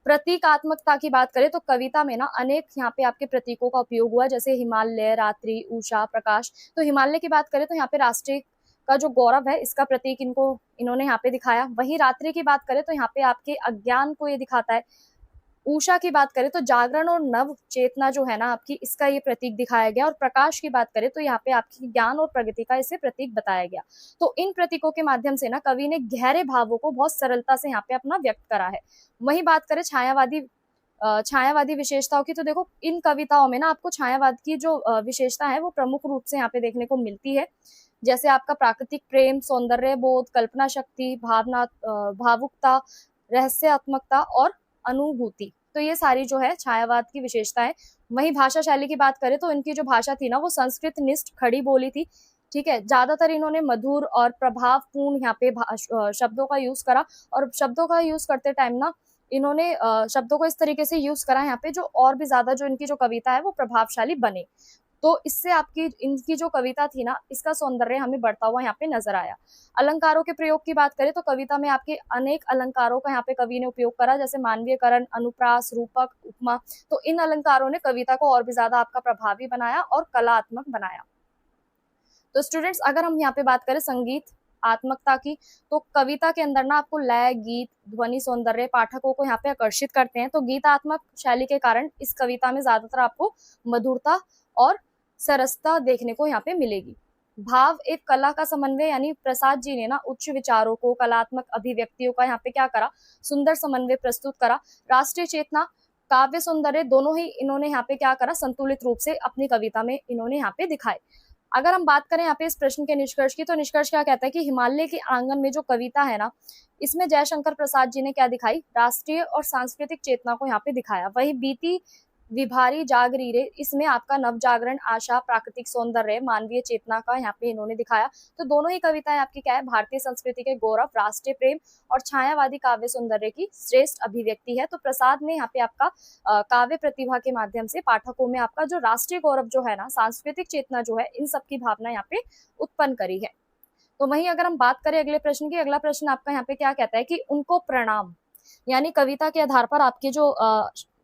Speaker 1: प्रतीकात्मकता की बात करें तो कविता में ना अनेक यहाँ पे आपके प्रतीकों का उपयोग हुआ, जैसे हिमालय, रात्रि, उषा, प्रकाश। तो हिमालय की बात करें तो यहाँ पे राष्ट्रीय का जो गौरव है इसका प्रतीक इन्होंने यहाँ पे दिखाया। वहीं रात्रि की बात करें तो यहाँ पे आपके अज्ञान को ये दिखाता है। उषा की बात करें तो जागरण और नव चेतना जो है ना आपकी, इसका ये प्रतीक दिखाया गया। और प्रकाश की बात करें तो यहाँ पे आपकी ज्ञान और प्रगति का इसे प्रतीक बताया गया। तो इन प्रतीकों के माध्यम से ना कवि ने गहरे भावों को बहुत सरलता से यहाँ पे अपना व्यक्त करा है। वही बात करें छायावादी विशेषताओं की, तो देखो इन कविताओं में ना आपको छायावाद की जो विशेषता है वो प्रमुख रूप से यहाँ पे देखने को मिलती है। जैसे आपका प्राकृतिक प्रेम, सौंदर्य बोध, कल्पना शक्ति, भावुकता, रहस्यात्मकता और अनुभूति। तो ये सारी जो है छायावाद की विशेषता है। वहीं भाषा शैली की बात करें तो इनकी जो भाषा थी ना वो संस्कृत निष्ठ खड़ी बोली थी, ठीक है। ज्यादातर इन्होंने मधुर और प्रभावपूर्ण यहाँ पे शब्दों का यूज करा, और शब्दों का यूज करते टाइम ना इन्होंने शब्दों को इस तरीके से यूज करा यहाँ पे जो और भी ज्यादा जो इनकी जो कविता है वो प्रभावशाली बने। तो इससे आपकी इनकी जो कविता थी ना इसका सौंदर्य हमें बढ़ता हुआ यहाँ पे नजर आया। अलंकारों के प्रयोग की बात करें तो कविता में आपके अनेक अलंकारों का यहाँ पे कवि ने उपयोग करा, जैसे मानवीयकरण, अनुप्रास, रूपक, उपमा। तो इन अलंकारों ने कविता को और भी ज्यादा आपका प्रभावी बनाया और कलात्मक बनाया। तो स्टूडेंट्स अगर हम यहाँ पे बात करें संगीत आत्मकता की, तो कविता के अंदर ना आपको लय, गीत, ध्वनि सौंदर्य पाठकों को यहाँ पे आकर्षित करते हैं। तो गीतात्मक शैली के कारण इस कविता में ज्यादातर आपको मधुरता और सरसता देखने को यहाँ पे मिलेगी। भाव एक कला का समन्वय, यानी प्रसाद जी ने ना उच्च विचारों को कलात्मक अभिव्यक्तियों का यहाँ पे क्या करा, सुंदर समन्वय प्रस्तुत करा। राष्ट्रीय चेतना, काव्य सौंदर्य दोनों ही इन्होंने यहाँ पे क्या करा, संतुलित रूप से अपनी कविता में इन्होंने यहाँ पे दिखाए। अगर हम बात करें यहाँ पे इस प्रश्न के निष्कर्ष की, तो निष्कर्ष क्या कहता है कि हिमालय के आंगन में जो कविता है ना, इसमें जयशंकर प्रसाद जी ने क्या दिखाई, राष्ट्रीय और सांस्कृतिक चेतना को यहाँ पे दिखाया। वही बीती विभारी जागरीरे, इसमें आपका नव जागरण, आशा, प्राकृतिक सौंदर्य, मानवीय चेतना का यहाँ पे इन्होंने दिखाया। तो दोनों ही कविताएं आपकी क्या है, भारतीय संस्कृति के गौरव, राष्ट्रीय प्रेम और छायावादी काव्य सौंदर्य की श्रेष्ठ अभिव्यक्ति है। तो प्रसाद ने यहाँ पे आपका काव्य प्रतिभा के माध्यम से पाठकों में आपका जो राष्ट्रीय गौरव जो है ना, सांस्कृतिक चेतना जो है, इन सब की भावना यहाँ पे उत्पन्न करी है। तो वहीं अगर हम बात करें अगले प्रश्न की, अगला प्रश्न आपका यहाँ पे क्या कहता है कि उनको प्रणाम, यानी कविता के आधार पर आपके जो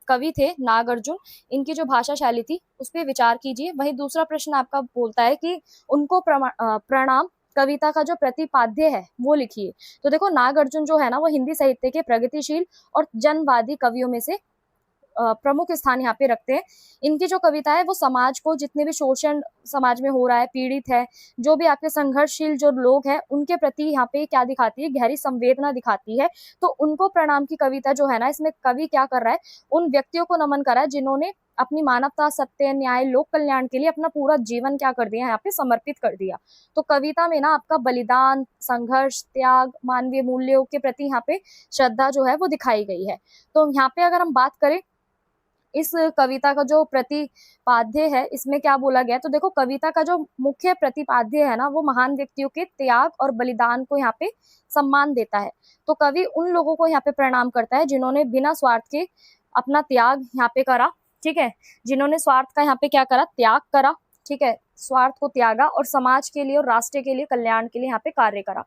Speaker 1: कवि थे नागार्जुन, इनकी जो भाषा शैली थी उस पर विचार कीजिए। वही दूसरा प्रश्न आपका बोलता है कि उनको प्रणाम कविता का जो प्रतिपाद्य है वो लिखिए। तो देखो नागार्जुन जो है ना वो हिंदी साहित्य के प्रगतिशील और जनवादी कवियों में से प्रमुख स्थान यहाँ पे रखते हैं। इनकी जो कविता है वो समाज को, जितने भी शोषण समाज में हो रहा है, पीड़ित है, जो भी आपके संघर्षशील जो लोग हैं उनके प्रति यहाँ पे क्या दिखाती है, गहरी संवेदना दिखाती है। तो उनको प्रणाम की कविता जो है ना, इसमें कवि क्या कर रहा है, उन व्यक्तियों को नमन कर रहा है जिन्होंने अपनी मानवता, सत्य, न्याय, लोक कल्याण के लिए अपना पूरा जीवन क्या कर दिया, यहाँ पे समर्पित कर दिया। तो कविता में ना आपका बलिदान, संघर्ष, त्याग, मानवीय मूल्यों के प्रति यहाँ पे श्रद्धा जो है वो दिखाई गई है। तो यहाँ पे अगर हम बात करें इस कविता का जो प्रतिपाद्य है इसमें क्या बोला गया, तो देखो कविता का जो मुख्य प्रतिपाद्य है ना वो महान व्यक्तियों के त्याग और बलिदान को यहाँ पे सम्मान देता है। तो कवि उन लोगों को यहाँ पे प्रणाम करता है जिन्होंने बिना स्वार्थ के अपना त्याग यहाँ पे करा, ठीक है, जिन्होंने स्वार्थ का यहाँ पे क्या करा, त्याग करा, ठीक है, स्वार्थ को त्यागा और समाज के लिए और राष्ट्र के लिए, कल्याण के लिए यहाँ पे कार्य करा।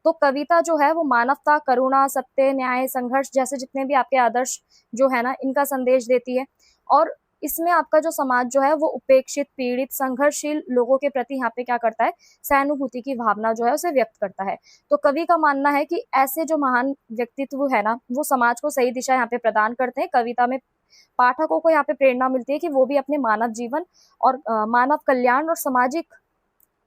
Speaker 1: तो कविता जो है वो मानवता, करुणा, सत्य, न्याय, संघर्ष जैसे जितने भी आपके आदर्श जो है ना इनका संदेश देती है। और इसमें आपका जो समाज जो है वो उपेक्षित, पीड़ित, संघर्षशील लोगों के प्रति यहाँ पे क्या करता है, सहानुभूति की भावना जो है उसे व्यक्त करता है। तो कवि का मानना है कि ऐसे जो महान व्यक्तित्व है ना वो समाज को सही दिशा यहाँ पे प्रदान करते हैं। कविता में पाठकों को यहाँ पे प्रेरणा मिलती है कि वो भी अपने मानव जीवन और मानव कल्याण और सामाजिक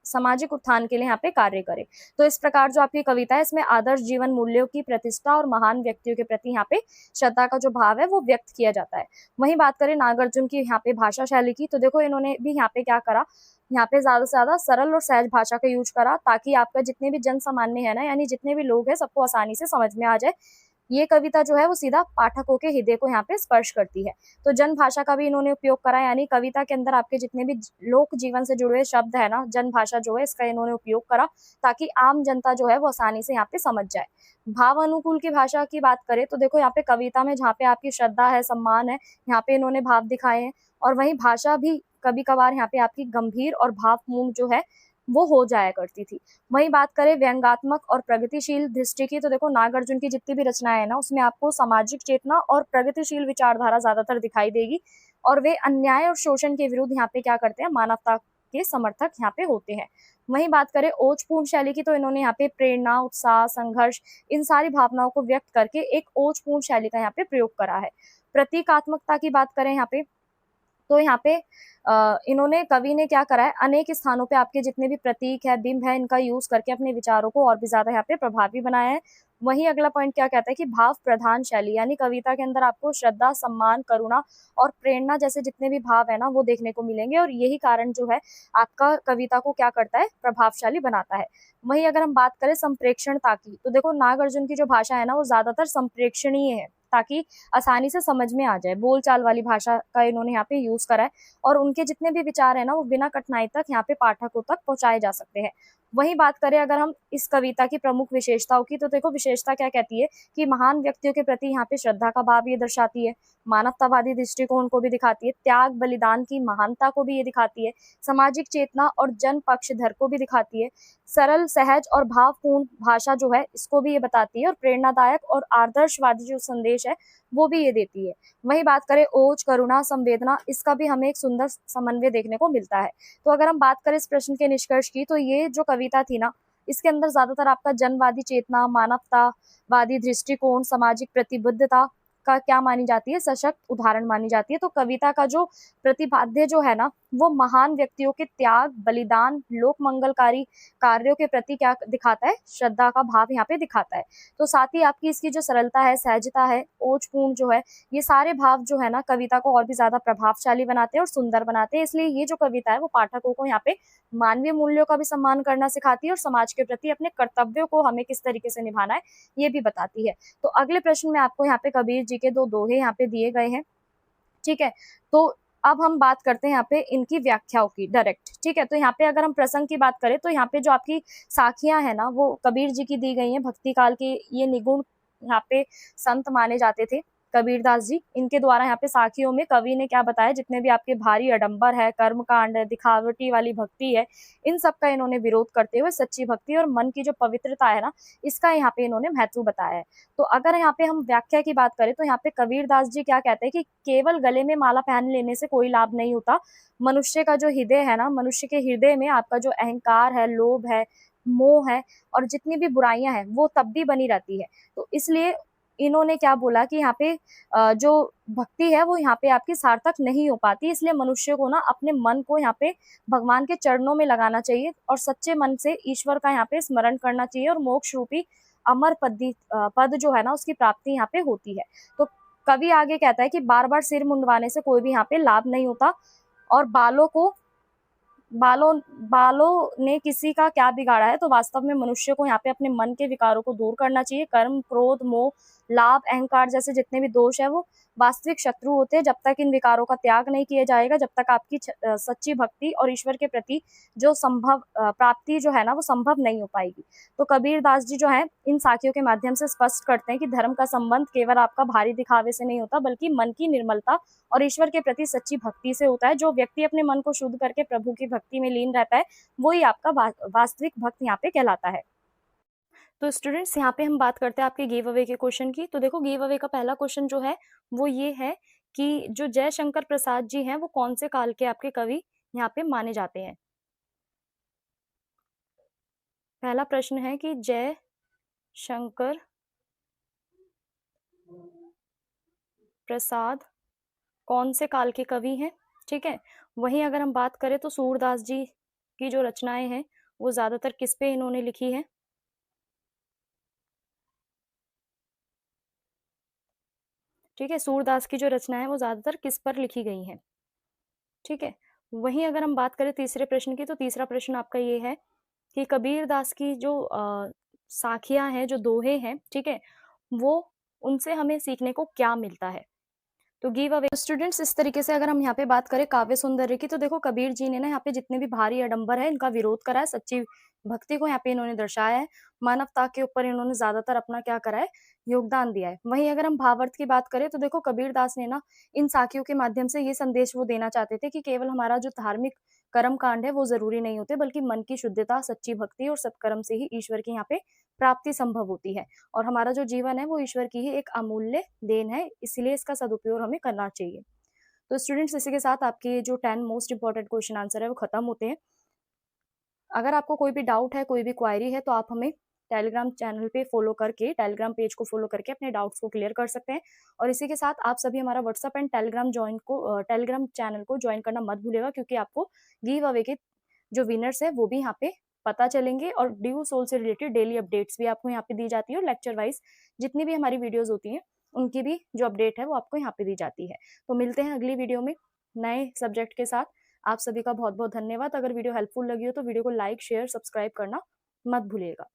Speaker 1: सामाजिक उत्थान के लिए यहाँ पे कार्य करे। तो इस प्रकार जो आपकी कविता है इसमें आदर्श जीवन मूल्यों की प्रतिष्ठा और महान व्यक्तियों के प्रति यहाँ पे श्रद्धा का जो भाव है वो व्यक्त किया जाता है। वहीं बात करें नागार्जुन की यहाँ पे भाषा शैली की, तो देखो इन्होंने भी यहाँ पे क्या करा, यहाँ पे ज्यादा से ज्यादा सरल और सहज भाषा का यूज करा, ताकि आपका जितने भी जन सामान्य है ना, यानी जितने भी लोग हैं सबको आसानी से समझ में आ जाए। ये कविता जो है वो सीधा पाठकों के हृदय को यहाँ पे स्पर्श करती है। तो जन भाषा का भी इन्होंने उपयोग करा, यानी कविता के अंदर आपके जितने भी लोक जीवन से जुड़े हुए शब्द है ना, जन भाषा जो है इसका इन्होंने उपयोग करा, ताकि आम जनता जो है वो आसानी से यहाँ पे समझ जाए। भाव अनुकूल की भाषा की बात करें तो देखो यहाँ पे कविता में जहाँ पे आपकी श्रद्धा है, सम्मान है, यहाँ पे इन्होंने भाव दिखाए हैं। और वहीं भाषा भी कभी कभार यहाँ पे आपकी गंभीर और भावपूर्ण जो है वो हो जाया करती थी। वहीं बात करें व्यंग्यात्मक और प्रगतिशील दृष्टि की, तो देखो नागार्जुन की जितनी भी रचनाएं है ना उसमें आपको सामाजिक चेतना और प्रगतिशील विचारधारा ज्यादातर दिखाई देगी, और वे अन्याय और शोषण के विरुद्ध यहाँ पे क्या करते हैं, मानवता के समर्थक यहाँ पे होते हैं। वहीं बात करें ओजपूर्ण शैली की, तो इन्होंने यहाँ पे प्रेरणा, उत्साह, संघर्ष, इन सारी भावनाओं को व्यक्त करके एक ओजपूर्ण शैली का यहाँ पे प्रयोग करा है। प्रतीकात्मकता की बात करें यहाँ पे, तो यहाँ पे इन्होंने, कवि ने क्या करा है, अनेक स्थानों पे आपके जितने भी प्रतीक है, बिंब है, इनका यूज करके अपने विचारों को और भी ज्यादा यहाँ पे प्रभावी बनाया है। वहीं अगला पॉइंट क्या कहता है कि भाव प्रधान शैली, यानी कविता के अंदर आपको श्रद्धा, सम्मान, करुणा और प्रेरणा जैसे जितने भी भाव है ना वो देखने को मिलेंगे, और यही कारण जो है आपका कविता को क्या करता है, प्रभावशाली बनाता है। वहीं अगर हम बात करें संप्रेक्षणता की, तो देखो नागार्जुन की जो भाषा है ना वो ज्यादातर संप्रेक्षणीय है, ताकि आसानी से समझ में आ जाए, बोलचाल वाली भाषा का इन्होंने यहाँ पे यूज करा है, और उनके जितने भी विचार है ना वो बिना कठिनाई तक यहाँ पे पाठकों तक पहुंचाए जा सकते हैं। वहीं बात करें अगर हम इस कविता की प्रमुख विशेषताओं की, तो देखो विशेषता क्या कहती है कि महान व्यक्तियों के प्रति यहाँ पे श्रद्धा का भाव ये दर्शाती है, मानवतावादी दृष्टिकोण को भी दिखाती है, त्याग बलिदान की महानता को भी ये दिखाती है, सामाजिक चेतना और जन पक्षधर को भी दिखाती है, सरल, सहज और भावपूर्ण भाषा जो है इसको भी ये बताती है, और प्रेरणादायक और आदर्शवादी जो संदेश है वो भी ये देती है। वहीं बात करें ओज, करुणा, संवेदना, इसका भी हमें एक सुंदर समन्वय देखने को मिलता है। तो अगर हम बात करें इस प्रश्न के निष्कर्ष की, तो ये जो कविता थी ना इसके अंदर ज्यादातर आपका जनवादी चेतना, मानवतावादी दृष्टिकोण, सामाजिक प्रतिबद्धता का क्या मानी जाती है, सशक्त उदाहरण मानी जाती है। तो कविता का जो प्रतिपाद्य जो है ना वो महान व्यक्तियों के त्याग, बलिदान, लोक मंगलकारी कार्यों के प्रति क्या दिखाता है, श्रद्धा का भाव यहाँ पे दिखाता है। तो साथ ही आपकी इसकी जो सरलता है, सहजता है, ओजपूर्ण जो है, ये सारे भाव जो है ना कविता को और भी ज्यादा प्रभावशाली बनाते हैं और सुंदर बनाते हैं। इसलिए ये जो कविता है वो पाठकों को यहाँ पे मानवीय मूल्यों का भी सम्मान करना सिखाती है, और समाज के प्रति अपने कर्तव्यों को हमें किस तरीके से निभाना है ये भी बताती है। तो अगले प्रश्न में आपको यहाँ पे कबीर जी के दो दोहे यहाँ पे दिए गए हैं, ठीक है। तो अब हम बात करते हैं यहाँ पे इनकी व्याख्याओं की डायरेक्ट, ठीक है। तो यहाँ पे अगर हम प्रसंग की बात करें, तो यहाँ पे जो आपकी साखियां है ना वो कबीर जी की दी गई हैं, भक्ति काल के ये निगुण यहाँ पे संत माने जाते थे कबीरदास जी। इनके द्वारा यहाँ पे साखियों में कवि ने क्या बताया, जितने भी आपके भारी आडंबर है, कर्म कांड है, दिखावटी वाली भक्ति है, इन सब का इन्होंने विरोध करते हुए सच्ची भक्ति और मन की जो पवित्रता है ना इसका यहाँ पे इन्होंने महत्व बताया है। तो अगर यहाँ पे हम व्याख्या की बात करें, तो यहाँ पे कबीरदास जी क्या कहते हैं कि केवल गले में माला पहन लेने से कोई लाभ नहीं होता। मनुष्य का जो हृदय है ना, मनुष्य के हृदय में आपका जो अहंकार है, लोभ है, मोह है, और जितनी भी बुराइयां हैं वो तब भी बनी रहती है। तो इसलिए इन्होंने क्या बोला कि यहाँ पे जो भक्ति है वो यहाँ पे आपकी सार्थक नहीं हो पाती, इसलिए मनुष्य को ना अपने मन को यहाँ पे भगवान के चरणों में लगाना चाहिए, और सच्चे मन से ईश्वर का यहाँ पे स्मरण करना चाहिए, और मोक्ष रूपी अमर पद जो है ना उसकी प्राप्ति यहाँ पे होती है। तो कवि आगे कहता है कि बार बार सिर मुंडवाने से कोई भी यहाँ पे लाभ नहीं होता, और बालों ने किसी का क्या बिगाड़ा है। तो वास्तव में मनुष्य को यहाँ पे अपने मन के विकारों को दूर करना चाहिए। कर्म, क्रोध, मोह, लाभ, अहंकार जैसे जितने भी दोष है वो वास्तविक शत्रु होते हैं। जब तक इन विकारों का त्याग नहीं किया जाएगा, जब तक आपकी सच्ची भक्ति और ईश्वर के प्रति जो संभव प्राप्ति जो है ना वो संभव नहीं हो पाएगी। तो कबीरदास जी जो है इन साखियों के माध्यम से स्पष्ट करते हैं कि धर्म का संबंध केवल आपका भारी दिखावे से नहीं होता, बल्कि मन की निर्मलता और ईश्वर के प्रति सच्ची भक्ति से होता है। जो व्यक्ति अपने मन को शुद्ध करके प्रभु की भक्ति में लीन रहता है वही आपका वास्तविक भक्त यहाँ पे कहलाता है। तो स्टूडेंट्स यहाँ पे हम बात करते हैं आपके गिव अवे के क्वेश्चन की। तो देखो गिव अवे का पहला क्वेश्चन जो है वो ये है कि जो जयशंकर प्रसाद जी हैं वो कौन से काल के आपके कवि यहाँ पे माने जाते हैं। पहला प्रश्न है कि जयशंकर प्रसाद कौन से काल के कवि हैं, ठीक है। वहीं अगर हम बात करें तो सूरदास जी की जो रचनाएं हैं वो ज्यादातर किस पे इन्होंने लिखी है? ठीक है, सूरदास की जो रचना है वो ज्यादातर किस पर लिखी गई है? ठीक है। वहीं अगर हम बात करें तीसरे प्रश्न की, तो तीसरा प्रश्न आपका ये है कि कबीर दास की जो साखियां हैं, जो दोहे हैं, ठीक है, वो उनसे हमें सीखने को क्या मिलता है? तो गिव अवे स्टूडेंट्स, इस तरीके से अगर हम यहाँ पे बात करें काव्य सौंदर्य की, तो देखो कबीर जी ने ना यहाँ पे जितने भी भारी आडंबर है इनका विरोध करा है, सच्ची भक्ति को यहाँ पे इन्होंने दर्शाया है, मानवता के ऊपर इन्होंने ज्यादातर अपना क्या करा है, योगदान दिया है। वहीं अगर हम भावार्थ की बात करें, तो देखो कबीर दास ने ना इन साखियों के माध्यम से ये संदेश वो देना चाहते थे कि केवल हमारा जो धार्मिक कर्म कांड है वो जरूरी नहीं होते, बल्कि मन की शुद्धता, सच्ची भक्ति और सत्कर्म से ही ईश्वर की यहाँ पे प्राप्ति संभव होती है। और हमारा जो जीवन है वो ईश्वर की ही एक अमूल्य देन है, इसलिए इसका सदुपयोग हमें करना चाहिए। तो स्टूडेंट्स, इसी के साथ आपके जो 10 मोस्ट इंपॉर्टेंट क्वेश्चन आंसर है वो खत्म होते हैं। अगर आपको कोई भी डाउट है, कोई भी क्वायरी है, तो आप हमें टेलीग्राम चैनल पे फॉलो करके, टेलीग्राम पेज को फॉलो करके अपने डाउट्स को क्लियर कर सकते हैं। और इसी के साथ आप सभी हमारा व्हाट्सअप एंड टेलीग्राम चैनल को ज्वाइन करना मत भूलिएगा, क्योंकि आपको गिव अवे के जो विनर्स है वो भी यहाँ पे पता चलेंगे, और ड्यू सोल से रिलेटेड डेली अपडेट्स भी आपको यहाँ पे दी जाती है, और लेक्चर वाइज जितनी भी हमारी वीडियोज होती हैं उनकी भी जो अपडेट है वो आपको यहाँ पे दी जाती है। तो मिलते हैं अगली वीडियो में नए सब्जेक्ट के साथ। आप सभी का बहुत बहुत धन्यवाद। अगर वीडियो हेल्पफुल लगी हो तो वीडियो को लाइक, शेयर, सब्सक्राइब करना मत भूलिएगा।